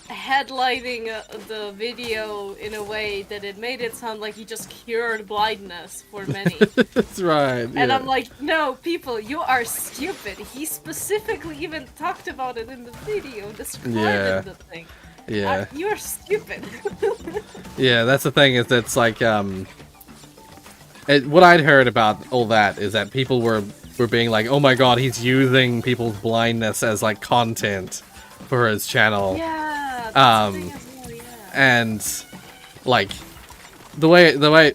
headlining the video in a way that it made it sound like he just cured blindness for many. That's right. And I'm like, no, people, you are stupid. He specifically even talked about it in the video, describing the thing. Yeah. You're stupid. Yeah, that's the thing, is that's like, what I'd heard about all that is that people were being like, oh my god, he's using people's blindness as like content for his channel. Yeah, that's the thing as well, yeah. And like the way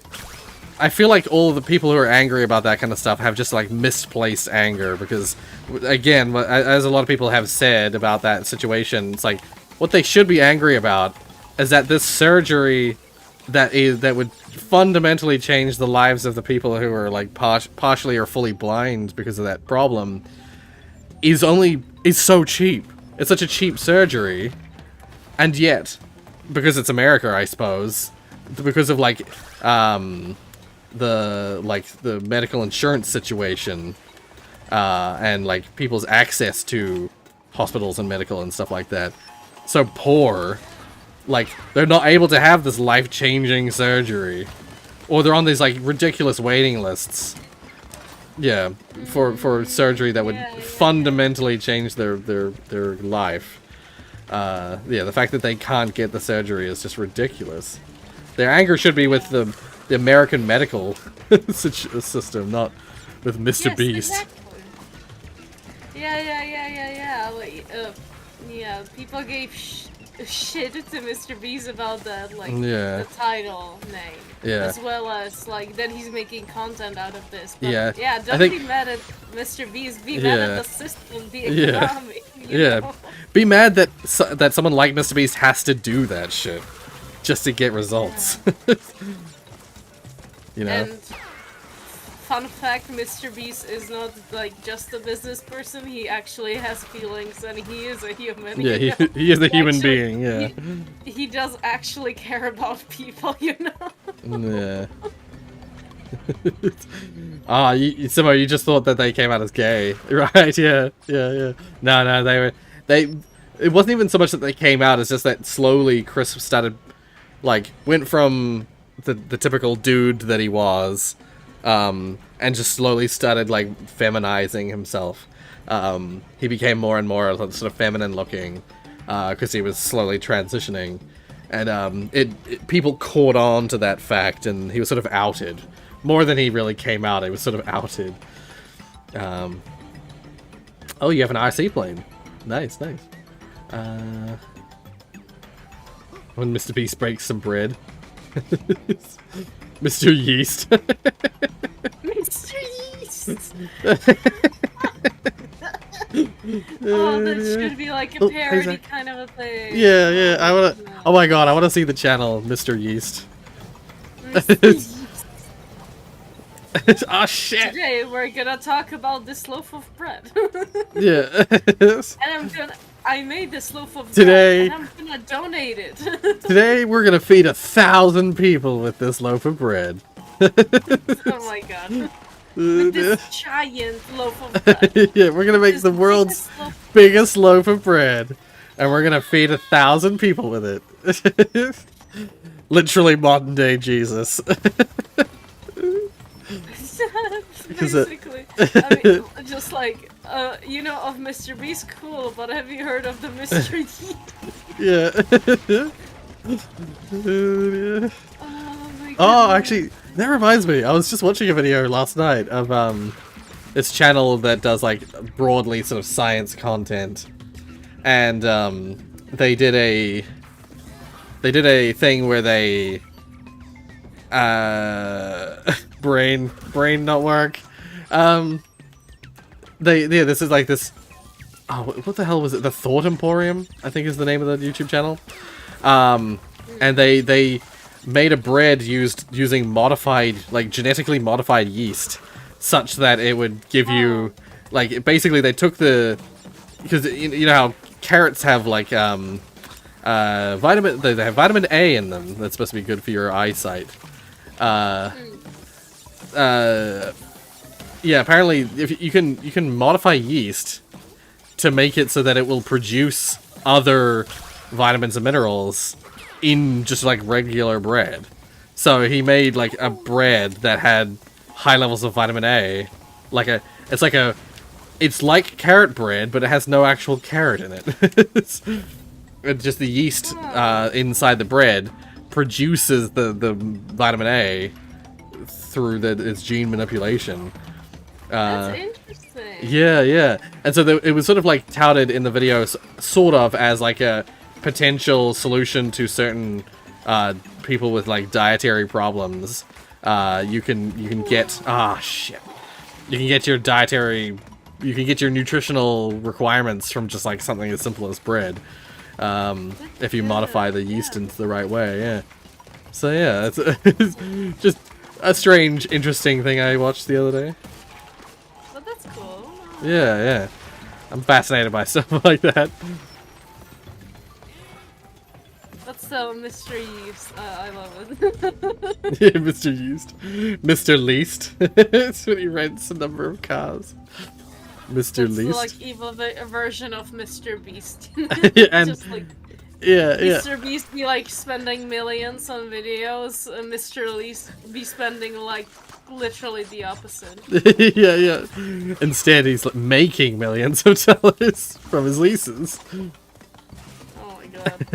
I feel like all of the people who are angry about that kind of stuff have just like misplaced anger because, again, as a lot of people have said about that situation, it's like what they should be angry about is that this surgery that would fundamentally change the lives of the people who are like partially or fully blind because of that problem is so cheap. It's such a cheap surgery, and yet, because it's America, I suppose, because of like the medical insurance situation and like people's access to hospitals and medical and stuff like that, so poor, like they're not able to have this life-changing surgery, or they're on these like ridiculous waiting lists. Yeah, for surgery that would fundamentally change their life. Yeah, the fact that they can't get the surgery is just ridiculous. Their anger should be with the American medical system, not with Mr. Beast. Exactly. Yeah. Like, yeah, people gave shit to Mr. Beast about that, like, the title name. Yeah. As well as, like, that he's making content out of this. But, Yeah. don't be mad at Mr. Beast. Be mad at the system, the economy. You know? Be mad that someone like Mr. Beast has to do that shit just to get results. You know? And fun fact, Mr. Beast is not like just a business person. He actually has feelings, and he is a human. Yeah, you know? he is a human being. Yeah. He does actually care about people. You know. Yeah. Simo, you just thought that they came out as gay, right? Yeah. No, it wasn't even so much that they came out, it's just that slowly Chris started, like, went from the typical dude that he was, and just slowly started, like, feminizing himself. He became more and more sort of feminine looking, because he was slowly transitioning. And people caught on to that fact, and he was sort of outed. More than he really came out, he was sort of outed. Oh, you have an RC plane. Nice. When Mr. Beast breaks some bread. Mr. Yeast. Mr. Yeast! Oh, that should be like a parody kind of a thing. Yeah, I wanna... Oh my god, I wanna see the channel, Mr. Yeast. Oh shit! Today we're gonna talk about this loaf of bread. Yeah. And I made this loaf of Today, bread, and I'm gonna donate it. Today we're gonna feed 1,000 people with this loaf of bread. Oh my god. With this giant loaf of bread. Yeah, we're gonna make the world's biggest loaf of bread. And we're gonna feed 1,000 people with it. Literally modern day Jesus. Basically. I mean, just like, you know of Mr. Beast, cool, but have you heard of the Mr. Yeah. Oh my god. Oh, actually, that reminds me. I was just watching a video last night of this channel that does like broadly sort of science content, and they did a thing where they brain not work. This is like this. Oh, what the hell was it? The Thought Emporium, I think, is the name of the YouTube channel. And they made a bread using modified, like genetically modified yeast, such that it would give you, like, basically they took because you know how carrots have like vitamin, they have vitamin A in them that's supposed to be good for your eyesight. Yeah, apparently if you can modify yeast to make it so that it will produce other vitamins and minerals in just like regular bread. So he made like a bread that had high levels of vitamin A, it's like carrot bread, but it has no actual carrot in it. It's just the yeast inside the bread produces the vitamin A through its gene manipulation. That's interesting. Yeah. And so it was sort of like touted in the video, sort of as like a potential solution to certain people with like dietary problems, you can get shit. You can get your dietary, you can get your nutritional requirements from just like something as simple as bread, if you modify the yeast into the right way. Yeah. So yeah, it's just a strange, interesting thing I watched the other day. But that's cool. Yeah, yeah. I'm fascinated by stuff like that. That's so mystery use. I love it. Yeah, Mr. Used. Mr. Least. It's when he rents a number of cars. Mr. That's the, Least. like evil version of Mr. Beast. And Just like yeah. Mr. Beast be like spending millions on videos, and Mr. Least be spending like literally the opposite. Yeah. Instead, he's like making millions of dollars from his leases. Oh my god.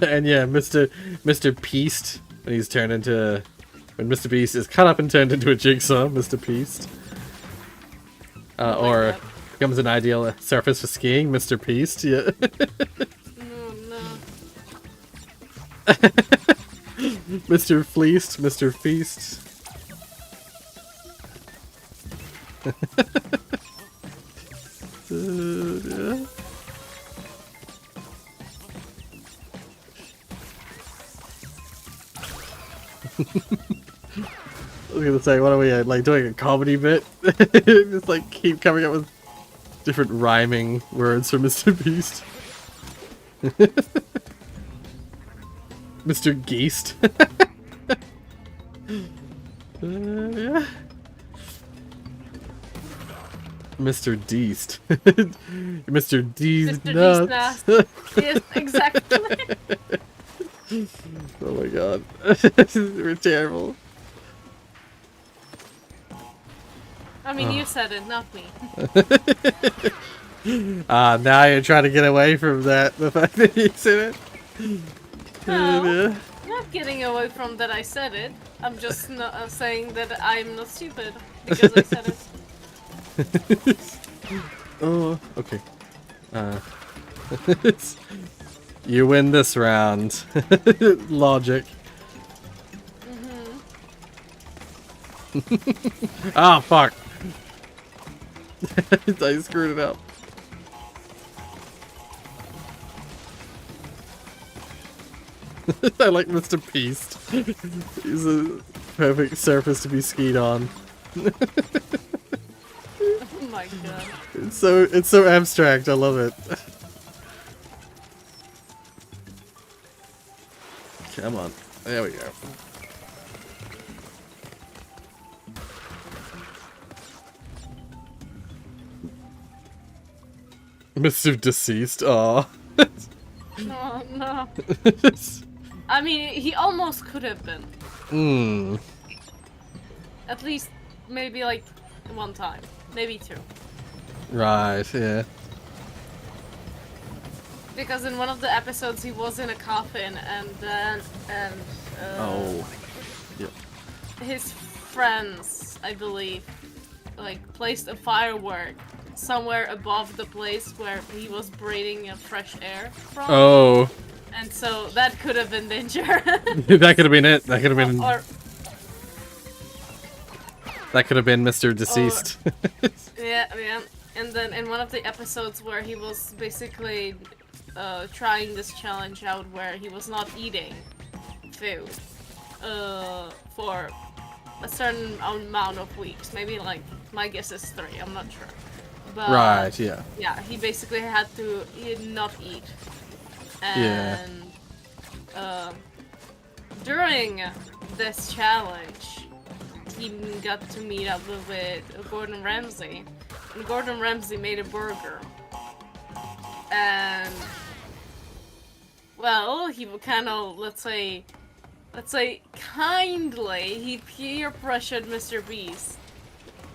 And yeah, Mr. Beast, when he's turned into, when Mr. Beast is cut up and turned into a jigsaw, Mr. Beast. Or God. becomes an ideal surface for skiing, Mr. Beast. Yeah. No. Mr. Fleeced, Mr. Feast. Yeah. I was gonna say, what are we like doing a comedy bit? Just like keep coming up with different rhyming words for Mr. Beast. Mr. Geist. Yeah. Mr. Deast. Mr. Deast Mr. nuts. Beast yes, exactly. Oh my god. We're terrible. I mean, you said it, not me. Now you're trying to get away from that, the fact that you said it. No, I'm not getting away from that I said it. I'm just not, saying that I'm not stupid because I said it. Oh, okay. You win this round. Logic. Ah, fuck. I screwed it up. I like Mr. Beast. He's a perfect surface to be skied on. Oh my god. It's so abstract. I love it. Come on. There we go. Mr. Deceased. Aw. Oh no. I mean, he almost could have been. Hmm. At least, maybe like one time. Maybe two. Right, yeah. Because in one of the episodes he was in a coffin and then Oh. Yep. his friends, I believe, like placed a firework somewhere above the place where he was breathing fresh air from. Oh. And so that could have been danger. That could have been it. That could have been. Or That could have been Mr. Deceased. yeah. And then in one of the episodes where he was basically trying this challenge out where he was not eating food for a certain amount of weeks, maybe like my guess is 3, I'm not sure. But Right, yeah. yeah, he basically had to not eat. Yeah. And during this challenge, he got to meet up with Gordon Ramsay. And Gordon Ramsay made a burger. And well, he kind of, let's say kindly, he peer pressured Mr. Beast.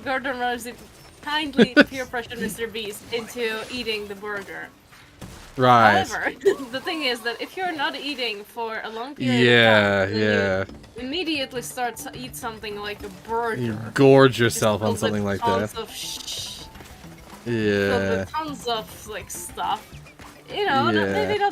Gordon Ramsay kindly peer pressured Mr. Beast into eating the burger. Right. However, the thing is that if you're not eating for a long period Yeah, of time, then yeah. you immediately start to eat something like a burger. You gorge yourself on Filled something with like tons that. of filled Yeah. with tons of like stuff. you know, Yeah.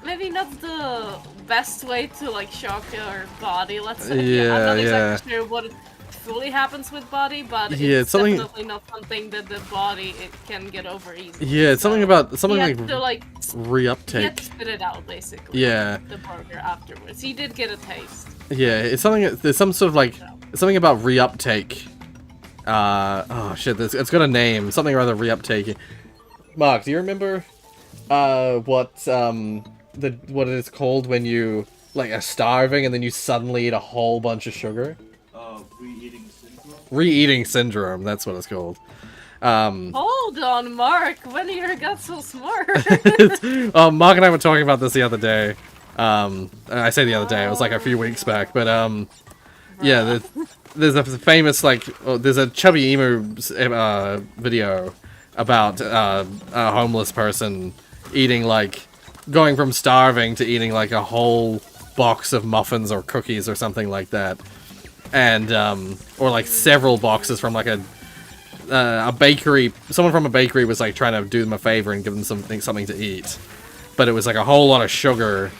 maybe not the best way to like shock your body. Let's say. Yeah, I'm not yeah. exactly sure what fully happens with body, but Yeah, it's it's something- definitely not something that the body it can get over easily. Yeah, it's something about something he like, had to, like he had reuptake. to spit it out basically. Yeah. The burger afterwards. He did get a taste. Yeah, it's something. There's some sort of like something about reuptake. Oh shit! It's got a name. Something or other reuptake. Mark, do you remember what it is called when you like are starving and then you suddenly eat a whole bunch of sugar? Re-eating syndrome? Re-eating syndrome. That's what it's called. Hold on, Mark. When you got so smart? Mark and I were talking about this the other day. I say the other day. It was like a few weeks back, but yeah. There's a famous there's a Chubby Emu video about a homeless person eating going from starving to eating like a whole box of muffins or cookies or something like that, and or like several boxes from like a bakery. Someone from a bakery was like trying to do them a favor and give them something to eat, but it was like a whole lot of sugar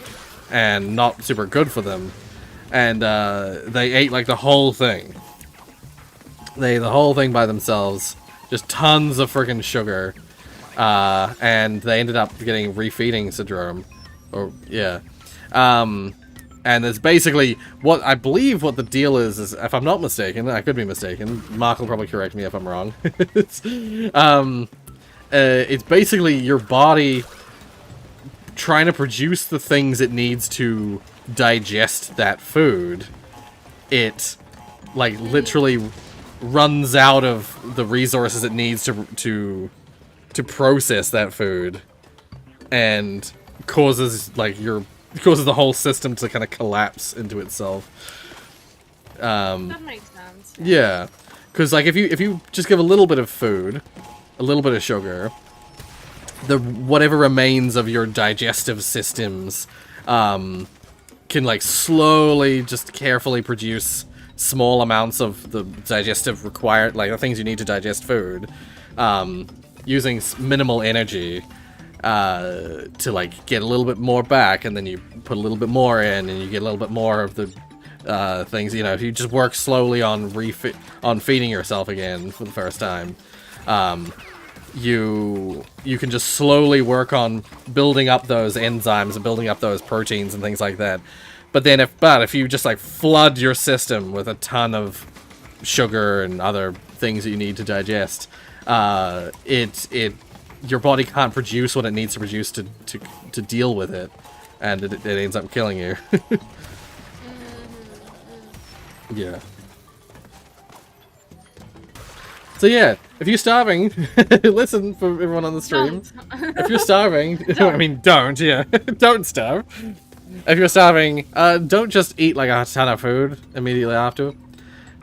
and not super good for them. And they ate like the whole thing. They ate the whole thing by themselves. Just tons of freaking sugar. And they ended up getting refeeding syndrome. Or, yeah. And it's basically what I believe what the deal is if I'm not mistaken, I could be mistaken. Mark will probably correct me if I'm wrong. It's basically your body trying to produce the things it needs to digest that food. It literally runs out of the resources it needs to process that food, and causes causes the whole system to kind of collapse into itself. That makes sense. Yeah, because if you just give a little bit of food, a little bit of sugar, whatever remains of your digestive systems can slowly, just carefully produce small amounts of the digestive required, the things you need to digest food, using minimal energy, to get a little bit more back, and then you put a little bit more in, and you get a little bit more of the things. If you just work slowly on feeding yourself again for the first time, you can just slowly work on building up those enzymes and building up those proteins and things like that. But then if you just flood your system with a ton of sugar and other things that you need to digest, your body can't produce what it needs to produce to deal with it, and it ends up killing you. Yeah. So yeah, if you're starving, listen for everyone on the stream. If you're starving, I mean, don't, yeah. Don't starve. If you're starving, don't just eat a ton of food immediately after.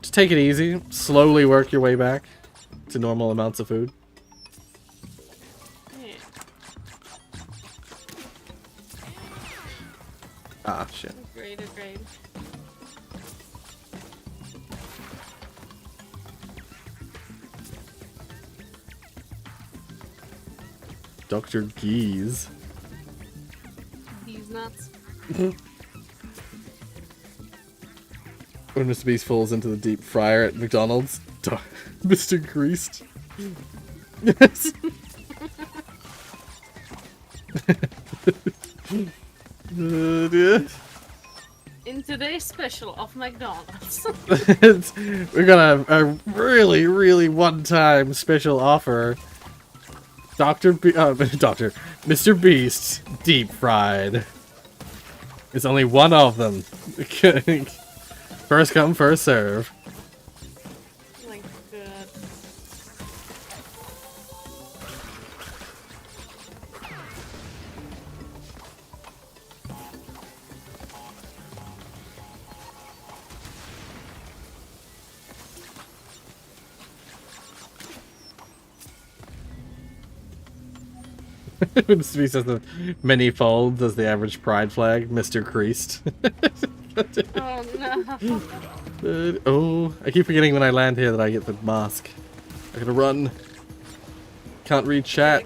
Just take it easy. Slowly work your way back to normal amounts of food. Yeah. Ah, shit. Agreed. Dr. Geese. He's nuts. When Mr. Beast falls into the deep fryer at McDonald's, Mr. Greased. Yes. Dear. In today's special of McDonald's. We got a really, really one-time special offer. Mr. Beast deep fried. It's only one of them. First come, first serve. Like, good. Mr. Beast has the many folds as the average pride flag. Mr. Creased. Oh no. Oh, I keep forgetting when I land here that I get the mask. I gotta run. Can't read chat.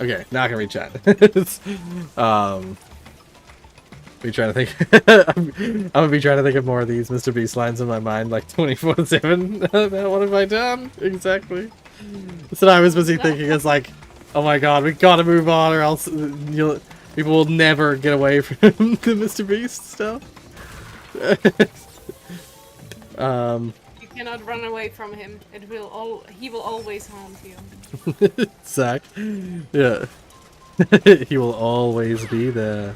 Okay, now I can read chat. Be trying to think. I'm gonna be trying to think of more of these Mr. Beast lines in my mind, like 24/7. What have I done exactly? So I was busy thinking, it's like, oh my god, we gotta move on, or else people will never get away from the Mr. Beast stuff. You cannot run away from him. He will always haunt you. Zach, yeah, he will always be there,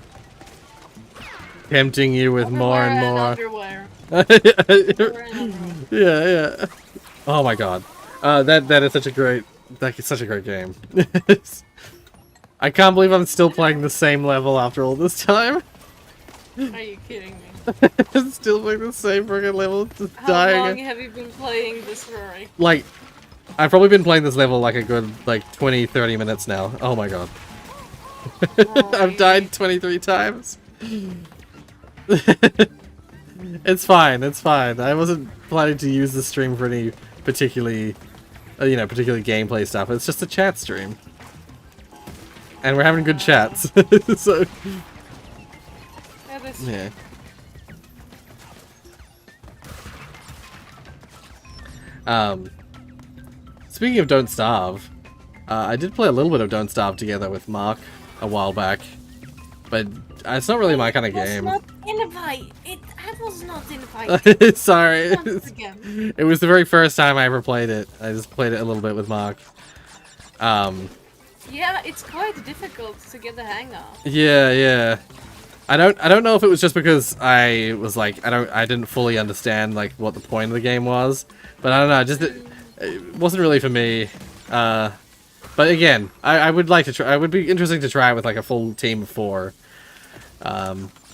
tempting you with more and more. Underwear. Underwear. Yeah. Oh my god, that is such a great game. I can't believe I'm still playing the same level after all this time. Are you kidding me? I'm still playing the same freaking level, just How dying. long have you been playing this, Rory? Like, I've probably been playing this level like a good 20-30 minutes now. Oh my god. I've died 23 times. It's fine. I wasn't planning to use the stream for any particular gameplay stuff. It's just a chat stream. And we're having good chats. So Yeah, this yeah. Speaking of Don't Starve, I did play a little bit of Don't Starve together with Mark a while back, but it's not really my kind of game. I was not invited. Sorry. Once again. It was the very first time I ever played it. I just played it a little bit with Mark. Yeah, it's quite difficult to get the hang of. Yeah. I don't know if it was just because I was like I didn't fully understand like what the point of the game was, but I don't know, it wasn't really for me. But again, I would like to try. It would be interesting to try it with like a full team of 4.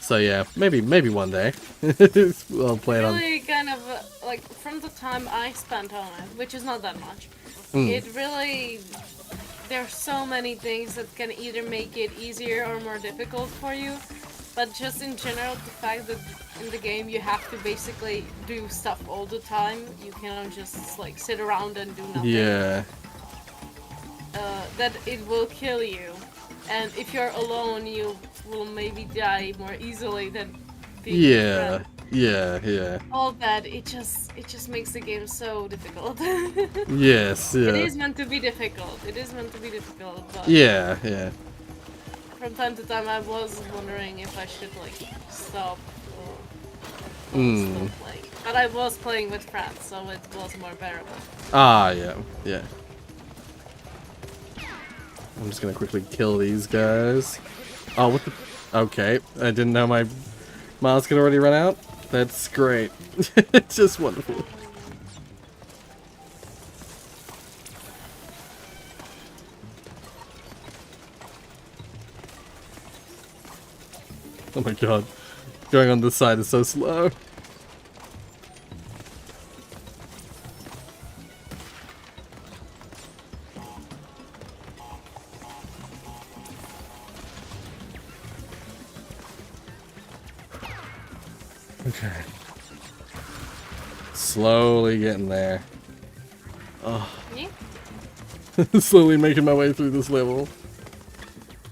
So yeah, maybe one day we'll play it on. Really, kind of like from the time I spent on it, which is not that much. It really, there's so many things that can either make it easier or more difficult for you. But just in general, the fact that in the game you have to basically do stuff all the time. You cannot just like sit around and do nothing. Yeah. That it will kill you. And if you're alone, you will maybe die more easily than being with a friend. Yeah. All that, it just makes the game so difficult. Yes, yeah. It is meant to be difficult. But Yeah. from time to time I was wondering if I should like stop or still playing. But I was playing with friends, so it was more bearable. Ah, yeah. I'm just gonna quickly kill these guys. Oh, what the? Okay, I didn't know my mouse could already run out. That's great. It's just wonderful. Oh my god. Going on this side is so slow. Okay. Slowly getting there. Oh. Yeah? Slowly making my way through this level.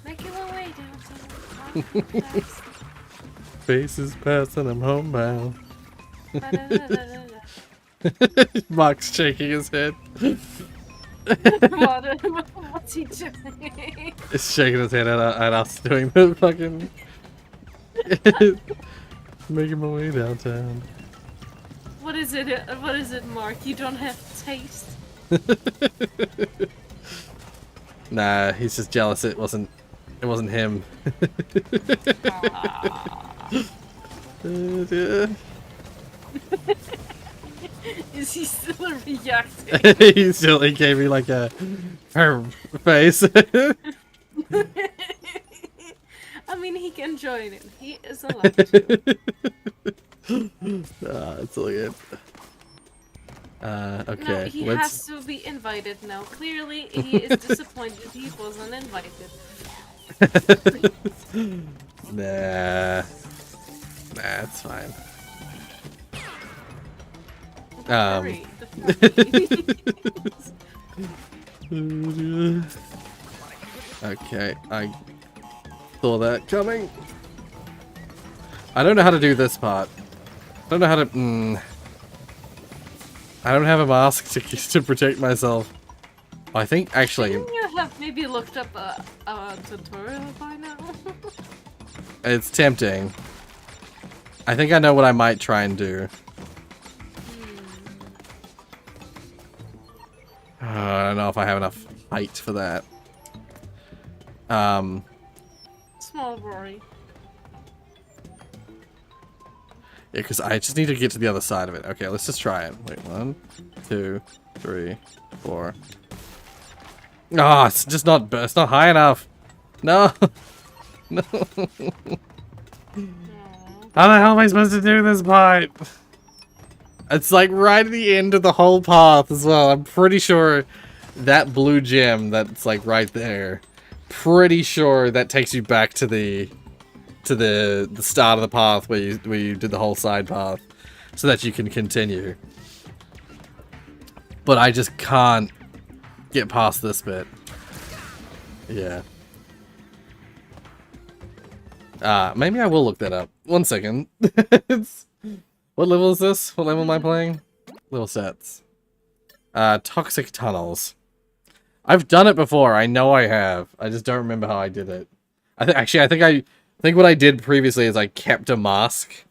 Make your way down. Faces past and I'm homebound. Da-da-da-da-da. Mark's shaking his head. What's he doing? He's shaking his head at us doing the fucking... Making my way downtown. What is it, Mark? You don't have taste? Nah, he's just jealous it wasn't him. Is he still reacting? He gave me like a face. I mean, he can join in. He is allowed to. It's all good. Okay. No, he has to be invited now. Clearly, he is disappointed he wasn't invited. Nah, it's fine. The furry. Okay, I saw that coming. I don't know how to do this part. I don't know how to... I don't have a mask to protect myself. I think, actually... Shouldn't you have maybe looked up a tutorial by now? It's tempting. I think I know what I might try and do. I don't know if I have enough height for that. Small Rory. Yeah, because I just need to get to the other side of it. Okay, let's just try it. Wait, 1, 2, 3, 4. Ah, it's just not. It's not high enough. No. No. How the hell am I supposed to do this part? It's like right at the end of the whole path as well. I'm pretty sure that blue gem that's like right there. Pretty sure that takes you back to the start of the path where you did the whole side path, so that you can continue. But I just can't get past this bit. Yeah. Maybe I will look that up. 1 second. What level is this? What level am I playing? Level sets. Toxic tunnels. I've done it before. I know I have. I just don't remember how I did it. I think what I did previously is I kept a mask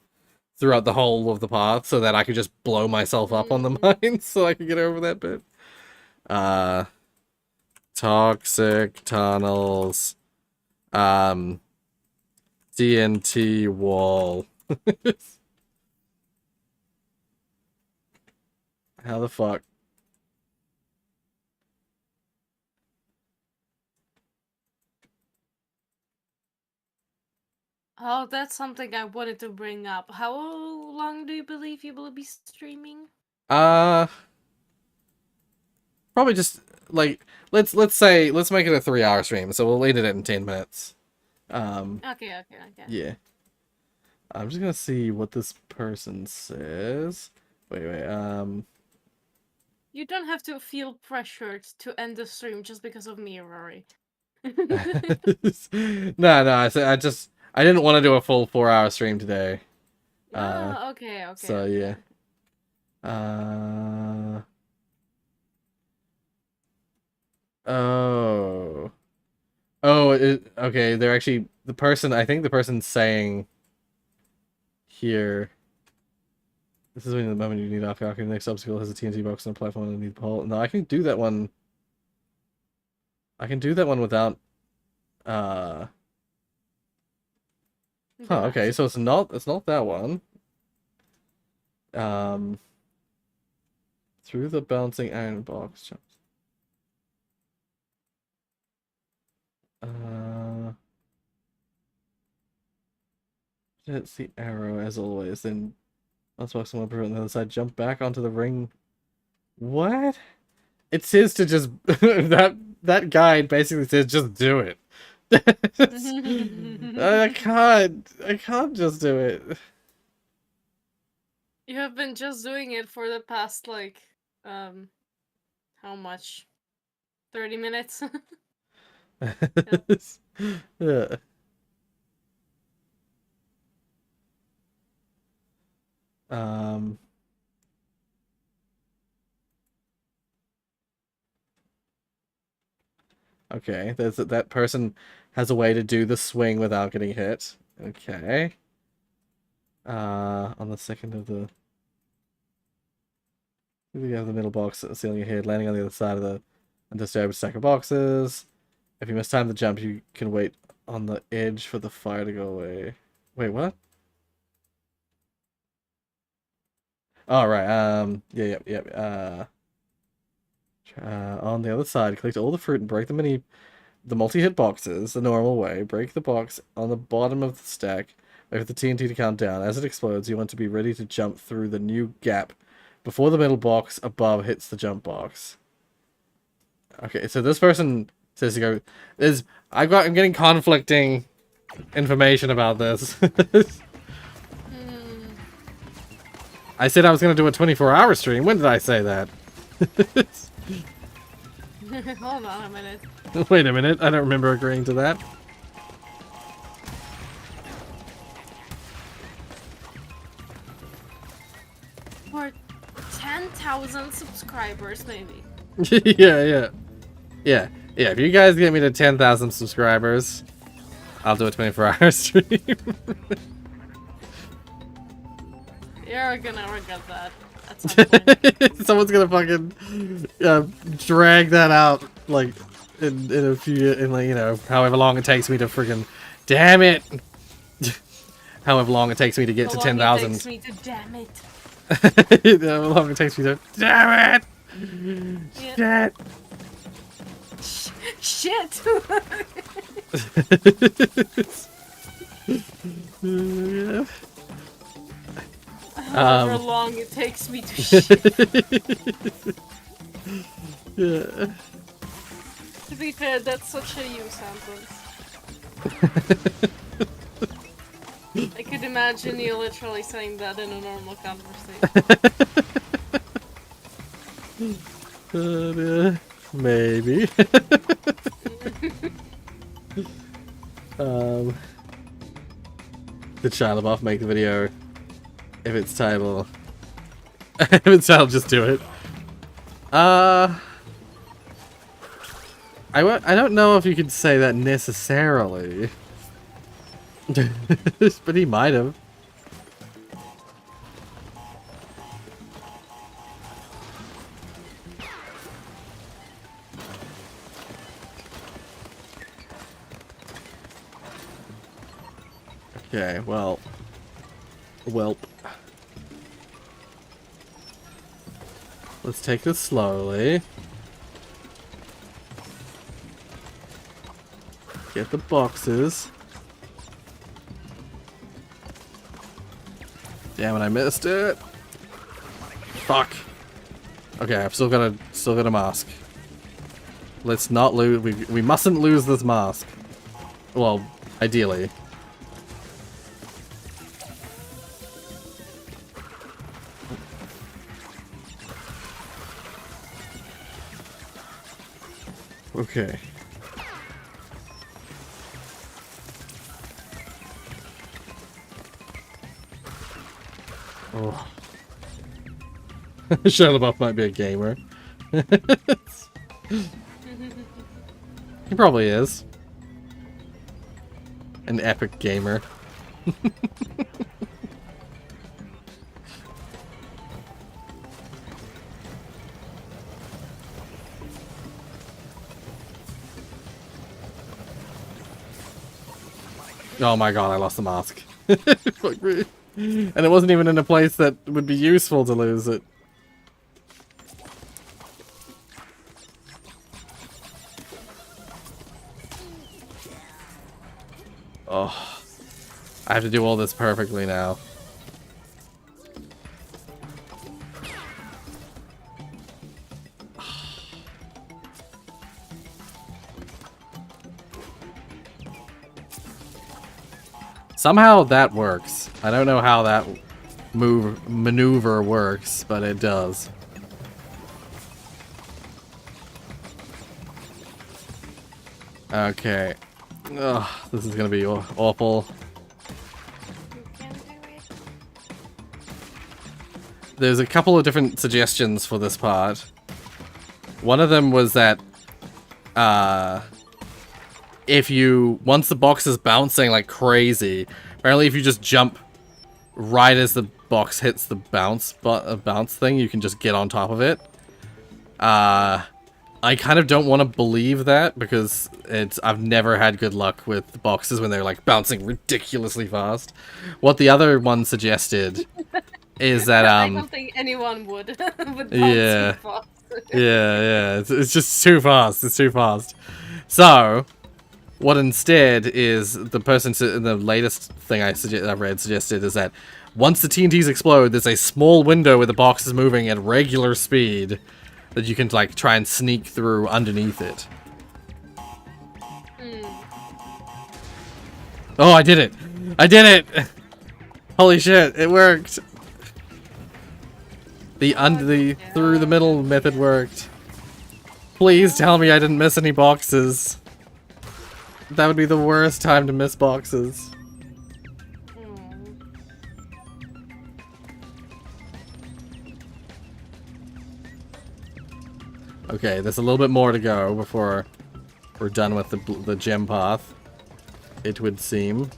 throughout the whole of the path so that I could just blow myself up on the mines so I could get over that bit. Toxic tunnels. TNT wall. How the fuck? Oh, that's something I wanted to bring up. How long do you believe you will be streaming? Probably just like let's make it a 3-hour stream, so we'll end it in 10 minutes. Okay. Yeah. I'm just gonna see what this person says. Wait. You don't have to feel pressured to end the stream just because of me, Rory. No. I didn't want to do a full 4-hour stream today. Okay. So yeah. Okay. They're actually I think the person's saying here. This is when the moment you need off the next obstacle has a TNT box on a platform and need the pole. No, I can do that one. I can do that one without. Okay, so it's not that one. Through the bouncing iron box jumps. Hits the arrow as always, then let's walk someone on the other side, jump back onto the ring. What? It says to just that guide basically says just do it. I can't just do it. You have been just doing it for the past like how much? 30 minutes? Yeah. Okay, that person has a way to do the swing without getting hit. Okay. On the second of the... You have the middle box sealing your head, landing on the other side of the undisturbed stack of boxes. If you mistime the jump, you can wait on the edge for the fire to go away. Wait, what? Oh, right, yeah. On the other side, collect all the fruit and break them in the multi-hit boxes the normal way. Break the box on the bottom of the stack. Wait for the TNT to count down. As it explodes, you want to be ready to jump through the new gap before the middle box above hits the jump box. Okay, so this person says to go... I'm getting conflicting information about this. I said I was going to do a 24-hour stream. When did I say that? Hold on a minute. Wait a minute, I don't remember agreeing to that. For 10,000 subscribers, maybe. Yeah. If you guys get me to 10,000 subscribers, I'll do a 24-hour stream. You're gonna regret that at some point. Someone's gonna fucking drag that out, like, in a few, in like, you know, however long it takes me to friggin', damn it! However long it takes me to get to 10,000. It takes me to damn it. However long it takes me to, damn it! Yeah. Shit! Shit! However long it takes me to shit. Yeah. To be fair, that's such a you sentence. I could imagine you literally saying that in a normal conversation. Maybe. Did Shia LaBeouf make the video? If it's title, if it's title, just do it. I don't know if you could say that necessarily, but he might have. Okay, well, welp. Let's take this slowly. Get the boxes. Damn it, I missed it. Fuck. Okay, I've still got a mask. Let's not lose. We mustn't lose this mask. Well, ideally. Okay. Oh. Shia LaBeouf might be a gamer. He probably is. An epic gamer. Oh my god, I lost the mask. Fuck me. And it wasn't even in a place that would be useful to lose it. Oh. I have to do all this perfectly now. Somehow that works. I don't know how that maneuver works, but it does. Okay. Ugh, this is gonna be awful. There's a couple of different suggestions for this part. One of them was that once the box is bouncing like crazy, apparently if you just jump right as the box hits the bounce thing, you can just get on top of it. I kind of don't want to believe that because I've never had good luck with the boxes when they're like bouncing ridiculously fast. What the other one suggested is that I don't think anyone would. Yeah. Yeah, it's just too fast. It's too fast. So what instead is the person in the latest thing I've read suggested is that once the TNTs explode, there's a small window where the box is moving at regular speed that you can like try and sneak through underneath it. Oh, I did it! I did it! Holy shit, it worked! The through the middle method worked. Please tell me I didn't miss any boxes. That would be the worst time to miss boxes. Okay, there's a little bit more to go before we're done with the gem path. It would seem.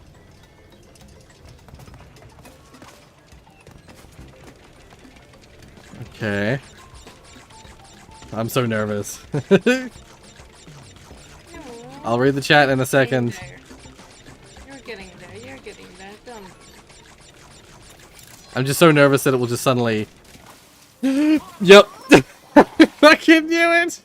Okay. I'm so nervous. I'll read the chat in a second. You're getting there. You're getting there. Don't. I'm just so nervous that it will just suddenly. Yep. I can knew it.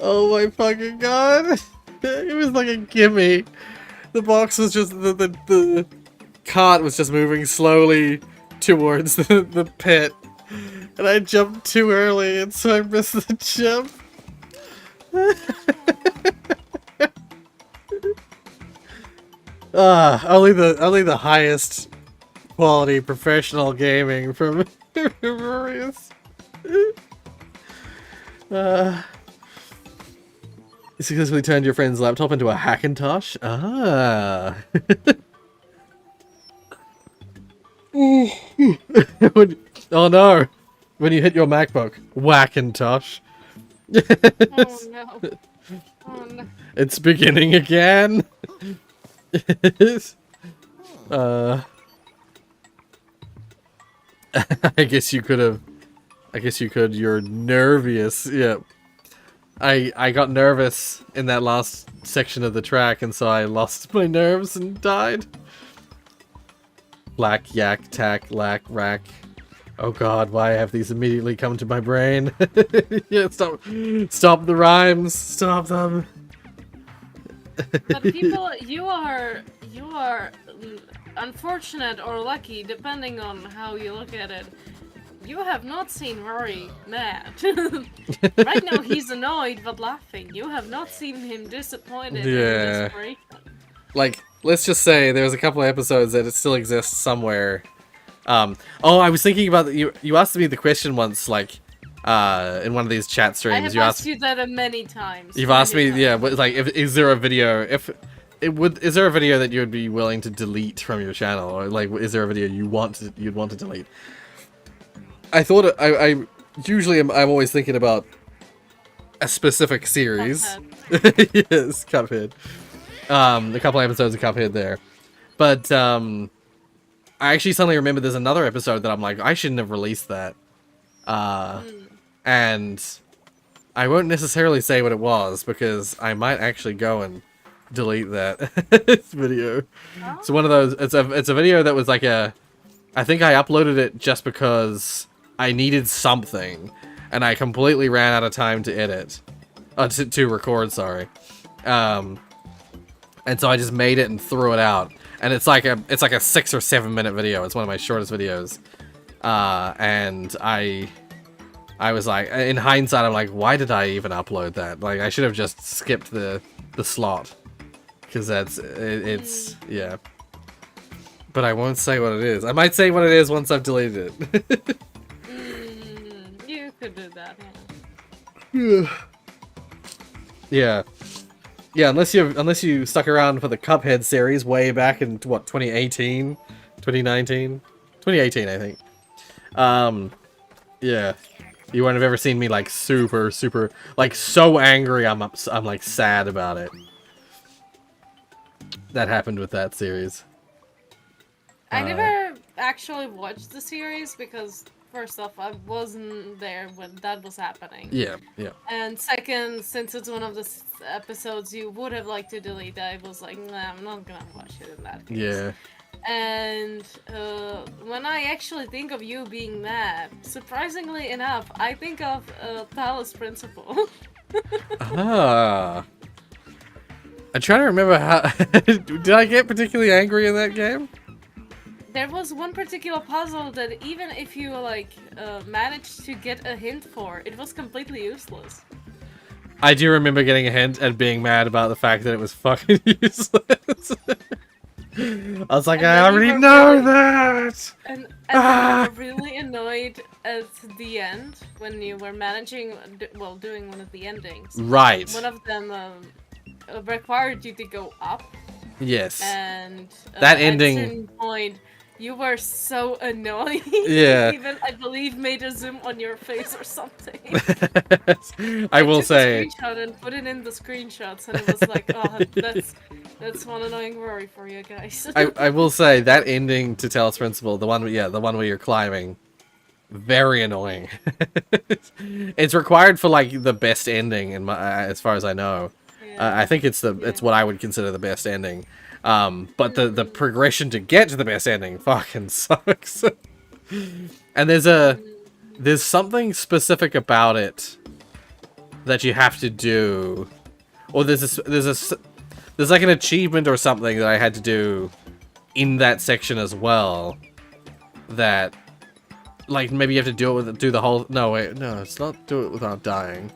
Oh my fucking god. It was like a gimme. The box was just the cart was just moving slowly towards the pit. And I jumped too early and so I missed the jump. Only the highest quality professional gaming from Rorius. You successfully turned your friend's laptop into a Hackintosh? Ah. Oh no! When you hit your MacBook. Wackintosh. Oh no. Oh no. It's beginning again. I guess you could have. I guess you could. You're nervous. Yeah. I got nervous in that last section of the track, and so I lost my nerves and died. Black, yak, tack, lack, rack. Oh god, why have these immediately come to my brain? Yeah, stop the rhymes. Stop them. But people, you are unfortunate or lucky, depending on how you look at it. You have not seen Rory mad. Right now he's annoyed but laughing. You have not seen him disappointed and desperation. Like, let's just say there's a couple of episodes that it still exists somewhere. Oh, I was thinking about you asked me the question once, like, in one of these chat streams. I have asked you that many times. You've asked me, yeah, but like, is there a video? Is there a video that you would be willing to delete from your channel, or like, is there a video you'd want to delete? I thought I usually I'm always thinking about a specific series. Cuphead. Yes, Cuphead. A couple episodes of Cuphead there, but I actually suddenly remember there's another episode that I'm like, I shouldn't have released that. And I won't necessarily say what it was because I might actually go and delete that video. Oh. It's one of those. It's a video that was like I think I uploaded it just because I needed something, and I completely ran out of time to edit, to record. Sorry, and so I just made it and threw it out. And it's like a 6 or 7 minute video. It's one of my shortest videos, and I was like, in hindsight, I'm like, why did I even upload that? Like, I should have just skipped the slot, because it's yeah. But I won't say what it is. I might say what it is once I've deleted it. You could do that, Yeah. Yeah, unless you stuck around for the Cuphead series way back in what, 2018, 2019, 2018, I think. Yeah, you wouldn't have ever seen me like super like so angry. I'm like sad about it. That happened with that series. I never actually watched the series because, first off, I wasn't there when that was happening. Yeah. And second, since it's one of the episodes you would have liked to delete, I was like, nah, I'm not gonna watch it in that case. Yeah. And when I actually think of you being mad, surprisingly enough, I think of Talos Principle. Ah. I'm trying to remember how... Did I get particularly angry in that game? there was one particular puzzle that even if you like managed to get a hint for, it was completely useless. I do remember getting a hint and being mad about the fact that it was fucking useless. I was like, And I then you already were know really- that! And Ah! then you were really annoyed at the end when you were managing, doing one of the endings. Right. One of them required you to go up, Yes. and That at ending- a certain point, you were so annoying. Yeah. Even, I believe, made a zoom on your face or something. I will took say, a screenshot and put it in the screenshots, and it was like, oh, that's one annoying worry for you guys. I will say that ending to Talos Principle, the one where you're climbing, very annoying. It's required for like the best ending in my, as far as I know. Yeah. I think it's what I would consider the best ending. But the progression to get to the best ending fucking sucks. And there's something specific about it that you have to do, or there's like an achievement or something that I had to do in that section as well. That, like, maybe you have to do the whole. No, wait, no, it's not do it without dying.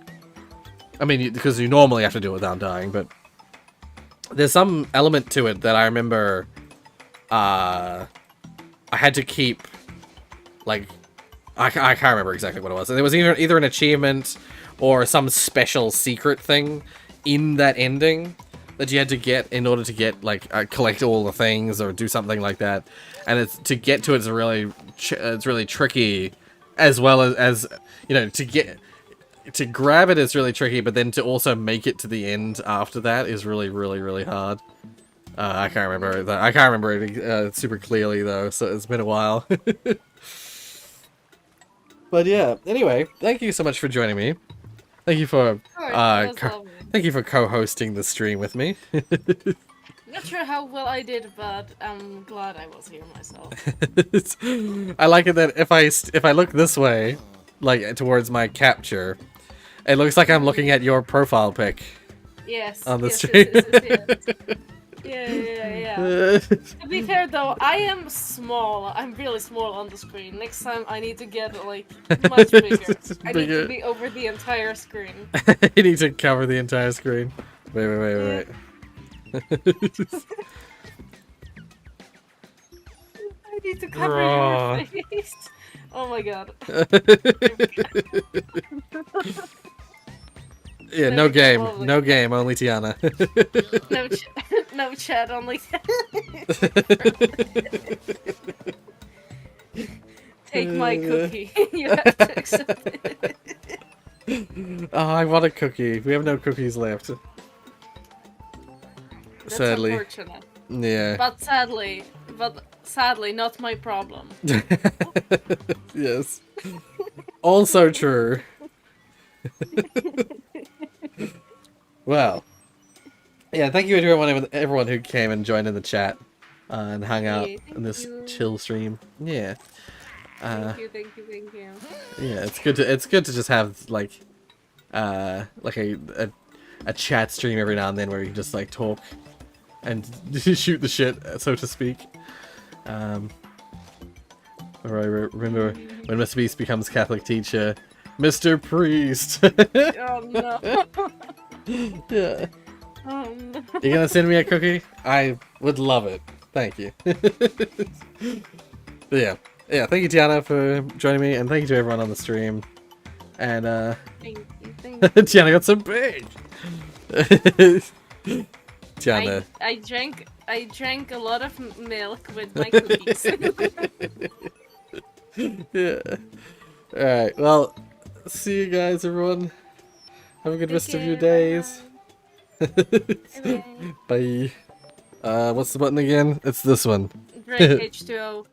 I mean, because you normally have to do it without dying, but there's some element to it that I remember. I had to keep, like, I can't remember exactly what it was. There was either an achievement or some special secret thing in that ending that you had to get in order to get, like, collect all the things or do something like that. And it's to get to it's really tricky, as well as you know, to grab it is really tricky, but then to also make it to the end after that is really, really, really hard. I can't remember that. I can't remember it super clearly though, so it's been a while. But yeah. Anyway, thank you so much for joining me. Thank you for lovely. thank you for co-hosting the stream with me. Not sure how well I did, but I'm glad I was here myself. I like it that if I look this way, like towards my capture, it looks like I'm looking at your profile pic. Yes. On the yes, stream. yes. Yeah. To be fair though, I am small. I'm really small on the screen. Next time I need to get like much bigger. I need to be over the entire screen. You need to cover the entire screen. Wait. I need to cover your face. Oh my god. Yeah, no game, only Tiana. No chat, only. Take my cookie. You have to accept it. Oh, I want a cookie. We have no cookies left. That's Sadly. unfortunate. Yeah. But sadly, not my problem. Yes. Also true. Well, yeah, thank you to everyone who came and joined in the chat and hung out in this chill stream. Yeah. Thank you. Yeah, it's good to just have like a chat stream every now and then where you can just like talk and shoot the shit, so to speak. Or I remember when Mr. Beast becomes Catholic teacher, Mr. Priest. Oh no. Yeah. Oh no. You gonna send me a cookie? I would love it. Thank you. But yeah. Yeah, thank you Tiana for joining me, and thank you to everyone on the stream. And Thank you. Tiana got so big. Tiana. I drank a lot of milk with my cookies. Yeah. Alright, well, see you guys, everyone. Have a good rest of your days. Bye. Bye. What's the button again? It's this one. Drink H2O.